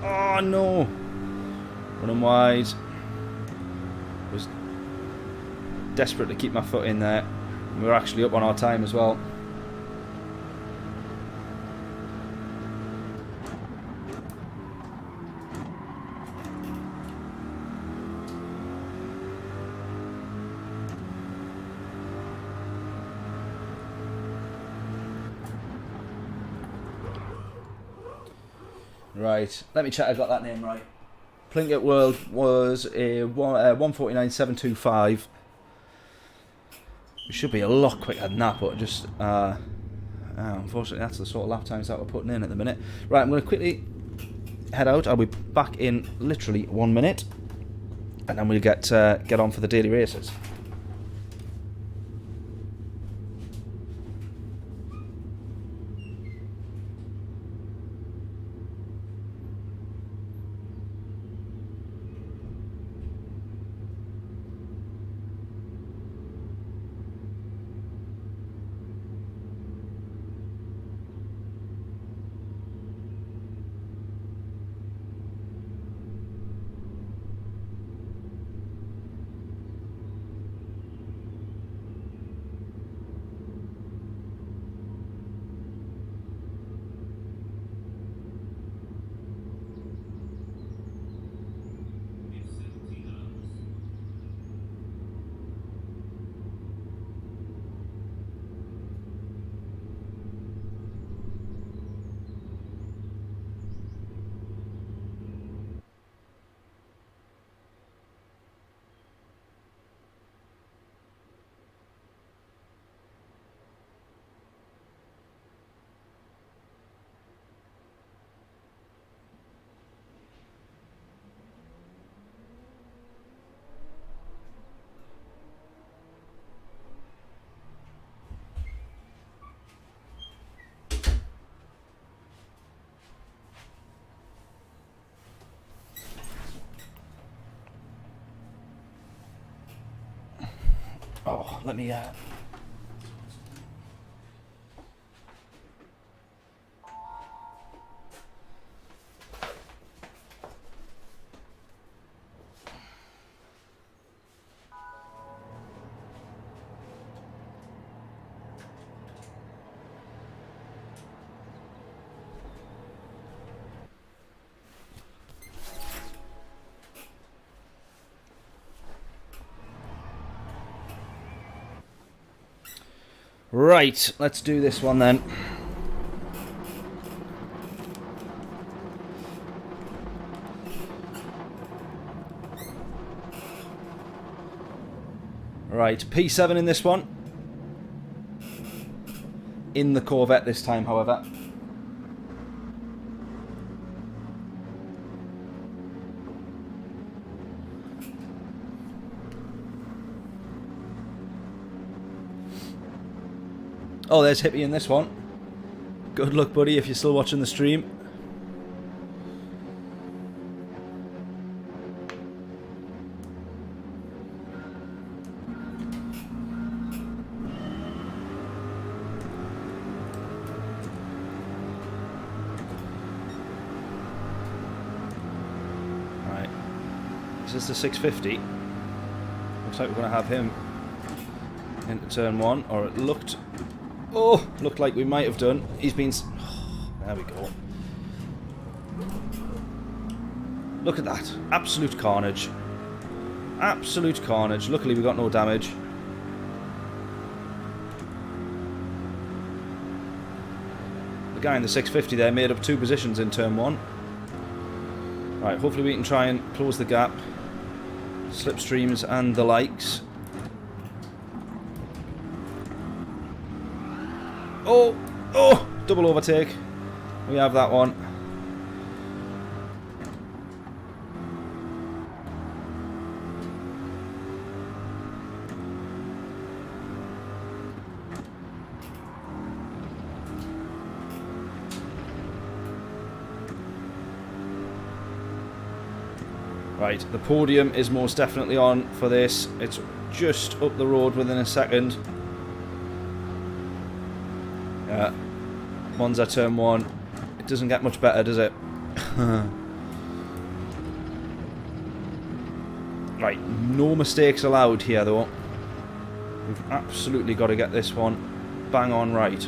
Oh no! Running wide. Was desperate to keep my foot in there. We were actually up on our time as well. Right, let me check I got that name right. Plinkett World was a 149.725. It should be a lot quicker than that, but just unfortunately that's the sort of lap times that we're putting in at the minute. Right, I'm going to quickly head out. I'll be back in literally 1 minute, and then we'll get on for the daily races. Oh, let me Right, let's do this one then. Right, P7 in this one. in the Corvette this time, however. Oh, there's Hippie in this one. Good luck, buddy, if you're still watching the stream. Right. Is this the 650? Looks like we're going to have him into turn 1, or it looked... Oh, looked like we might have done. He's been... Oh, there we go. Look at that. Absolute carnage. Absolute carnage. Luckily we got no damage. The guy in the 650 there made up 2 positions in turn 1. Right, hopefully we can try and close the gap. Slipstreams and the likes. Oh! Oh! Double overtake. We have that one. Right, the podium is most definitely on for this. It's just up the road within a second. Yeah, Monza turn 1. It doesn't get much better, does it? Right, no mistakes allowed here though. We've absolutely got to get this one bang on right.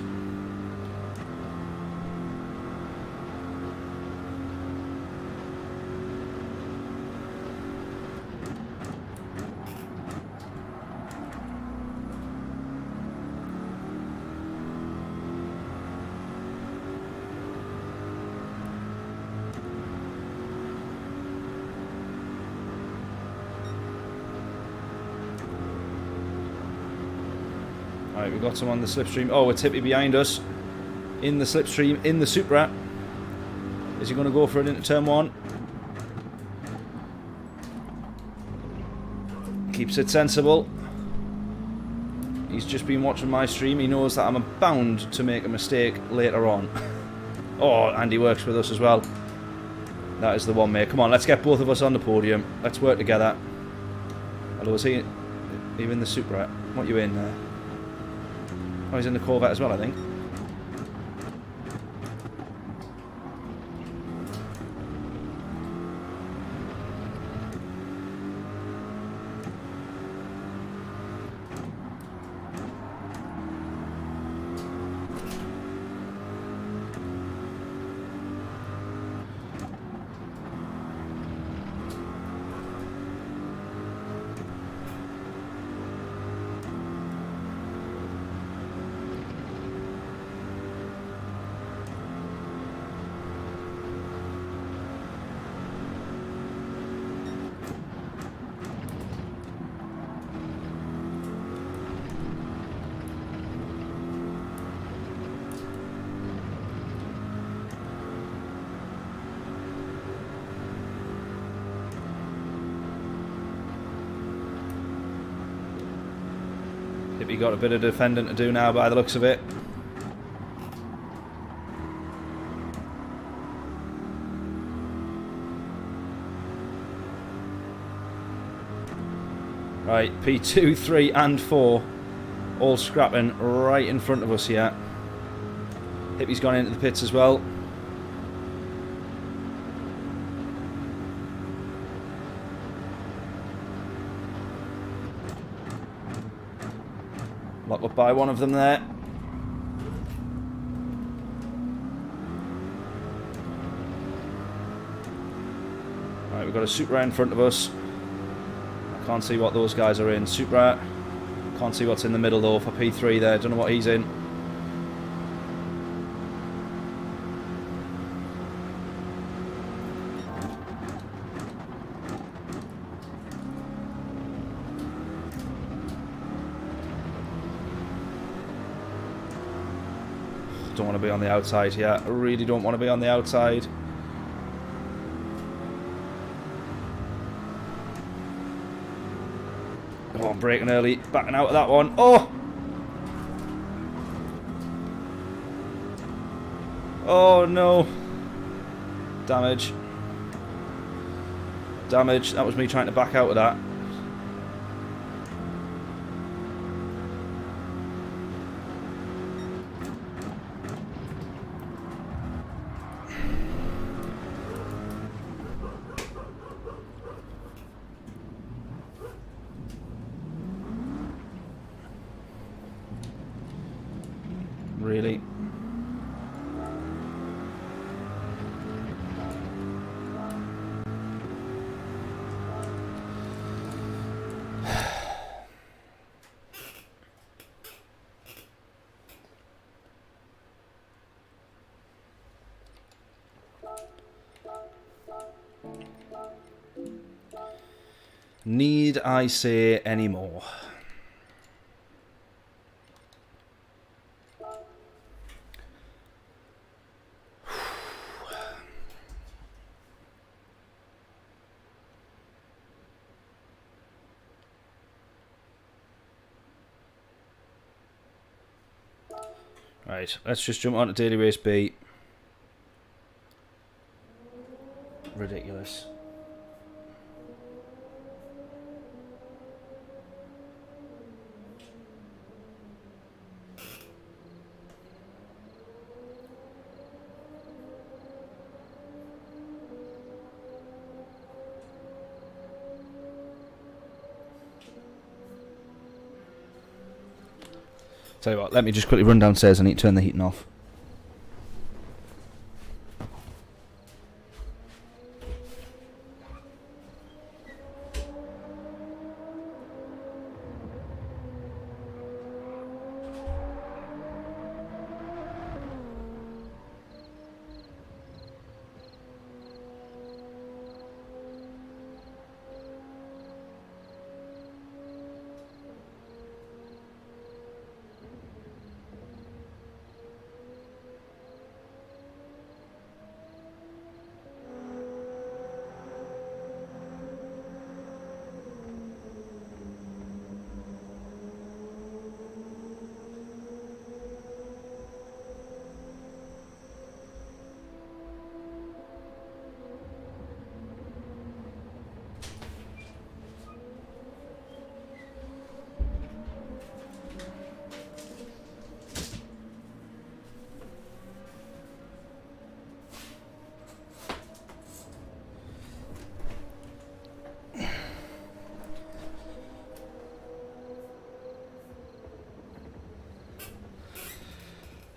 Right, we've got some on the slipstream. Oh, it's Hippie behind us. In the slipstream, in the Supra. Is he going to go for it into turn 1? Keeps it sensible. He's just been watching my stream. He knows that I'm bound to make a mistake later on. Oh, and he works with us as well. That is the one, mate. Come on, let's get both of us on the podium. Let's work together. Hello, is he... Are you in the Supra? What are you in there? Oh, he's in the Corvette as well, I think. Hippie got a bit of defending to do now by the looks of it. Right, P2, 3 and 4 all scrapping right in front of us here. Hippie's gone into the pits as well. Lock up by one of them there. Right, we've got a Supra in front of us. I can't see what those guys are in. Supra. Can't see what's in the middle though for P3 there. Don't know what he's in. don't want to be on the outside here. I really don't want to be on the outside. Oh, I'm braking early. Backing out of that one. Oh! Oh, no. Damage. Damage. That was me trying to back out of that. Really? Need I say any more? Right, let's just jump on to Daily Race B. Ridiculous. Tell you what, let me just quickly run downstairs. I need to turn the heating off.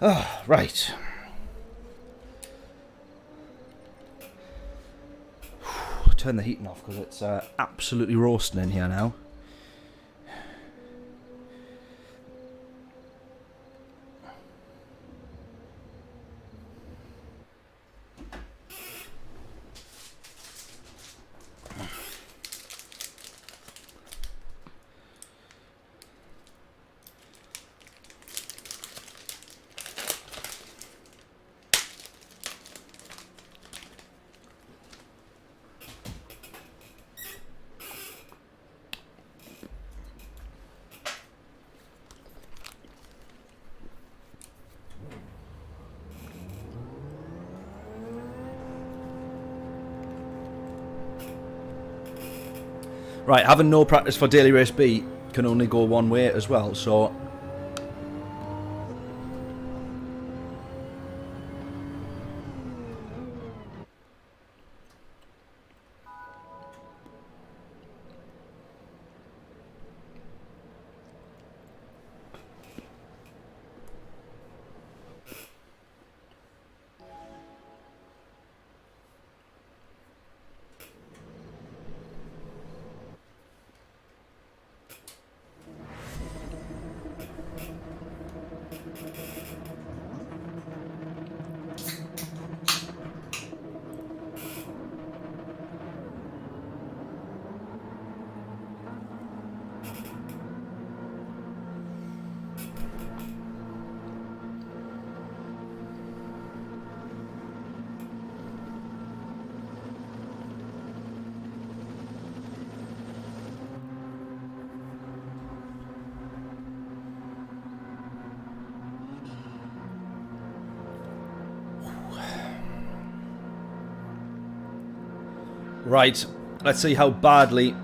Oh, right. Turn the heating off because it's absolutely roasting in here now. Right, having no practice for Daily Race B can only go one way as well, so... Right, let's see how badly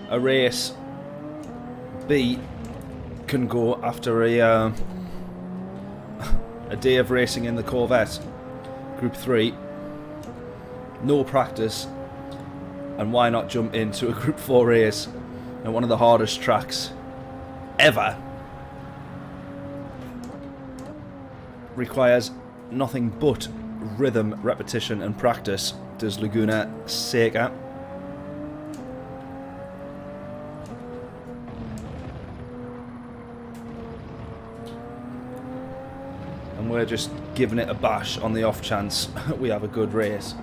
a race B can go after a day of racing in the Corvette. Group 3. No practice. And why not jump into a Group 4 race at one of the hardest tracks ever? Requires nothing but rhythm, repetition and practice, does Laguna Seca. And we're just giving it a bash on the off chance we have a good race.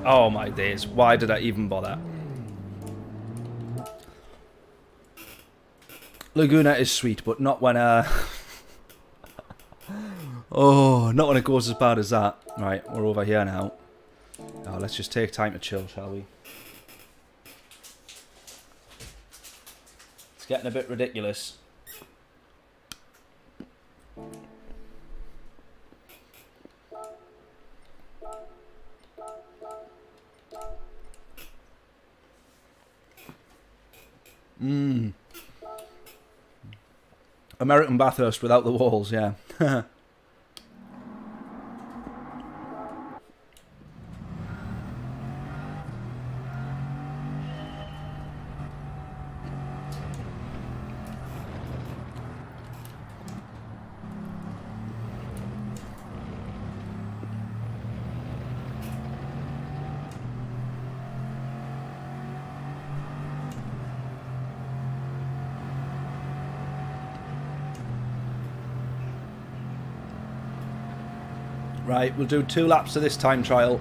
Oh my days, why did I even bother? Laguna is sweet, but not when oh, not when it goes as bad as that. Right, we're over here now. Oh, let's just take time to chill, shall we? It's getting a bit ridiculous. American Bathurst without the walls, yeah. Right, we'll do 2 laps of this time trial.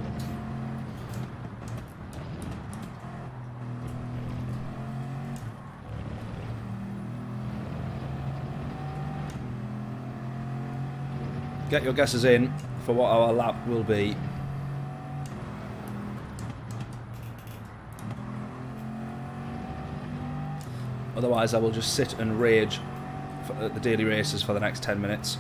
Get your guesses in for what our lap will be. Otherwise I will just sit and rage at the daily races for the next 10 minutes.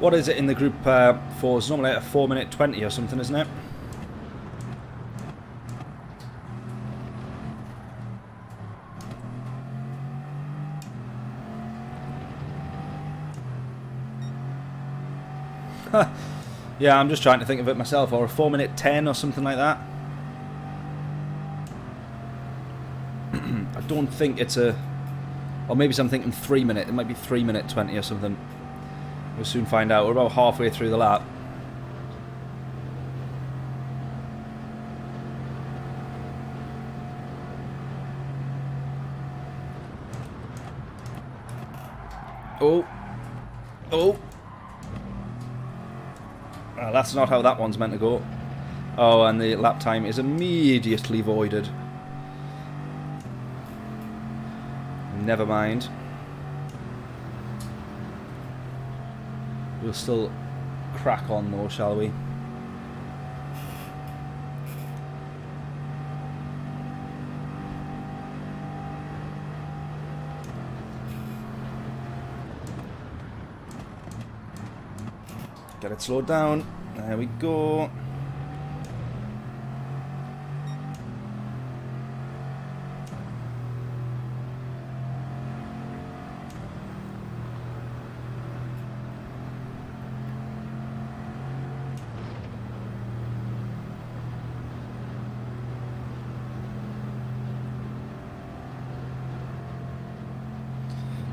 What is it in the group 4? It's normally at a 4:20 or something, isn't it? Yeah, I'm just trying to think of it myself. Or a 4:10 or something like that. I don't think it's a... Or maybe I'm thinking 3 minute. It might be 3:20 or something. We'll soon find out. We're about halfway through the lap. Oh. Oh. Oh, that's not how that one's meant to go. Oh, and the lap time is immediately voided. Never mind. We'll still crack on though, shall we? Get it slowed down. There we go.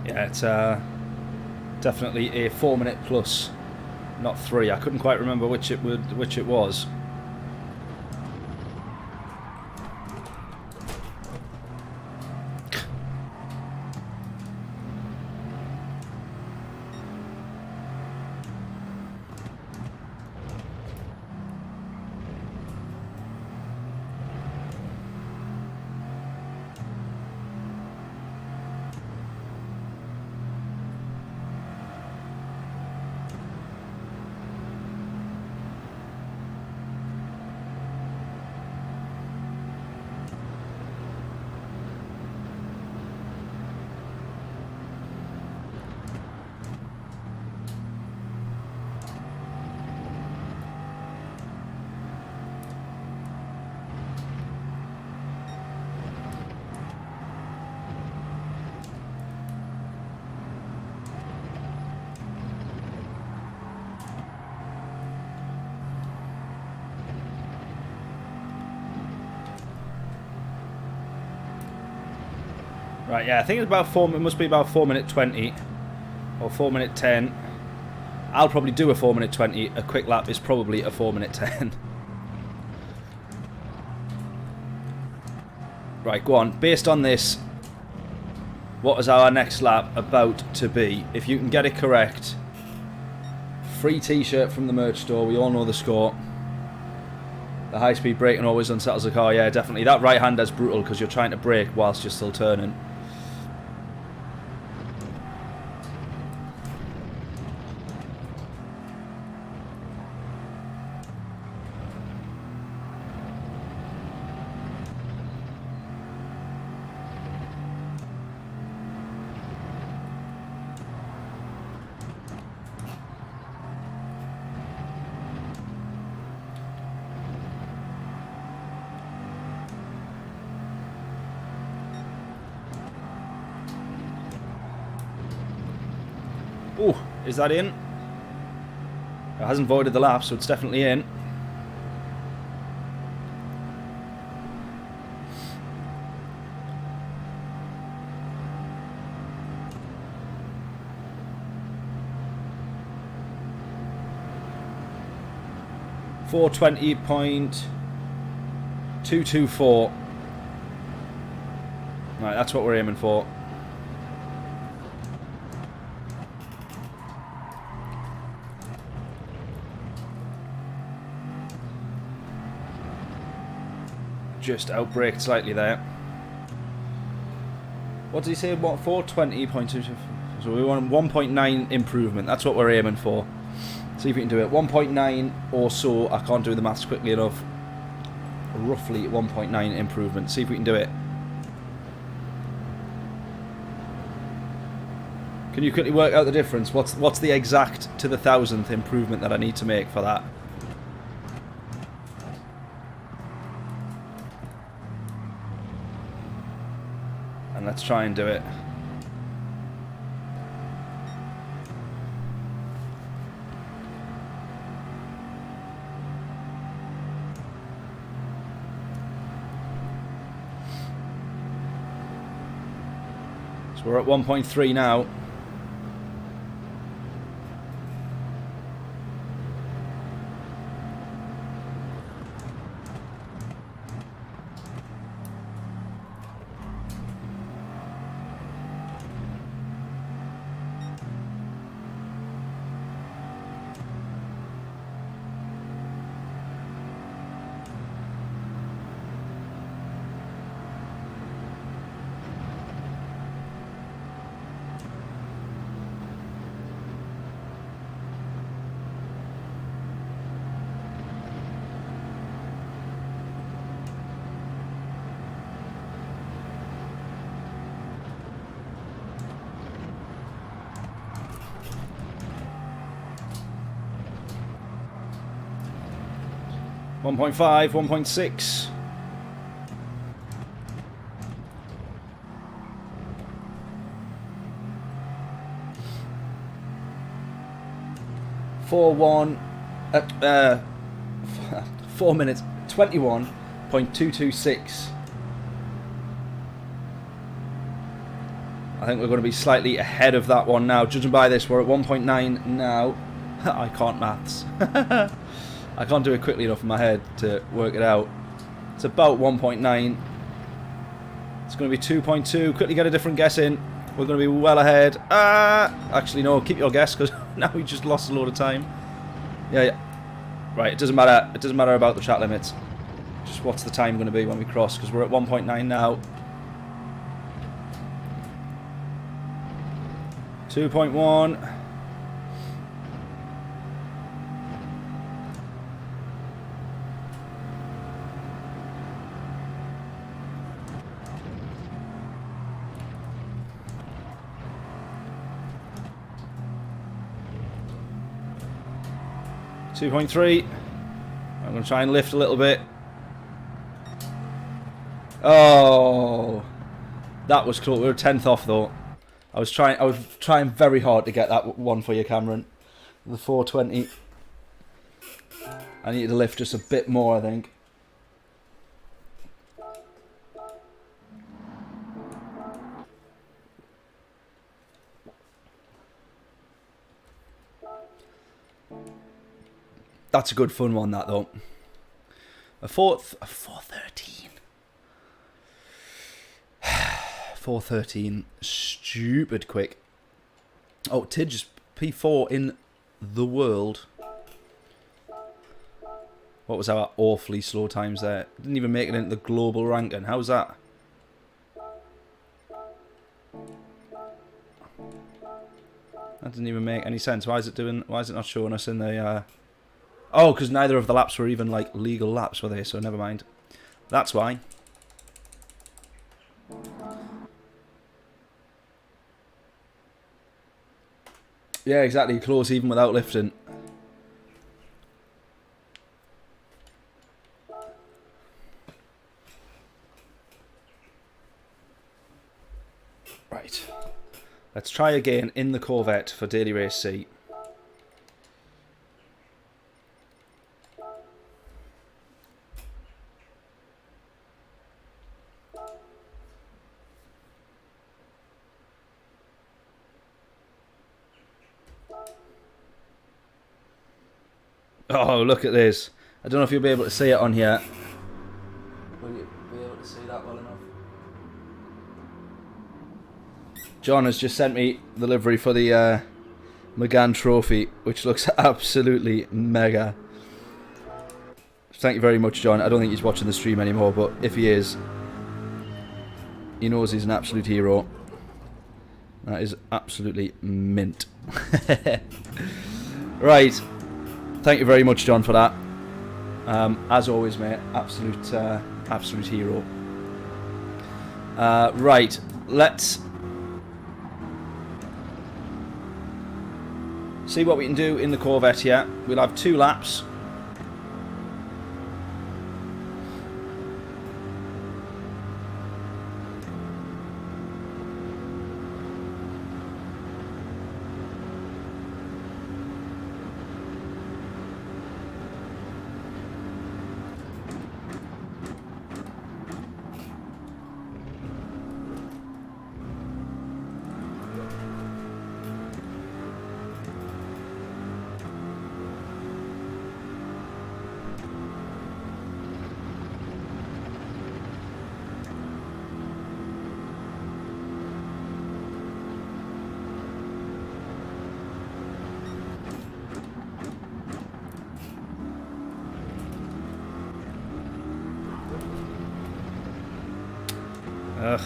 Yeah, it's definitely a 4 minute plus, not 3. I couldn't quite remember which it was. Right, yeah, I think it's about 4. It must be about 4 minute 20 or 4 minute 10. I'll probably do a 4 minute 20. A quick lap is probably a 4 minute 10. Right, go on. Based on this, what is our next lap about to be? If you can get it correct, free t-shirt from the merch store. We all know the score. The high-speed braking always unsettles the car. Yeah, definitely. That right hand is brutal because you're trying to brake whilst you're still turning. Oh, is that in? It hasn't voided the lap, so it's definitely in. .224. Right, that's what we're aiming for. Just outbraked slightly there. What did he say? What, 420.2? So we want 1.9 improvement. That's what we're aiming for. See if we can do it. 1.9 or so. I can't do the maths quickly enough. Roughly 1.9 improvement. See if we can do it. Can you quickly work out the difference? What's the exact to the 1,000th improvement that I need to make for that? And let's try and do it. So we're at 1.3 now. One 1.5, 1.6. For 4 minutes 21.226. I think we're going to be slightly ahead of that one now. Judging by this, we're at 1.9 now. I can't maths. I can't do it quickly enough in my head to work it out. It's about 1.9. It's going to be 2.2. Quickly get a different guess in. We're going to be well ahead. Actually, no, keep your guess, because now we just lost a load of time. Yeah. Right, it doesn't matter. It doesn't matter about the chat limits. Just what's the time going to be when we cross, because we're at 1.9 now. 2.1. $2.3. I'm going to try and lift a little bit. Oh, that was close. We were 10th off though. I was trying very hard to get that one for you, Cameron. The 420. I needed to lift just a bit more, I think. That's a good fun one, that though. A 413. 413. Stupid quick. Oh, Tidge P4 in the world. What was our awfully slow times there? Didn't even make it into the global ranking. How's that? That didn't even make any sense. Why is it not showing us in the Oh, because neither of the laps were even like legal laps, were they? So never mind. That's why. Yeah, exactly. Close even without lifting. Right. Let's try again in the Corvette for Daily Race C. Oh, look at this. I don't know if you'll be able to see it on here. Will you be able to see that well enough? John has just sent me the livery for the McGann Trophy, which looks absolutely mega. Thank you very much, John. I don't think he's watching the stream anymore, but if he is, he knows he's an absolute hero. That is absolutely mint. Right. Thank you very much, John, for that. As always, mate, absolute hero. Right, let's see what we can do in the Corvette here. We'll have 2 laps. Ugh.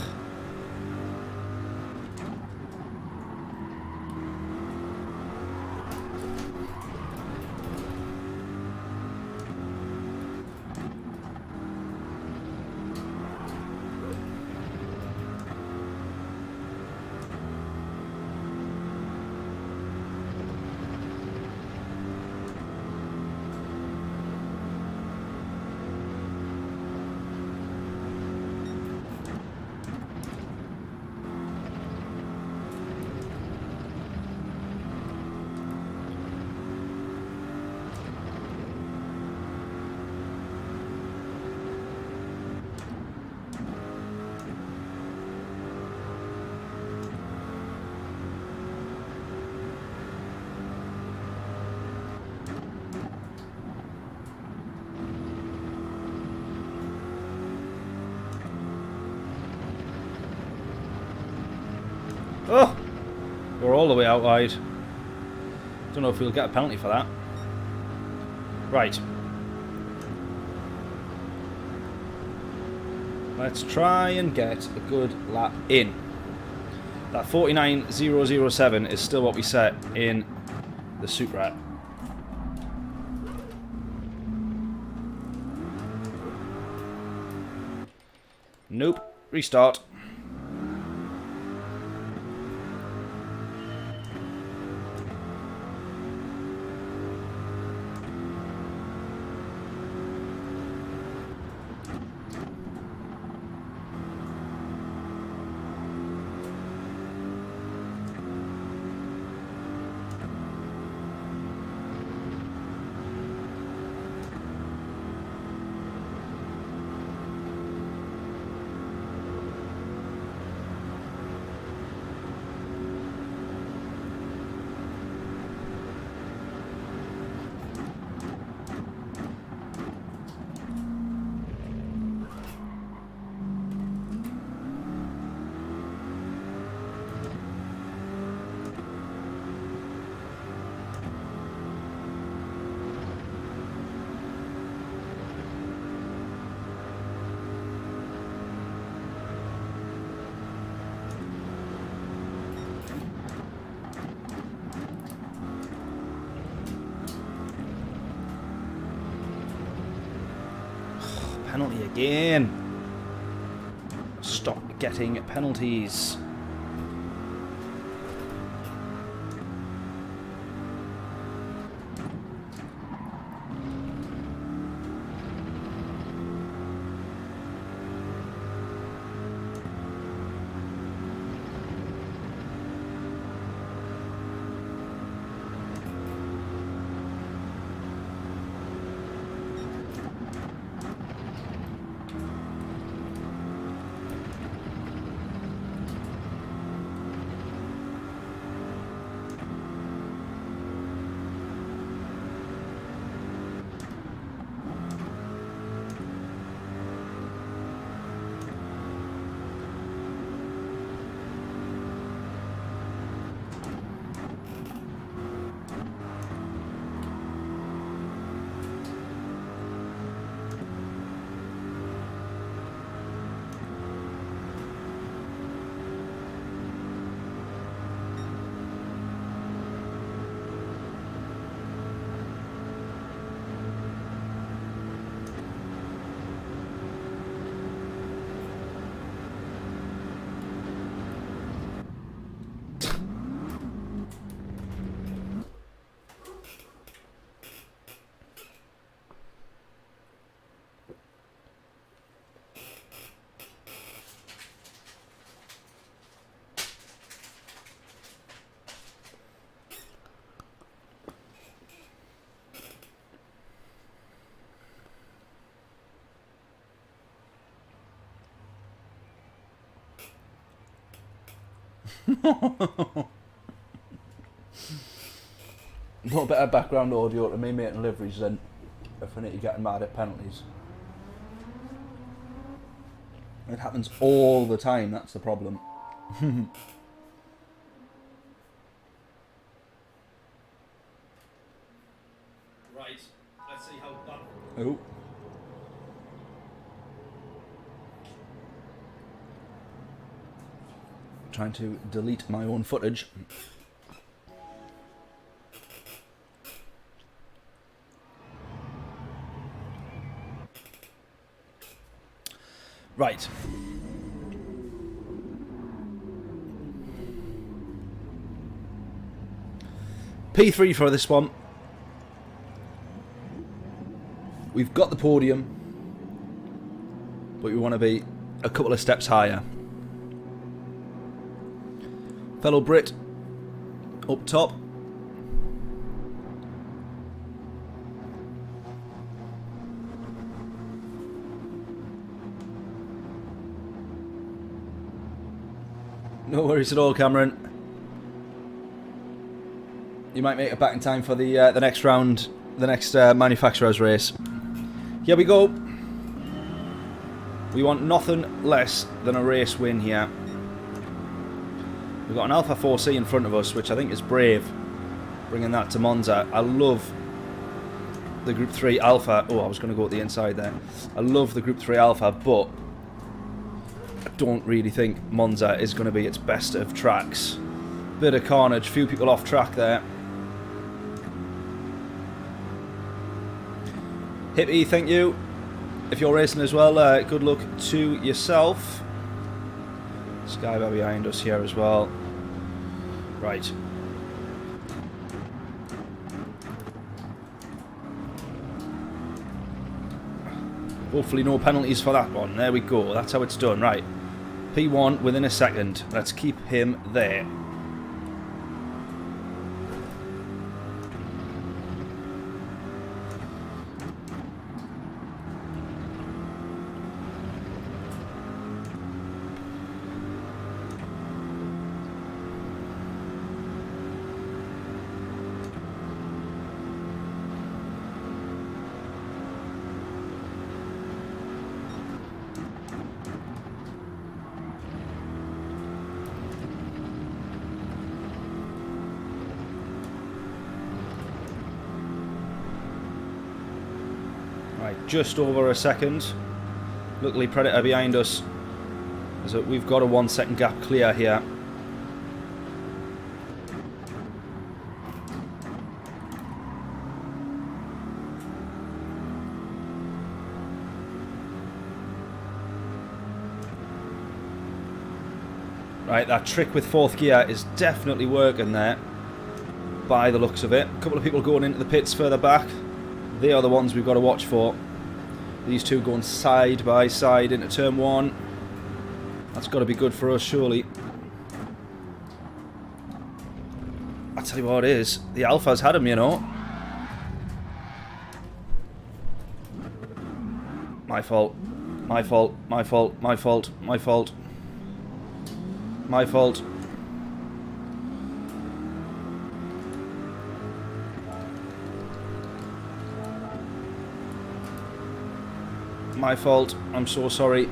Oh! We're all the way out wide. Don't know if we'll get a penalty for that. Right. Let's try and get a good lap in. That 49.007 is still what we set in the Supra. Nope. Restart. Penalty again. Stop getting penalties. No better background audio to me making liveries than Affinity getting mad at penalties. It happens all the time, that's the problem. Right, let's see how bad. Oh. Trying to delete my own footage. Right. P3 for this one. We've got the podium, but we want to be a couple of steps higher. Fellow Brit up top. No worries at all, Cameron. You might make it back in time for the next round, the next manufacturer's race. Here we go. We want nothing less than a race win here. We've got an Alpha 4C in front of us, which I think is brave, bringing that to Monza. I love the Group 3 Alpha. Oh, I was going to go at the inside there. I love the Group 3 Alpha, but I don't really think Monza is going to be its best of tracks. Bit of carnage, few people off track there. Hippie, thank you. If you're racing as well, good luck to yourself. Skybar behind us here as well. Right. Hopefully no penalties for that one. There we go. That's how it's done. Right. P1 within a second. Let's keep him there. Just over a second. Luckily Predator behind us, so we've got a 1 second gap clear here. Right, that trick with 4th gear is definitely working there, by the looks of it. A couple of people going into the pits further back. They are the ones we've got to watch for. These two going side by side into turn 1. That's got to be good for us, surely. I'll tell you what it is. The Alpha's had him, you know. My fault. My fault. My fault. My fault. My fault. My fault. My fault. I'm so sorry.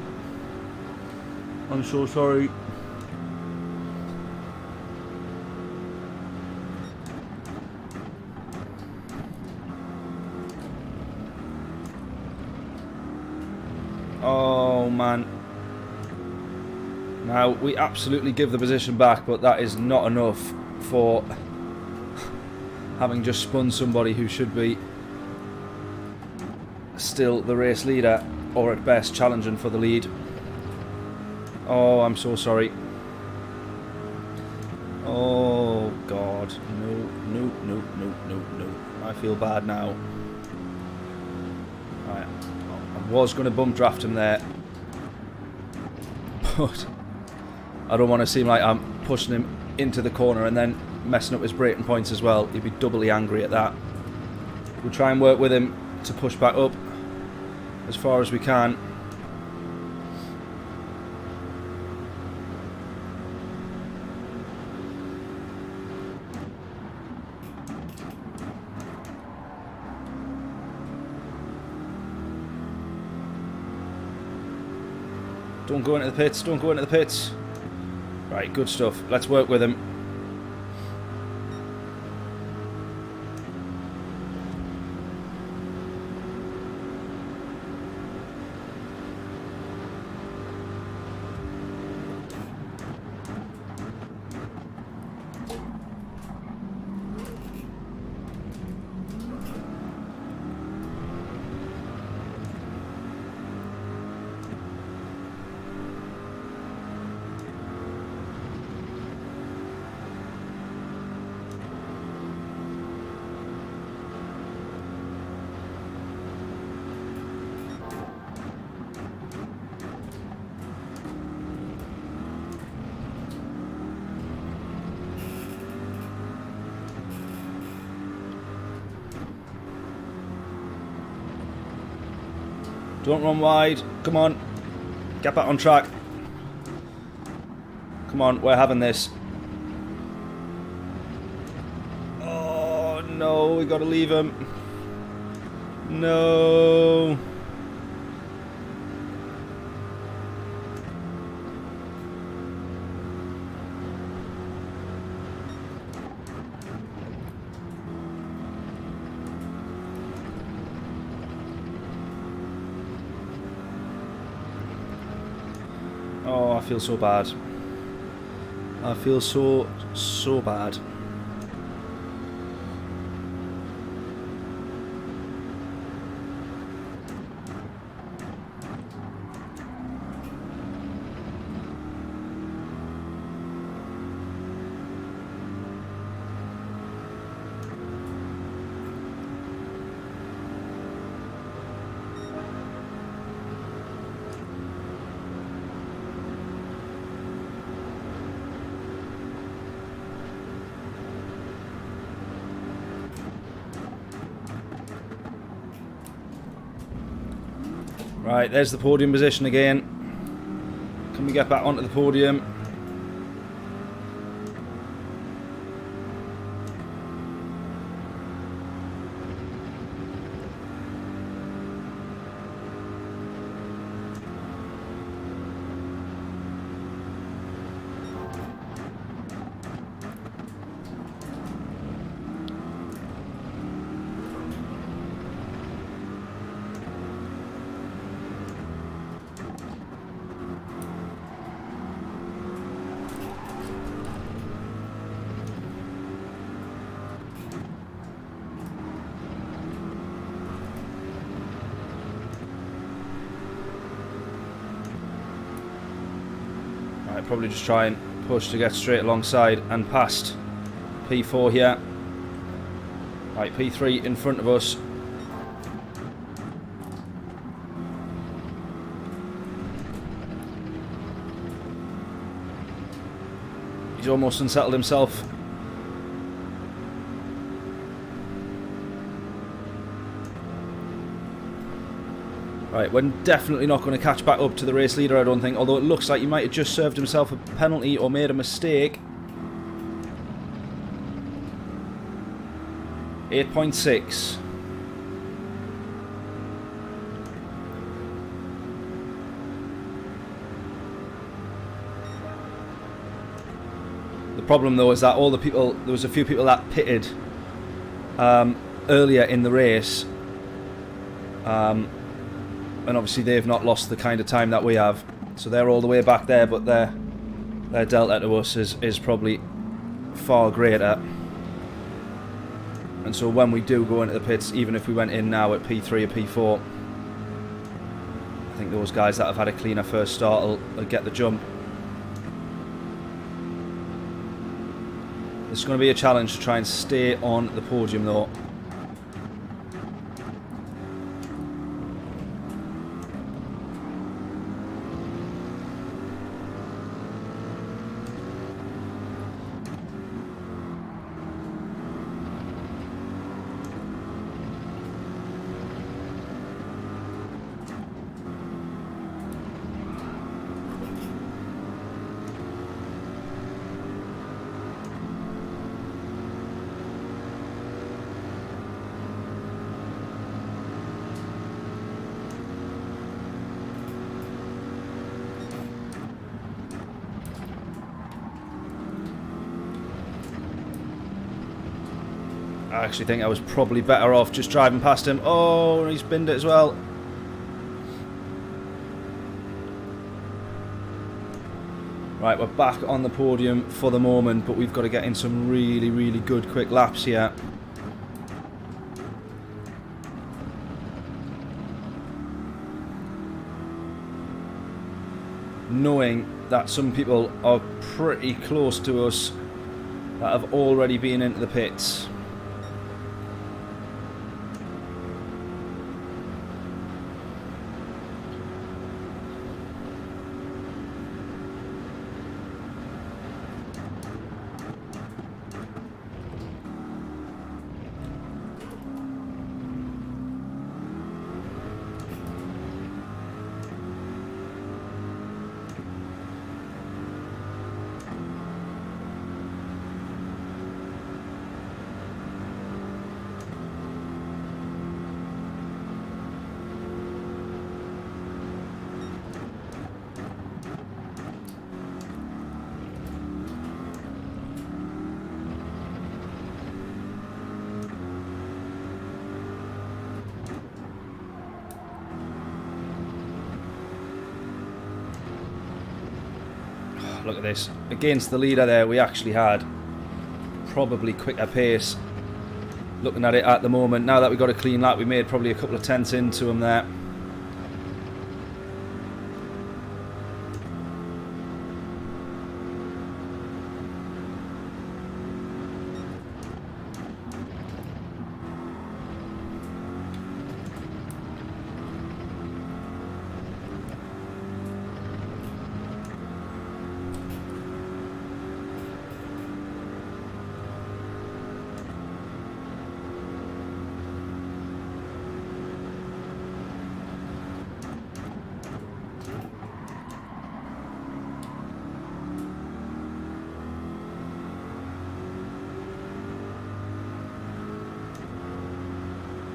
I'm so sorry. Oh man. Now we absolutely give the position back, but that is not enough for having just spun somebody who should be still the race leader, or at best challenging for the lead. Oh, I'm so sorry. Oh God, no, no, no, no, no, no. I feel bad now. Right. I was going to bump draft him there, but I don't want to seem like I'm pushing him into the corner and then messing up his braking points as well. He'd be doubly angry at that. We'll try and work with him to push back up as far as we can. Don't go into the pits, don't go into the pits. Right, good stuff. Let's work with him. Don't run wide. Come on. Get back on track. Come on, we're having this. Oh, no. We got to leave him. No. Oh, I feel so bad. I feel so bad. Right, there's the podium position again. Can we get back onto the podium? Right, probably just try and push to get straight alongside and past P4 here. Right, P3 in front of us. He's almost unsettled himself. Right, we're definitely not going to catch back up to the race leader, I don't think. Although it looks like he might have just served himself a penalty or made a mistake. 8.6. The problem though is that all the people, there was a few people that pitted earlier in the race. And obviously they've not lost the kind of time that we have. So they're all the way back there, but their delta to us is probably far greater. And so when we do go into the pits, even if we went in now at P3 or P4, I think those guys that have had a cleaner first start will get the jump. It's going to be a challenge to try and stay on the podium though. I actually think I was probably better off just driving past him. Oh, he's binned it as well. Right, we're back on the podium for the moment, but we've got to get in some really, really good quick laps here. Knowing that some people are pretty close to us that have already been into the pits. Look at this. Against the leader there, we actually had probably quicker pace. Looking at it at the moment, now that we got a clean lap, we made probably a couple of tenths into him there.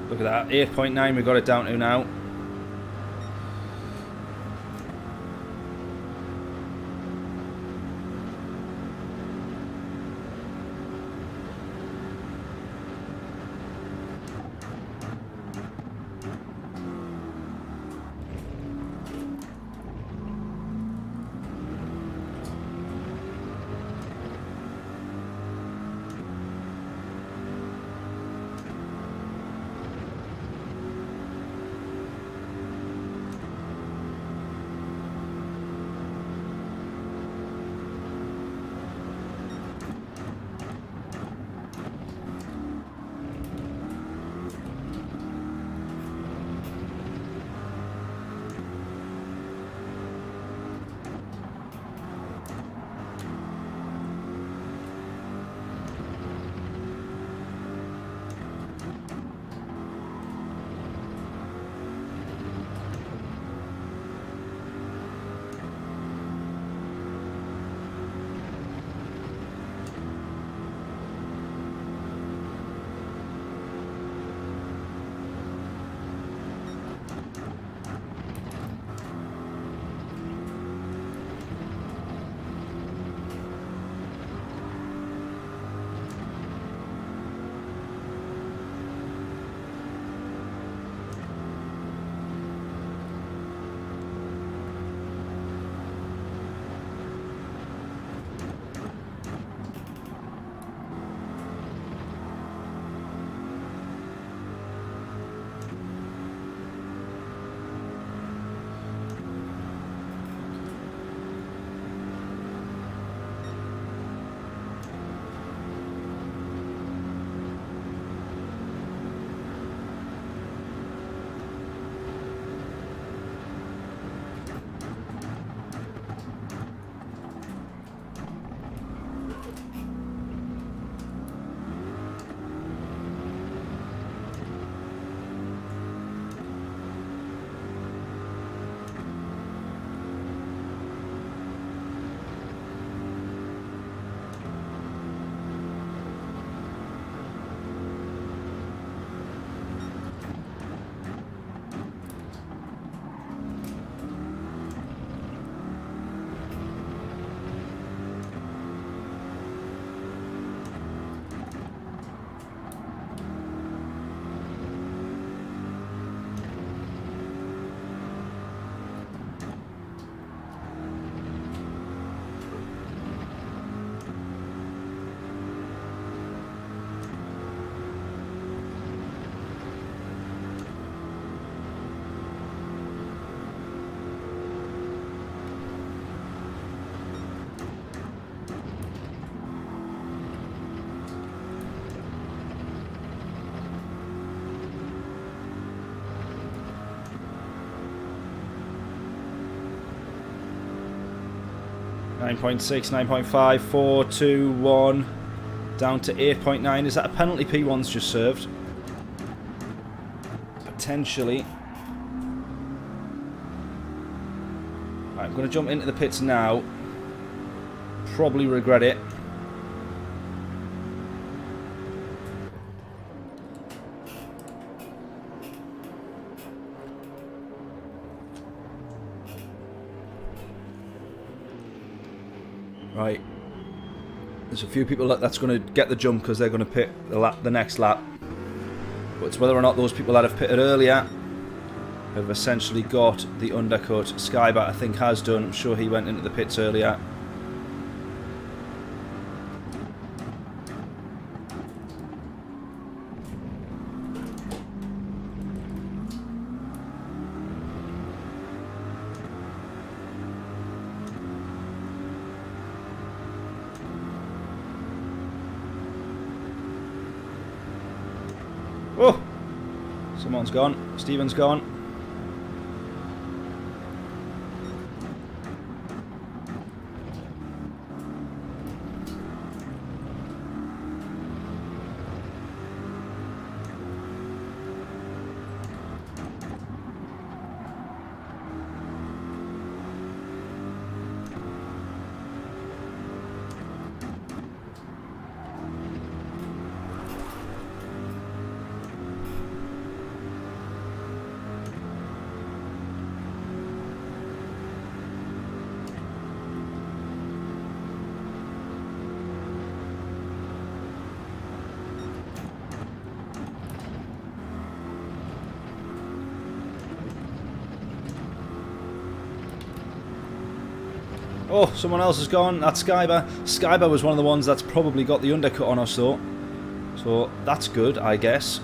Look at that, 8.9 we got it down to now. Nine 9.6, 9.5, 4, 2, 1, down to 8.9. Is that a penalty P1's just served? Potentially. Right, I'm going to jump into the pits now. Probably regret it. Right, there's a few people that's going to get the jump because they're going to pit the next lap. But it's whether or not those people that have pitted earlier have essentially got the undercut. Skybat, I think, has done. I'm sure he went into the pits earlier. Someone's gone. Stephen's gone. Oh, someone else has gone. That's Skyber. Skyber was one of the ones that's probably got the undercut on us, though. So that's good, I guess.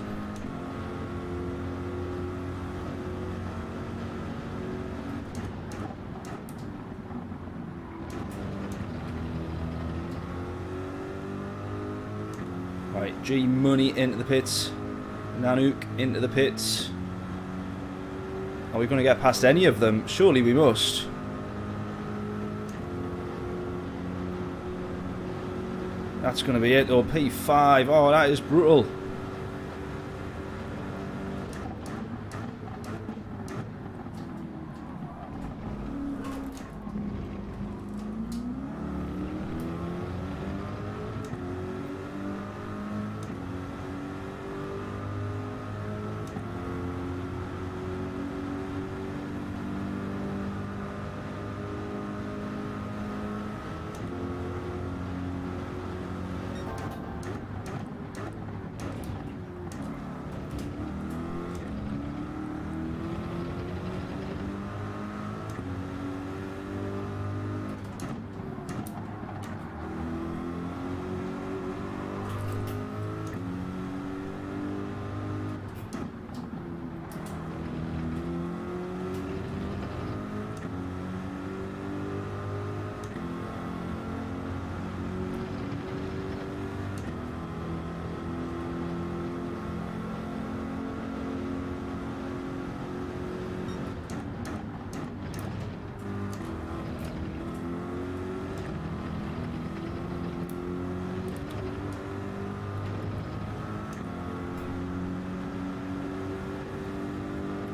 Right, G Money into the pits. Nanook into the pits. Are we going to get past any of them? Surely we must. That's going to be it, though. P5. Oh, that is brutal.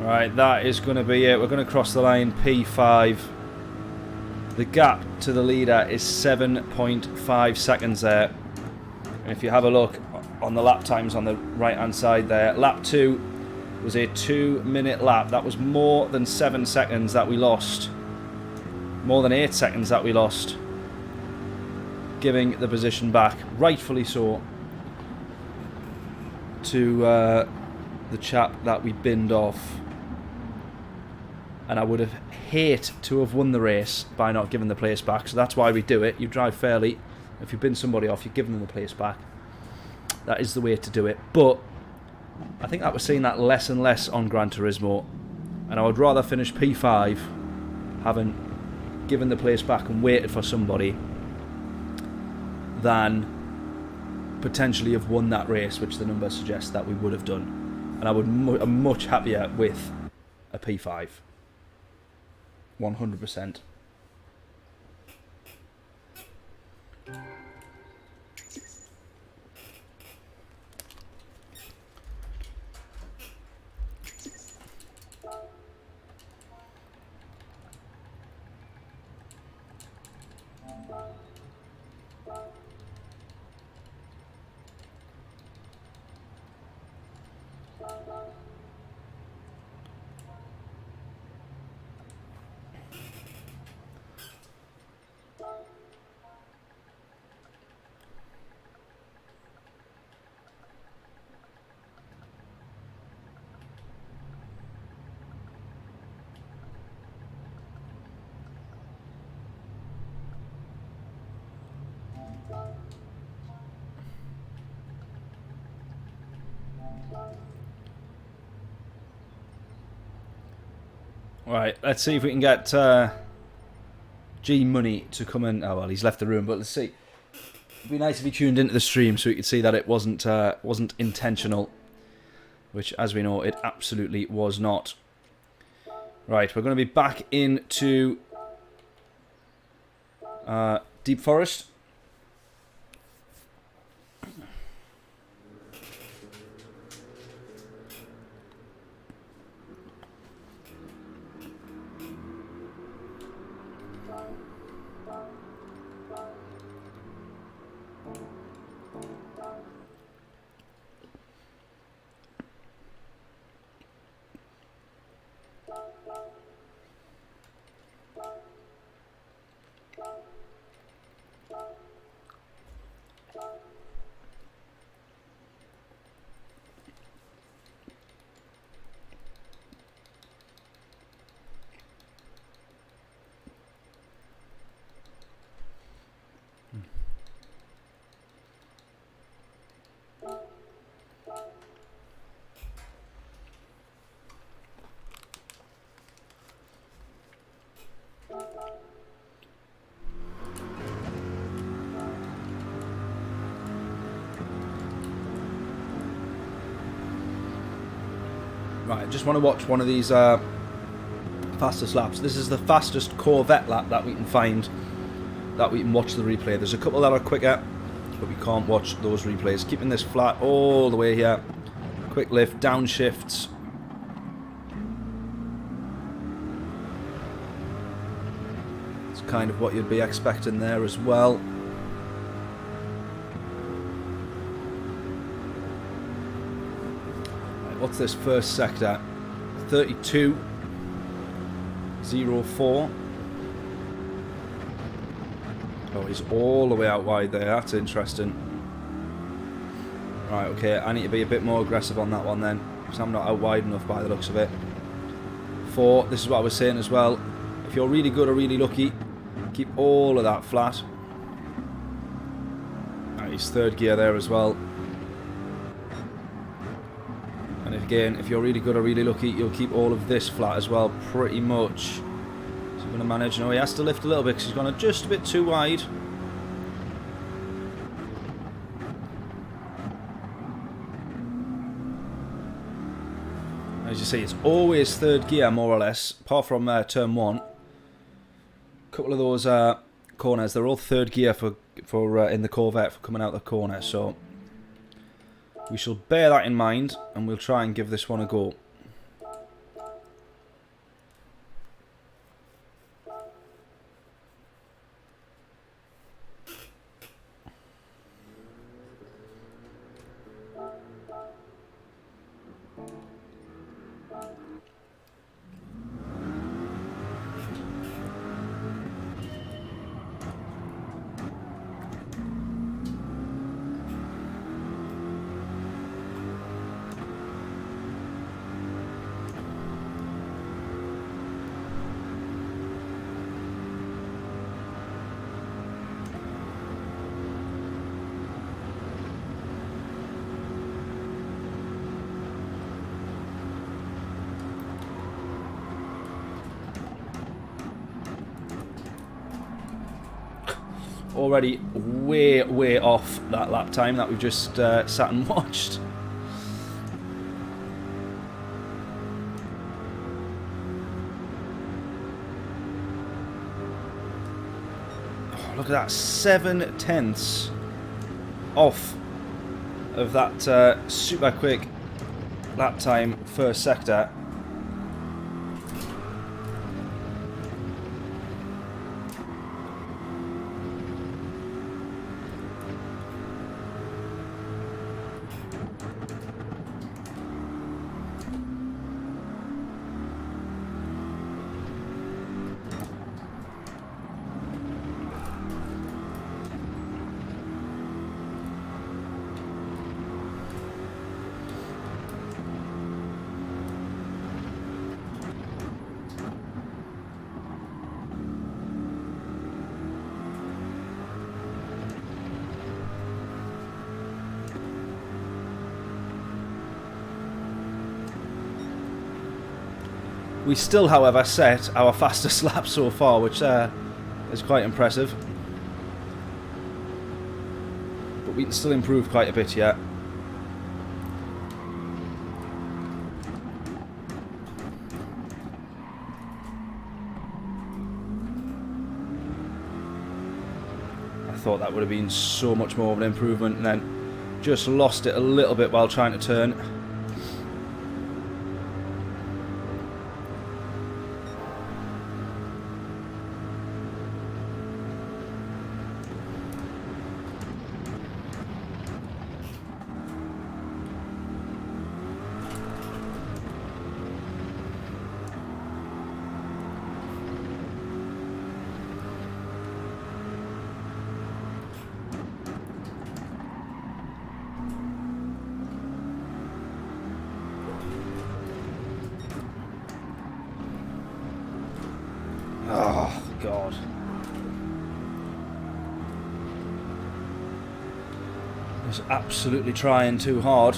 Right, that is going to be it. We're going to cross the line, P5. The gap to the leader is 7.5 seconds there. And if you have a look on the lap times on the right-hand side there, lap 2 was a 2-minute lap. That was more than 7 seconds that we lost. More than 8 seconds that we lost. Giving the position back, rightfully so, to the chap that we binned off. And I would have hated to have won the race by not giving the place back. So that's why we do it. You drive fairly. If you bin somebody off, you give them the place back. That is the way to do it. But I think that we're seeing that less and less on Gran Turismo. And I would rather finish P5, having given the place back and waited for somebody, than potentially have won that race, which the numbers suggest that we would have done. And I would I'm much happier with a P5. 100%. Right, let's see if we can get G Money to come in. Oh well, he's left the room, but let's see. It'd be nice if he tuned into the stream so he could see that it wasn't intentional. which, as we know, it absolutely was not. Right, we're going to be back into Deep Forest. Right, I just want to watch one of these fastest laps. This is the fastest Corvette lap that we can find, that we can watch the replay. There's a couple that are quicker, but we can't watch those replays. Keeping this flat all the way here. Quick lift, downshifts. It's kind of what you'd be expecting there as well. What's this first sector? 32.04. Oh, he's all the way out wide there. That's interesting. Right, okay. I need to be a bit more aggressive on that one then, because I'm not out wide enough by the looks of it. 4. This is what I was saying as well. If you're really good or really lucky, keep all of that flat. Right, he's third gear there as well. And again, if you're really good or really lucky, you'll keep all of this flat as well, pretty much. So he's going to manage. No, he has to lift a little bit because he's gone just a bit too wide. As you see, it's always third gear, more or less, apart from turn 1. A couple of those corners, they're all third gear for in the Corvette for coming out the corner, so we shall bear that in mind, and we'll try and give this one a go. Already way off that lap time that we've just sat and watched. Oh, look at that, 7/10 off of that super quick lap time first sector. We still, however, set our fastest lap so far, which is quite impressive. But we can still improve quite a bit yet. thought that would have been so much more of an improvement, and then just lost it a little bit while trying to turn. Oh, God. It's absolutely trying too hard.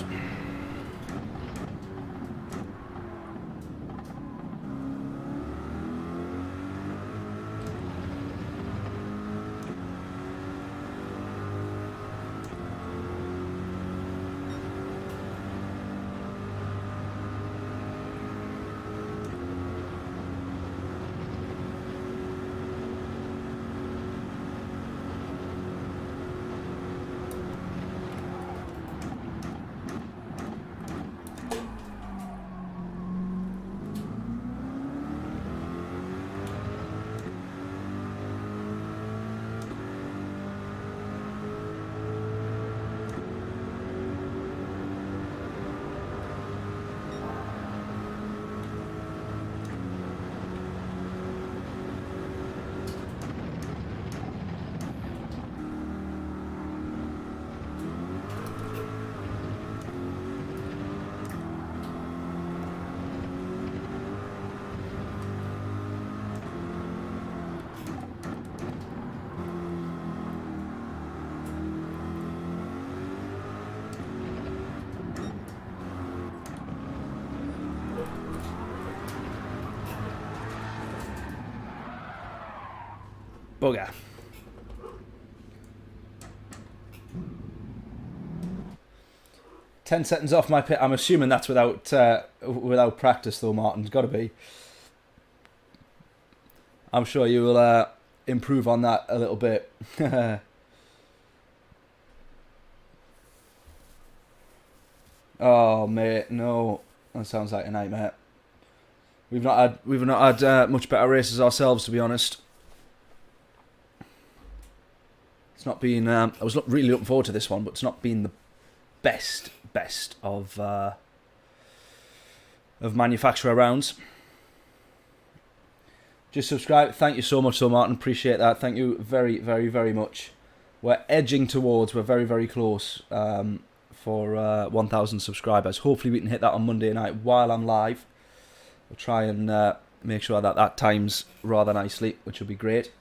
Bugger. Ten seconds off my pit. I'm assuming that's without practice, though, Martin. It's got to be. I'm sure you will improve on that a little bit. Oh, mate, no. That sounds like a nightmare. We've not had much better races ourselves, to be honest. It's not been. I was really looking forward to this one, but it's not been the best of manufacturer rounds. Just subscribe. Thank you so much, Martin. Appreciate that. Thank you very, very, very much. We're edging towards. We're very, very close for 1,000 subscribers. Hopefully, we can hit that on Monday night while I'm live. We'll try and make sure that times rather nicely, which will be great.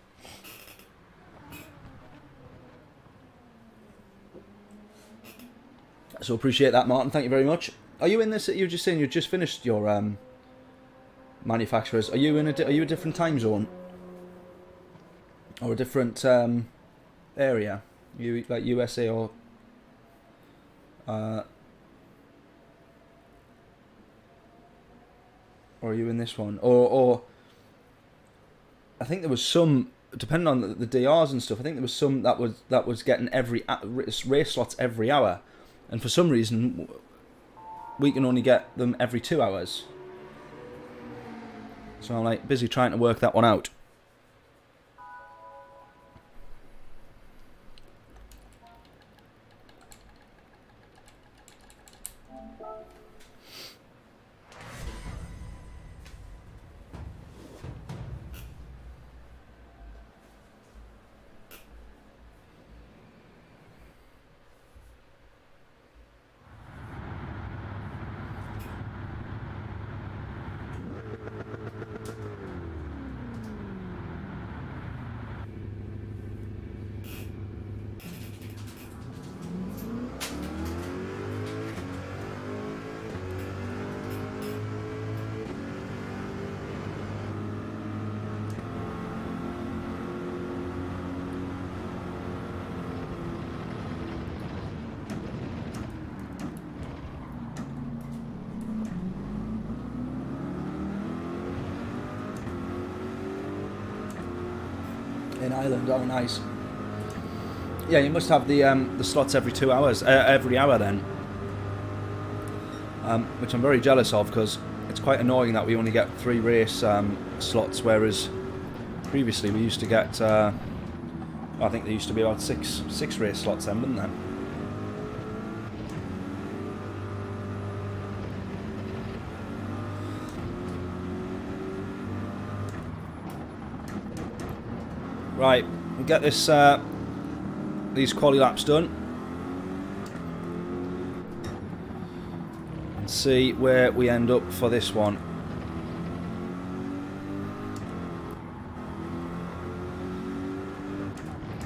So appreciate that, Martin. Thank you very much. Are you in this? You were just saying you just finished your manufacturers. Are you in a different time zone or a different area? You like USA or are you in this one? Or I think there was some, depending on the DRs and stuff. I think there was some that was getting every race slots every hour. And for some reason, we can only get them every 2 hours. So I'm like busy trying to work that one out. In Ireland, oh nice. Yeah, you must have the slots every 2 hours, every hour then. Which I'm very jealous of, because it's quite annoying that we only get 3 race slots, whereas previously we used to get, I think there used to be about six race slots then, didn't there? Right, we'll get this these quali laps done and see where we end up for this one.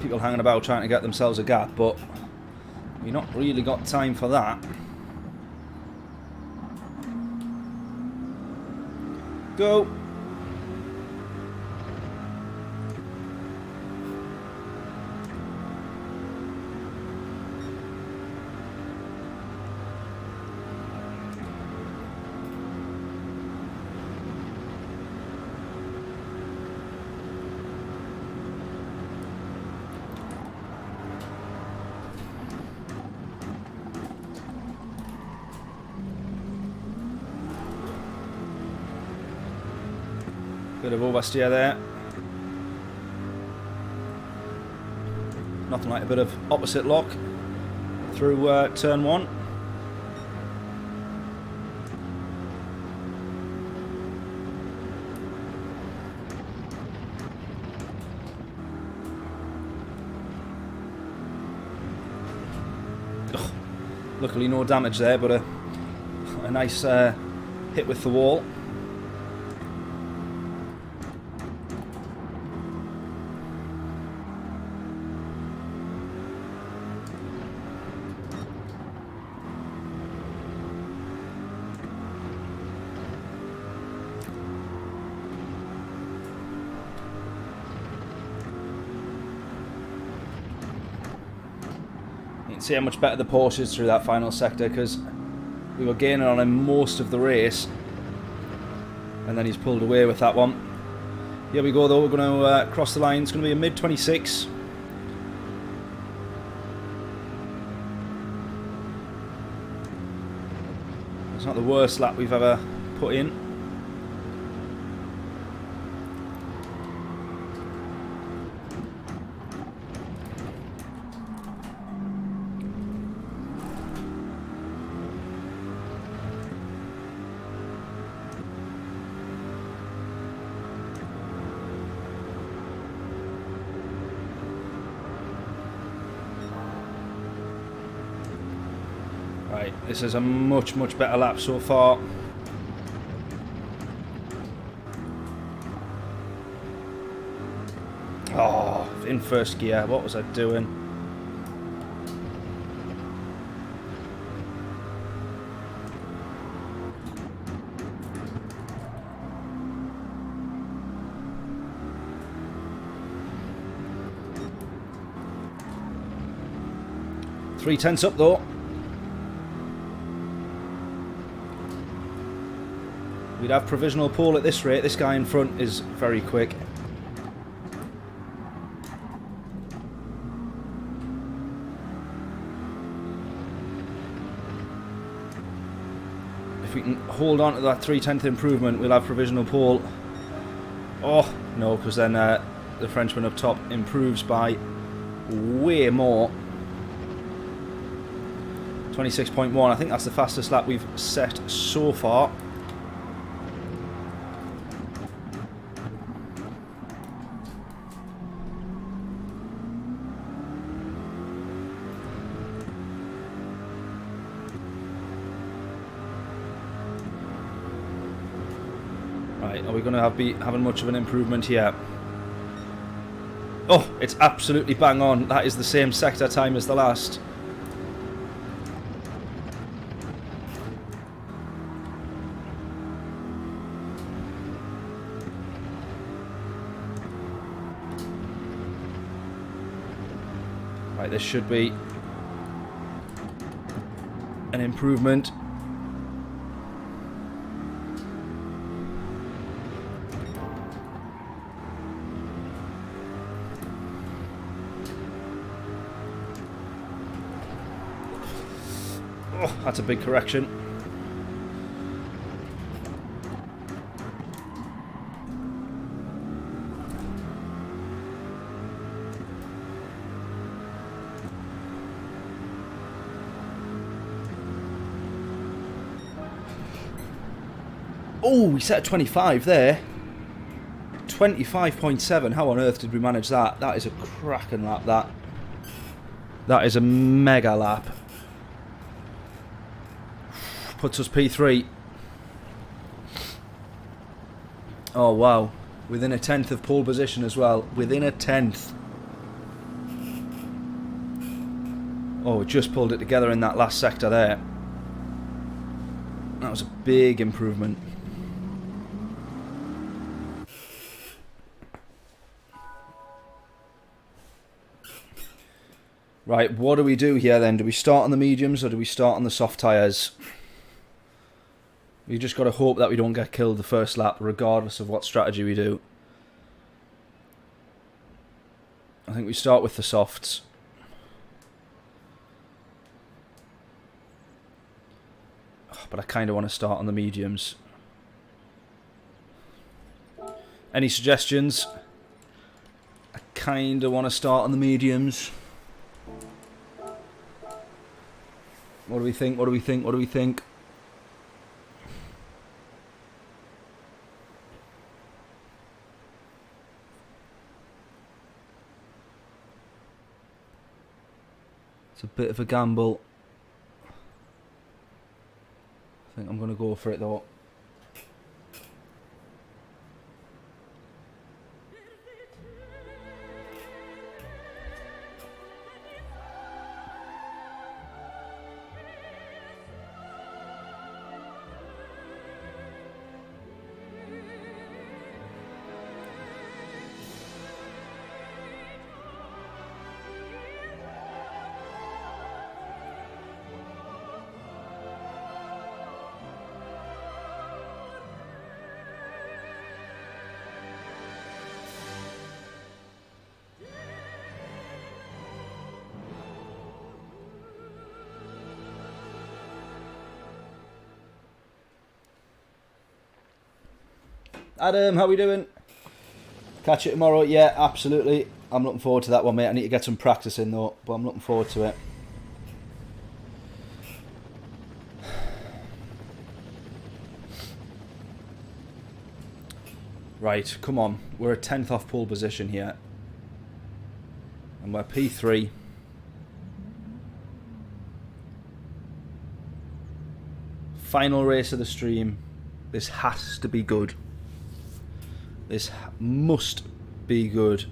People hanging about trying to get themselves a gap, but we've not really got time for that. Go! Bit of oversteer there. Nothing like a bit of opposite lock through turn 1. Ugh. Luckily no damage there, but a nice hit with the wall. You can see how much better the Porsche is through that final sector, because we were gaining on him most of the race, and then he's pulled away with that one. Here we go though, we're going to cross the line. It's going to be a mid-26. It's not the worst lap we've ever put in. Right, this is a much better lap so far. Oh, in first gear, what was I doing? Three tenths up though. We'd have provisional pole at this rate. This guy in front is very quick. If we can hold on to that 3/10 improvement, we'll have provisional pole. Oh, no, because then the Frenchman up top improves by way more. 26.1. I think that's the fastest lap we've set so far. Are we going to be having much of an improvement here? Oh, it's absolutely bang on. That is the same sector time as the last. Right, this should be an improvement. Oh, that's a big correction. Oh, we set a 25 there. 25.7. How on earth did we manage that? That is a cracking lap, that. That is a mega lap. Puts us P3. Oh, wow. Within a tenth of pole position as well. Within a tenth. Oh, we just pulled it together in that last sector there. That was a big improvement. Right, what do we do here then? Do we start on the mediums or do we start on the soft tyres? We just got to hope that we don't get killed the first lap, regardless of what strategy we do. I think we start with the softs. But I kind of want to start on the mediums. Any suggestions? I kind of want to start on the mediums. What do we think? What do we think? What do we think? It's a bit of a gamble. I think I'm going to go for it though. Adam, how we doing? Catch it tomorrow? Yeah, absolutely. I'm looking forward to that one, mate. I need to get some practice in though, but I'm looking forward to it. Right, come on. We're a 10th off pole position here. And we're P3. Final race of the stream. This has to be good. This must be good.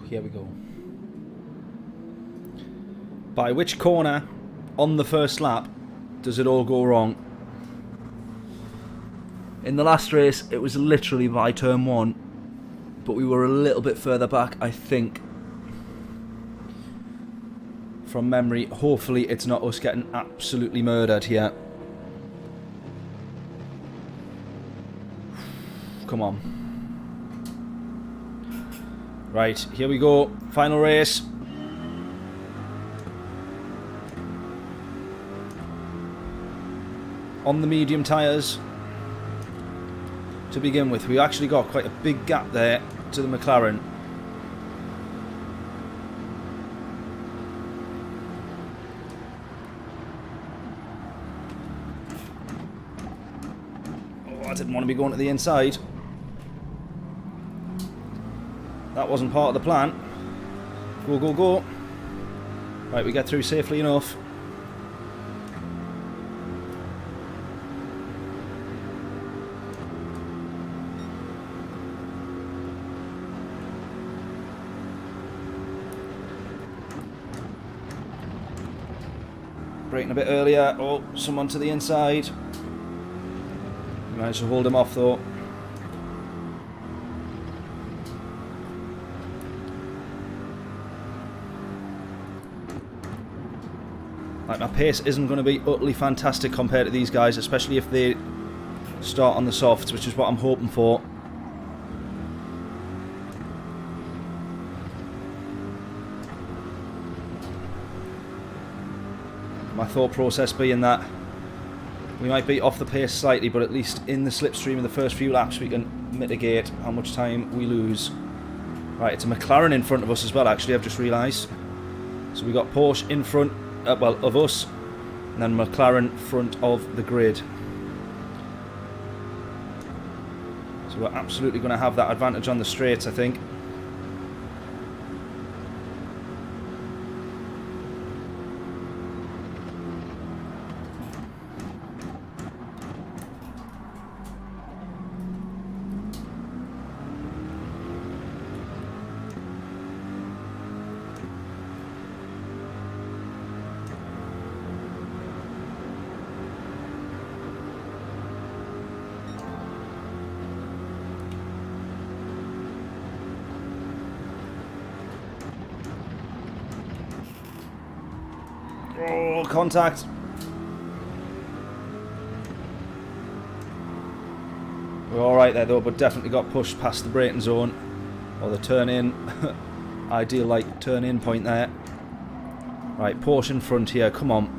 Here we go. By which corner on the first lap does it all go wrong? In the last race, it was literally by turn 1, but we were a little bit further back, I think. From memory, hopefully it's not us getting absolutely murdered here. Come on. Right, here we go. Final race. On the medium tyres. To begin with, we actually got quite a big gap there to the McLaren. Oh, I didn't want to be going to the inside. That wasn't part of the plan. Go, go, go. Right, we get through safely enough. Braking a bit earlier. Oh, someone to the inside. Managed to hold him off though. Like, my pace isn't going to be utterly fantastic compared to these guys, especially if they start on the softs, which is what I'm hoping for. My thought process being that we might be off the pace slightly, but at least in the slipstream of the first few laps we can mitigate how much time we lose. Right, it's a McLaren in front of us as well, actually, I've just realised. So we got Porsche in front, well, of us, and then McLaren front of the grid. So we're absolutely going to have that advantage on the straights, I think. Oh, contact. We're alright there though, but definitely got pushed past the braking zone. Or the turn in. Ideal like turn in point there. Right, Porsche in front here, come on.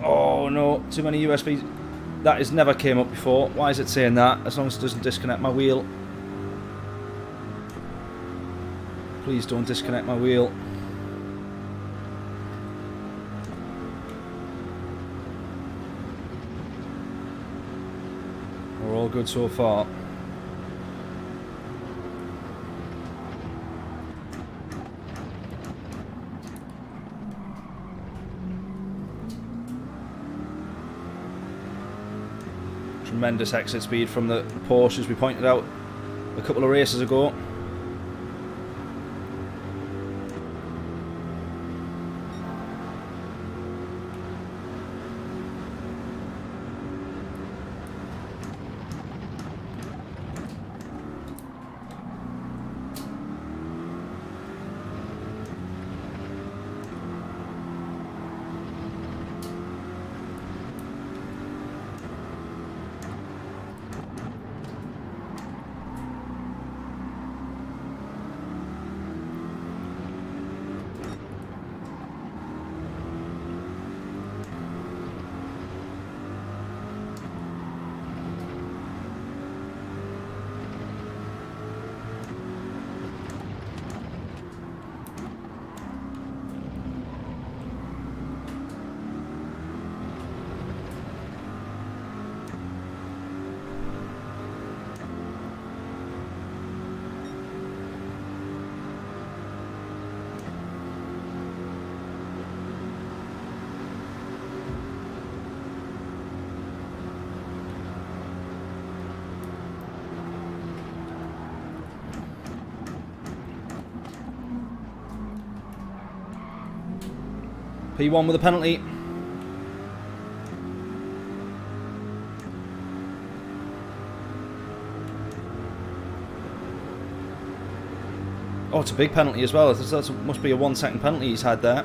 Oh no, too many USBs. That has never came up before. Why is it saying that? As long as it doesn't disconnect my wheel. Please don't disconnect my wheel. We're all good so far. Tremendous exit speed from the Porsche, as we pointed out a couple of races ago. P1 with a penalty. Oh, it's a big penalty as well. That must be a 1 second penalty he's had there.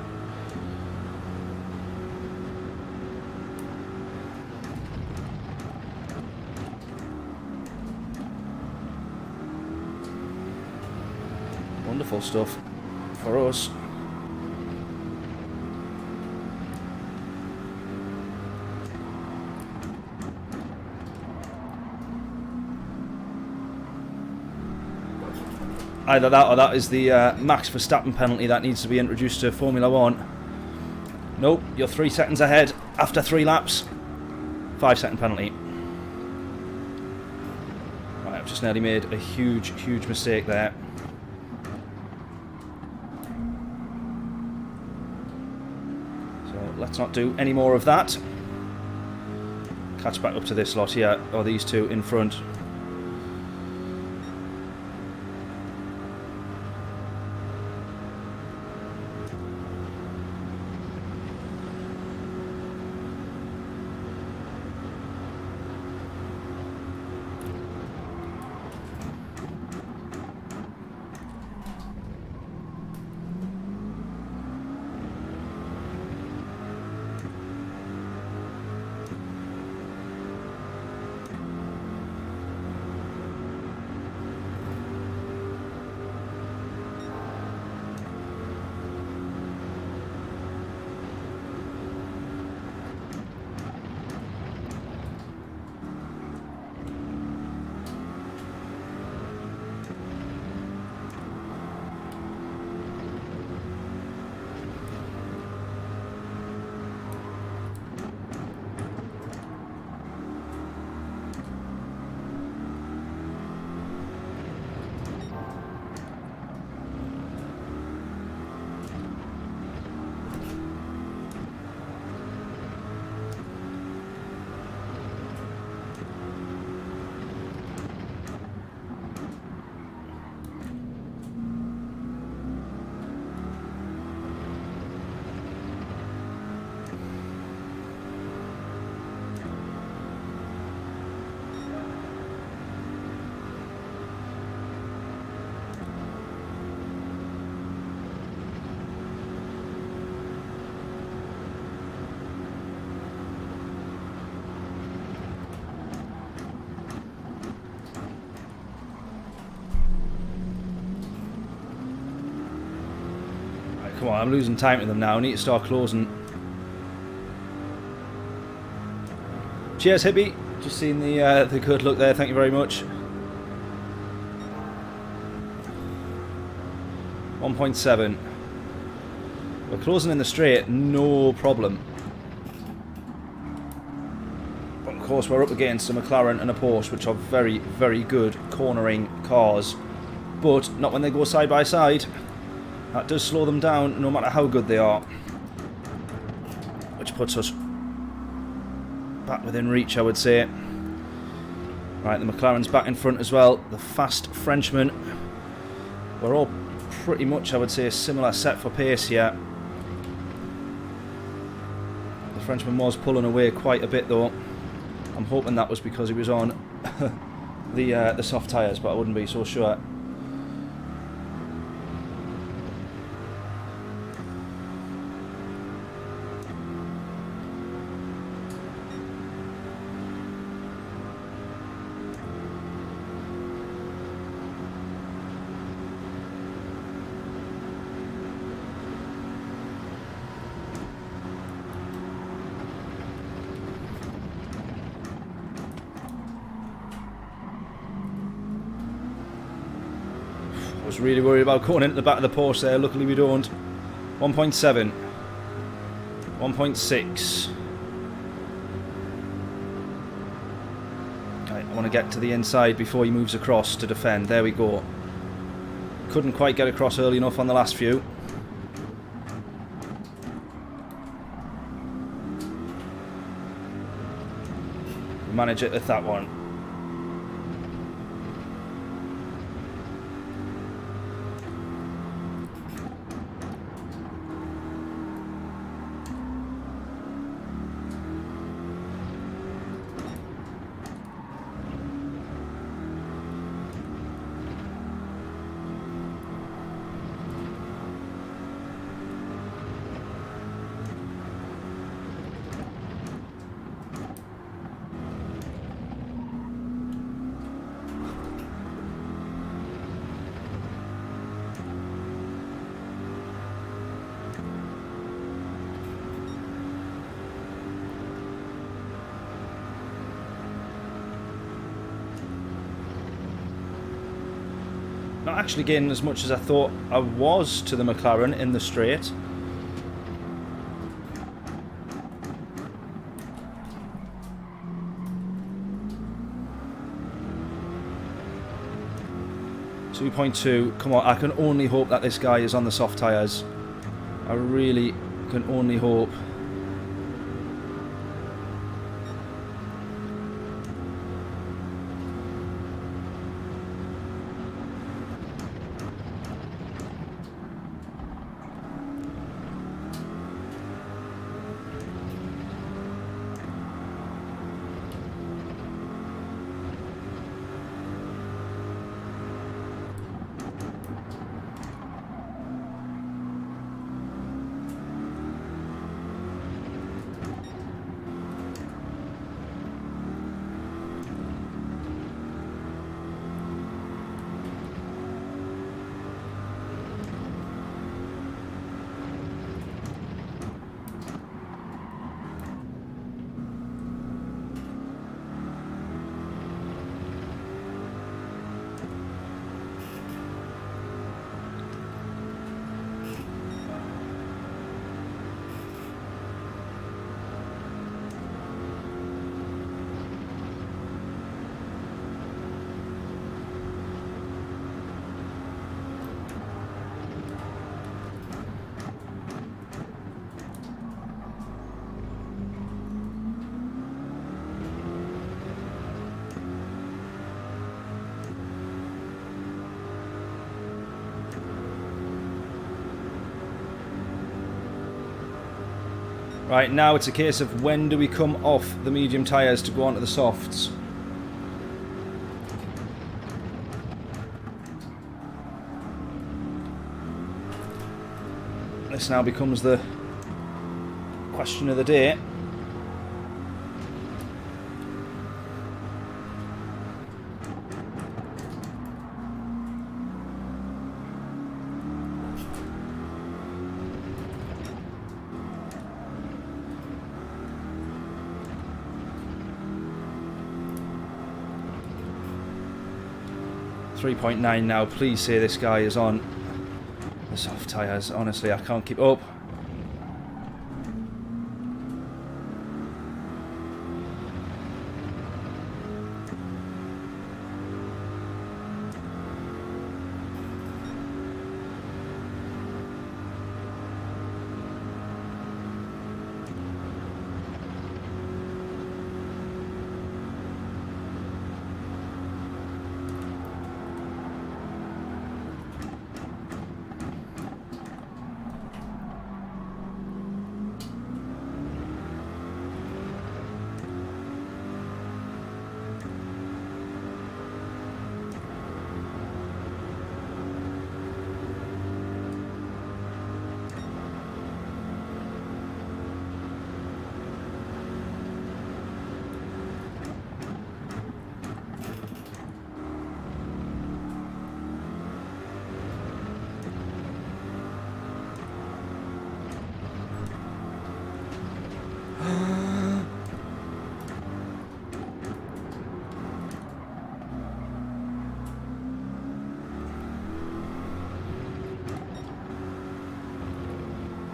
Wonderful stuff for us. Either that or that is the Max Verstappen penalty that needs to be introduced to Formula 1. Nope, you're 3 seconds ahead after 3 laps. 5 second penalty. Right, I've just nearly made a huge mistake there. let's not do any more of that. Catch back up to this lot here, or these two in front. Come on, I'm losing time to them now. I need to start closing. Cheers, Hippie. Just seen the good look there. Thank you very much. 1.7. We're closing in the straight, no problem. But of course, we're up against a McLaren and a Porsche, which are very, very good cornering cars. But not when they go side by side. That does slow them down, no matter how good they are. Which puts us back within reach, I would say. Right, the McLaren's back in front as well. The fast Frenchman. We're all pretty much, I would say, a similar set for pace here. The Frenchman was pulling away quite a bit, though. I'm hoping that was because he was on the soft tyres, but I wouldn't be so sure. I was really worried about going into the back of the Porsche there. Luckily we don't. 1.7. 1.6. Right, I want to get to the inside before he moves across to defend. There we go. Couldn't quite get across early enough on the last few. We manage it at that one. Not actually gaining as much as I thought I was to the McLaren in the straight. .2. Come on, I can only hope that this guy is on the soft tyres. I really can only hope. Right, now it's a case of when do we come off the medium tyres to go onto the softs. This now becomes the question of the day. .9 now. Please say this guy is on the soft tyres. Honestly, I can't keep up.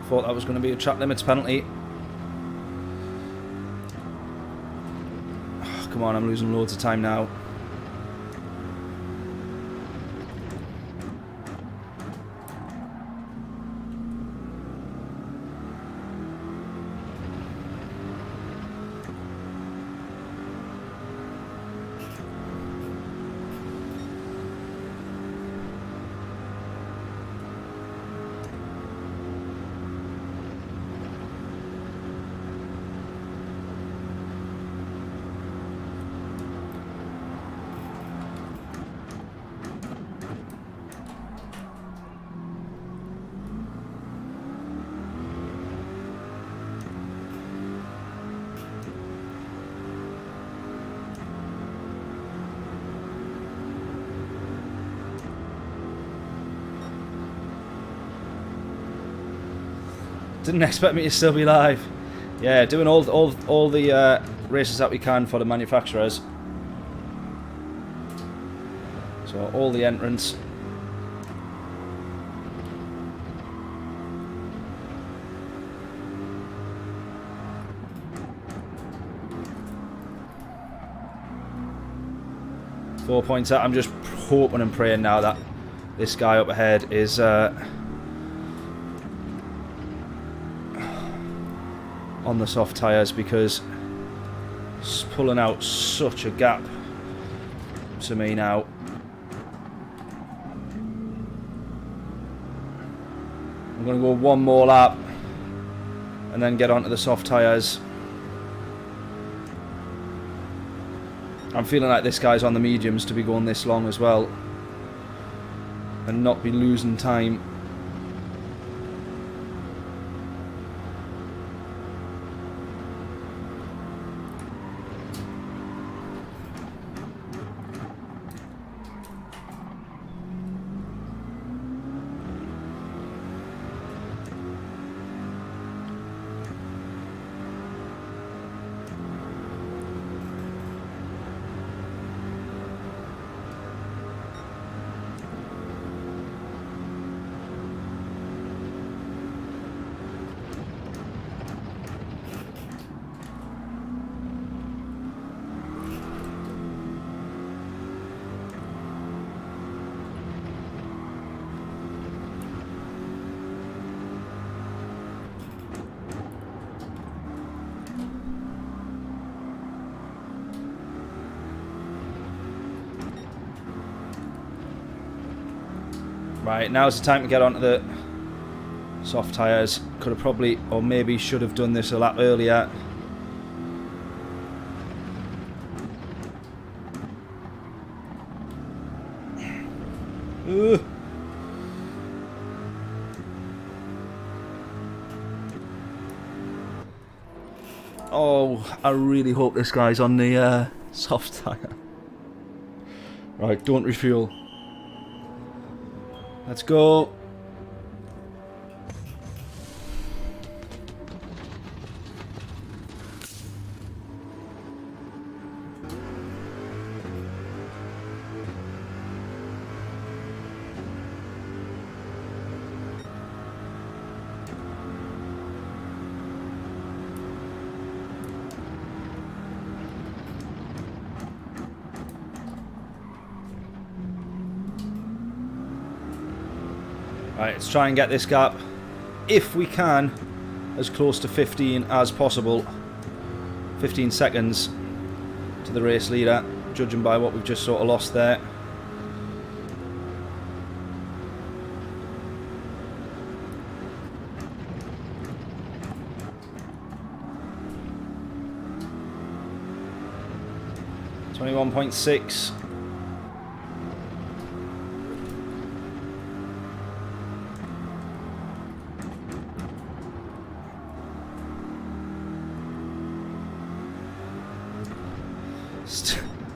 Thought that was going to be a track limits penalty. Oh, come on, I'm losing loads of time now. Didn't expect me to still be live. Yeah, doing all the races that we can for the manufacturers. So all the entrants. .4 points out. I'm just hoping and praying now that this guy up ahead is on the soft tyres, because it's pulling out such a gap to me now. I'm going to go one more lap and then get onto the soft tyres. I'm feeling like this guy's on the mediums to be going this long as well and not be losing time. Right, now's the time to get onto the Soft tyres. Could have probably, or maybe should have done this a lap earlier. Ugh. Oh, I really hope this guy's on the soft tyre. Right, don't refuel. Let's go. Right, let's try and get this gap, if we can, as close to 15 as possible. 15 seconds to the race leader, judging by what we've just sort of lost there. .6.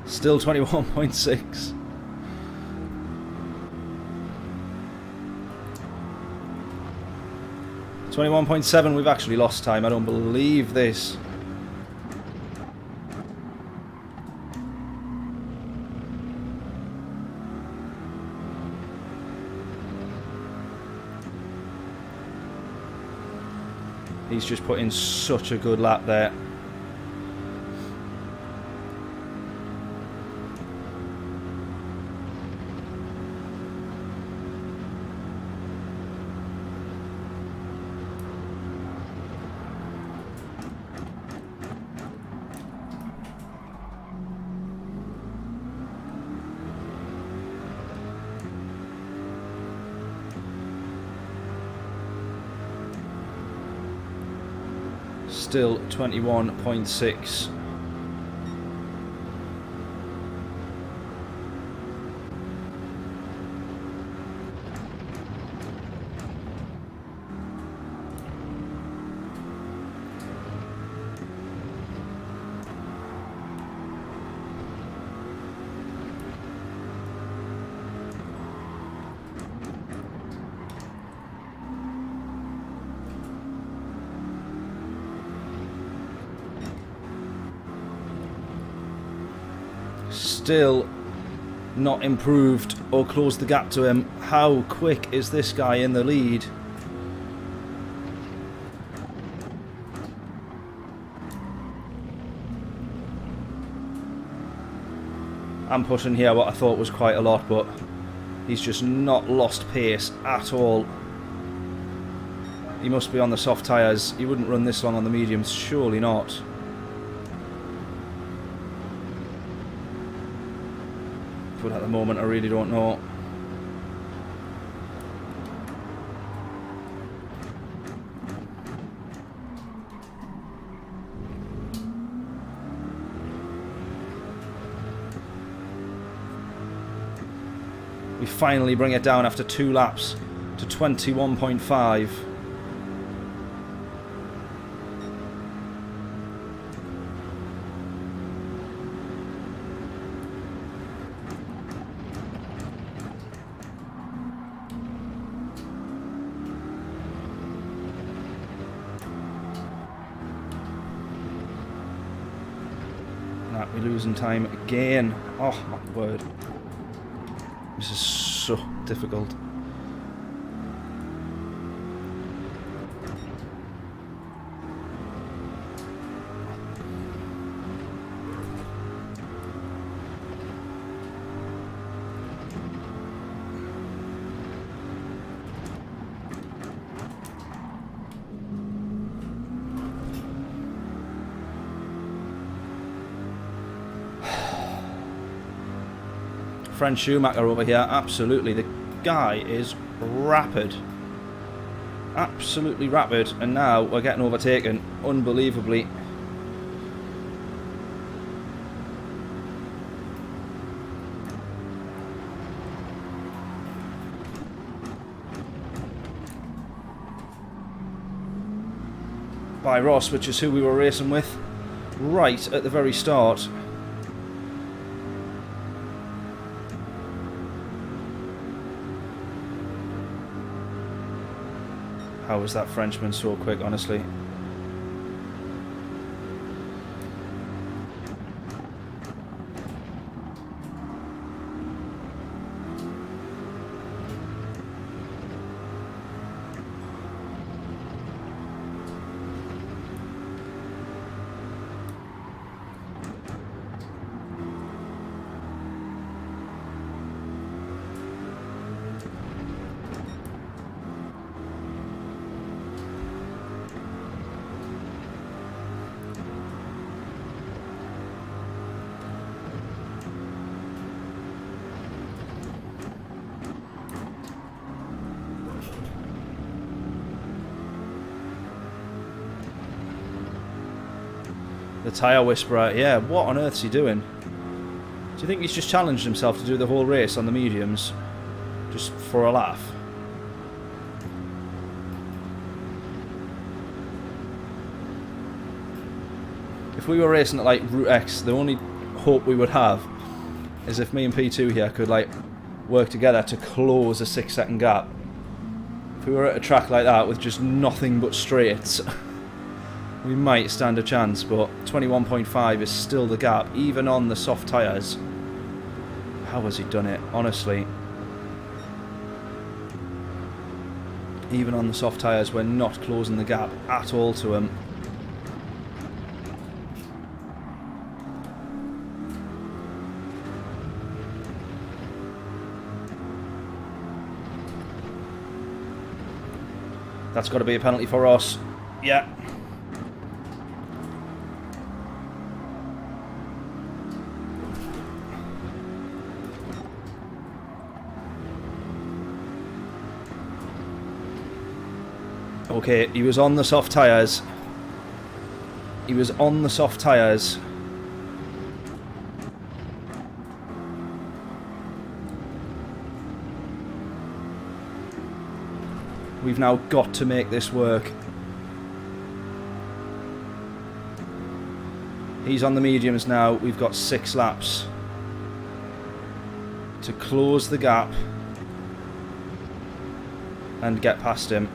Still 21.6. .7. We've actually lost time. I don't believe this. He's just put in such a good lap there. Still 21.6. Still not improved or closed the gap to him. How quick is this guy in the lead? I'm pushing here what I thought was quite a lot, but he's just not lost pace at all. He must be on the soft tyres. He wouldn't run this long on the mediums, surely not. But at the moment I really don't know. We finally bring it down after 2 laps to 21.5. We're losing time again. Oh my word. This is so difficult. French Schumacher over here, absolutely. The guy is rapid. Absolutely rapid, and now we're getting overtaken unbelievably. By Ross, which is who we were racing with right at the very start. How was that Frenchman so quick, honestly? The tyre whisperer, yeah, what on earth's he doing? Do you think he's just challenged himself to do the whole race on the mediums? Just for a laugh? If we were racing at like Route X, the only hope we would have is if me and P2 here could like work together to close a 6-second gap. If we were at a track like that with just nothing but straights, we might stand a chance, but 21.5 is still the gap, even on the soft tyres. How has he done it, honestly? Even on the soft tyres, we're not closing the gap at all to him. That's got to be a penalty for us. Yeah. Okay, he was on the soft tyres. He was on the soft tyres. We've now got to make this work. He's on the mediums now. We've got 6 laps to close the gap and get past him.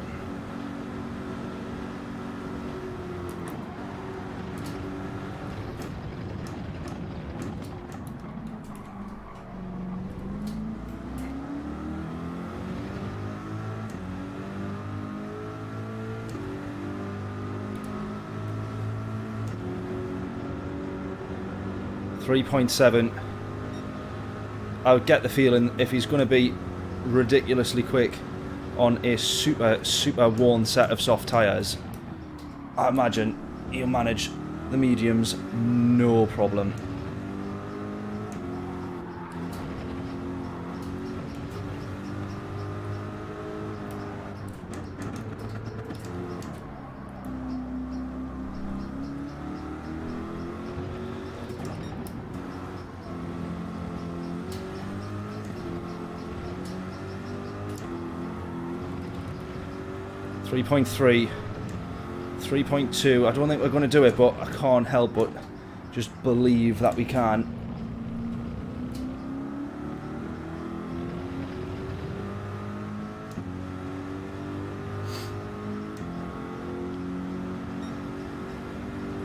.7. I would get the feeling if he's going to be ridiculously quick on a super worn set of soft tyres, I imagine he'll manage the mediums no problem. .3, 3.2. I don't think we're going to do it, but I can't help but just believe that we can.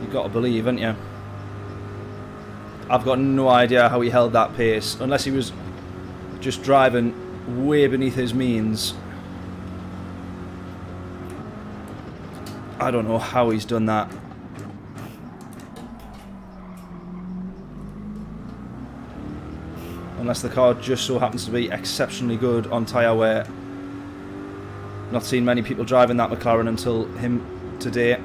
You've got to believe, haven't you? I've got no idea how he held that pace, unless he was just driving way beneath his means. I don't know how he's done that. Unless the car just so happens to be exceptionally good on tyre wear. Not seen many people driving that McLaren until him today.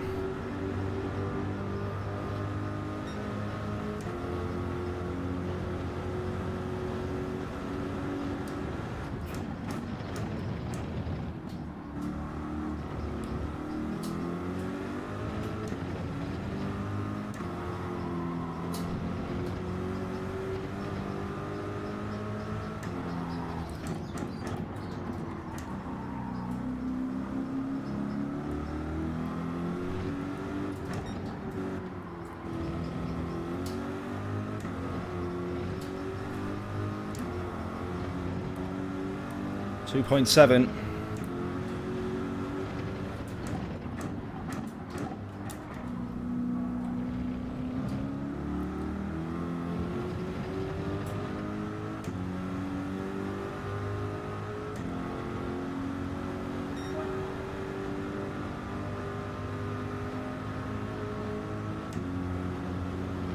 2.7.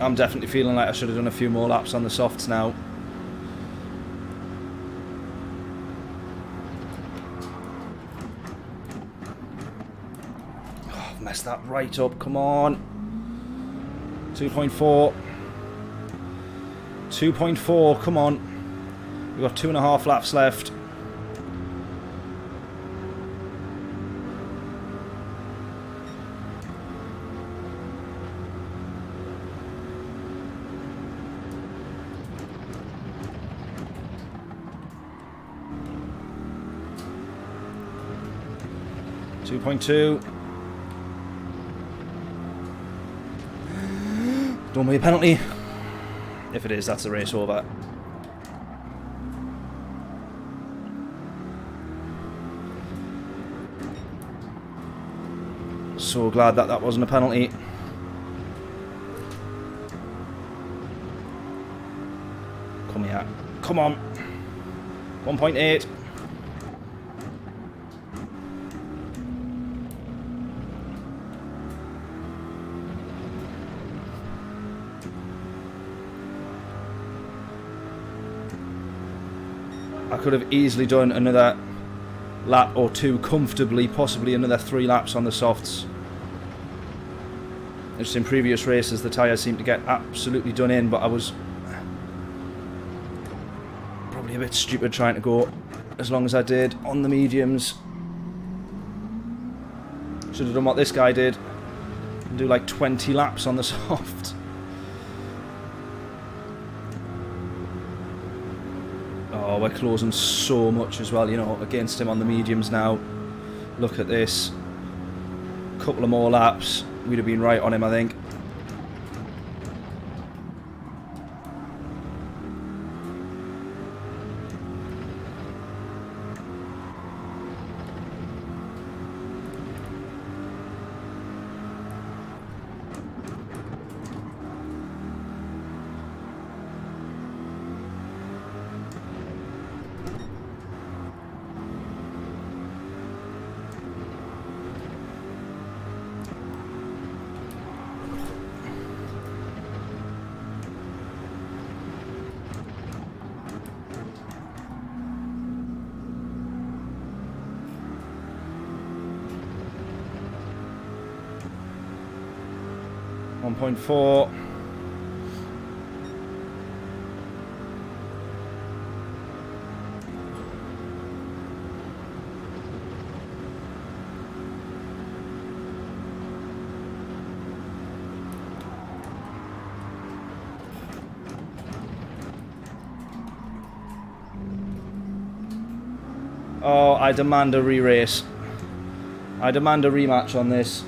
I'm definitely feeling like I should have done a few more laps on the softs now. Oh, I've messed that right up, come on. 2.4. 2.4, come on. We've got 2.5 laps left. .2. Don't be a penalty. If it is, that's the race over. So glad that that wasn't a penalty. Come here. Come on. 1.8. I could have easily done another lap or two comfortably, possibly another 3 laps on the softs. Just in previous races the tyres seemed to get absolutely done in, but I was probably a bit stupid trying to go as long as I did on the mediums. Should have done what this guy did and do like 20 laps on the soft. Oh, we're closing so much as well, you know, against him on the mediums now. Look at this. Couple of more laps. We'd have been right on him, I think. .4. Oh, I demand a re-race. I demand a rematch on this.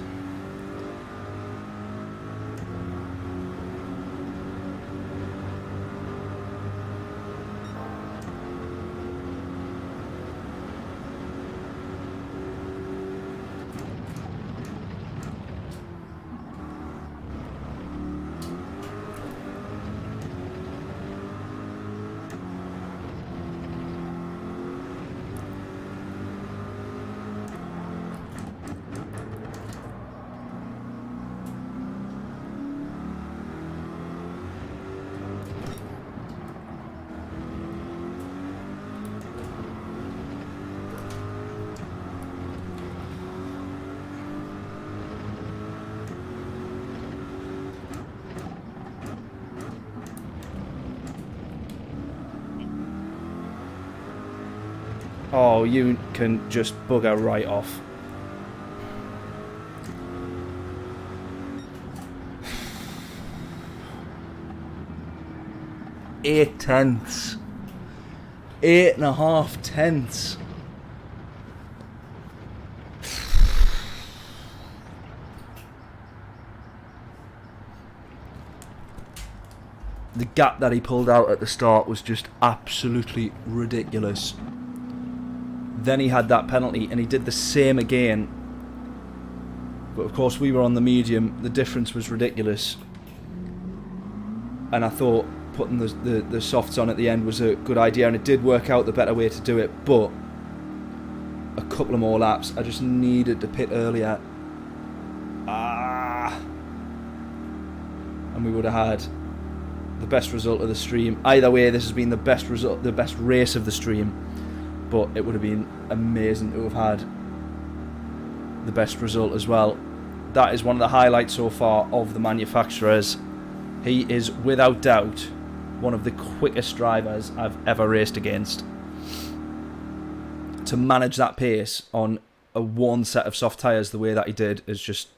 Oh, you can just bugger right off. Eight tenths. 8.5 tenths. The gap that he pulled out at the start was just absolutely ridiculous. Then he had that penalty, and he did the same again. But of course, we were on the medium. The difference was ridiculous. And I thought putting the softs on at the end was a good idea, and it did work out the better way to do it. But a couple of more laps. I just needed to pit earlier. And we would have had the best result of the stream. Either way, this has been the best result, the best race of the stream. But it would have been amazing to have had the best result as well. That is one of the highlights so far of the manufacturers. He is without doubt one of the quickest drivers I've ever raced against. To manage that pace on a one set of soft tyres the way that he did is just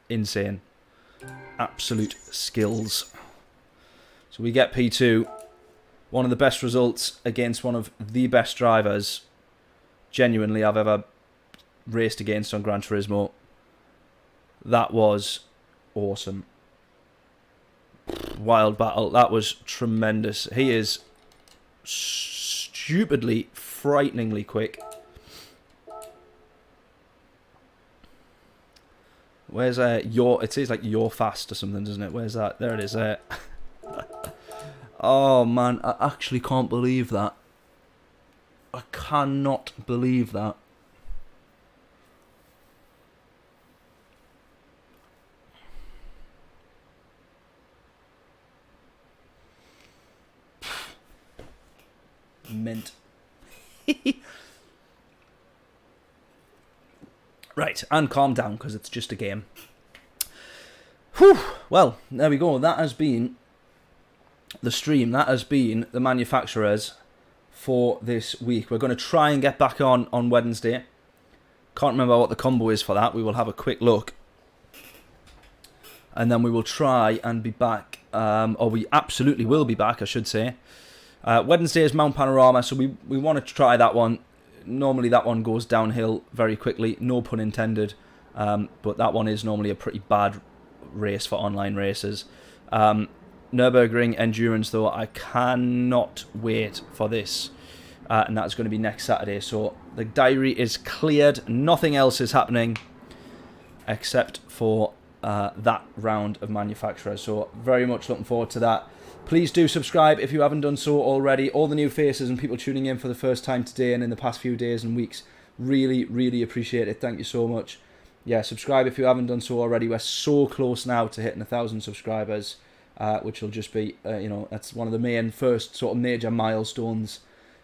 insane. Absolute skills. So we get P2. One of the best results against one of the best drivers genuinely I've ever raced against on Gran Turismo. That was awesome. Wild battle. That was tremendous. He is stupidly, frighteningly quick. Where's it says like you're fast or something, doesn't it? Where's that? There it is. Oh man, I actually can't believe that. I cannot believe that. Mint. Right, and calm down because it's just a game. Whew. Well, there we go. That has been the stream. That has been the manufacturers for this week. We're going to try and get back on Wednesday. Can't remember what the combo is for that. We will have a quick look. And then we will try and be back. Or we absolutely will be back, I should say. Wednesday is Mount Panorama, so we want to try that one. Normally that one goes downhill very quickly, no pun intended. But that one is normally a pretty bad race for online racers. Nürburgring Endurance, though, I cannot wait for this. And that's going to be next Saturday. So the diary is cleared. Nothing else is happening except for that round of manufacturers. So very much looking forward to that. Please do subscribe if you haven't done so already. All the new faces and people tuning in for the first time today and in the past few days and weeks. Really, really appreciate it. Thank you so much. Yeah, subscribe if you haven't done so already. We're so close now to hitting 1,000 subscribers. Which will just be, that's one of the main first sort of major milestones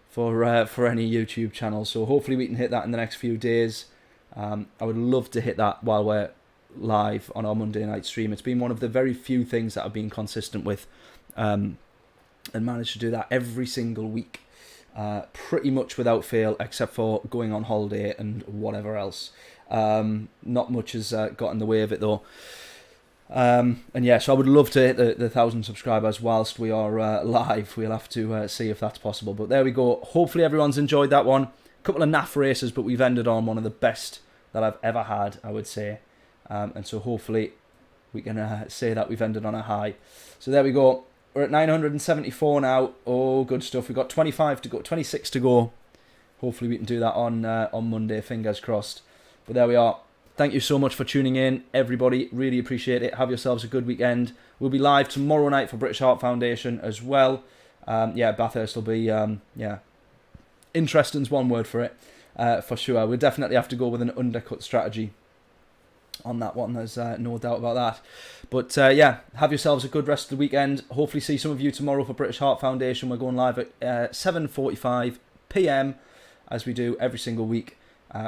for any YouTube channel. So hopefully we can hit that in the next few days. I would love to hit that while we're live on our Monday night stream. It's been one of the very few things that I've been consistent with and managed to do that every single week. Pretty much without fail, except for going on holiday and whatever else. Not much has got in the way of it though. And yeah, so I would love to hit the 1,000 subscribers whilst we are live. We'll have to see if that's possible. But there we go. Hopefully everyone's enjoyed that one. A couple of naff races, but we've ended on one of the best that I've ever had, I would say. And so hopefully we can say that we've ended on a high. So there we go. We're at 974 now. Oh, good stuff. We've got 25 to go, 26 to go. Hopefully we can do that on Monday. Fingers crossed. But there we are. Thank you so much for tuning in, everybody. Really appreciate it. Have yourselves a good weekend. We'll be live tomorrow night for British Heart Foundation as well. Yeah, Bathurst will be, interesting's one word for it, for sure. We'll definitely have to go with an undercut strategy on that one. There's no doubt about that. But yeah, have yourselves a good rest of the weekend. Hopefully see some of you tomorrow for British Heart Foundation. We're going live at 7:45 PM, as we do every single week.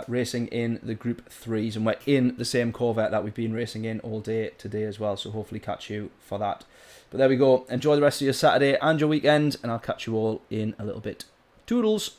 Racing in the Group 3s, and we're in the same Corvette that we've been racing in all day today as well, so hopefully catch you for that. But there we go. Enjoy the rest of your Saturday and your weekend, and I'll catch you all in a little bit. Toodles!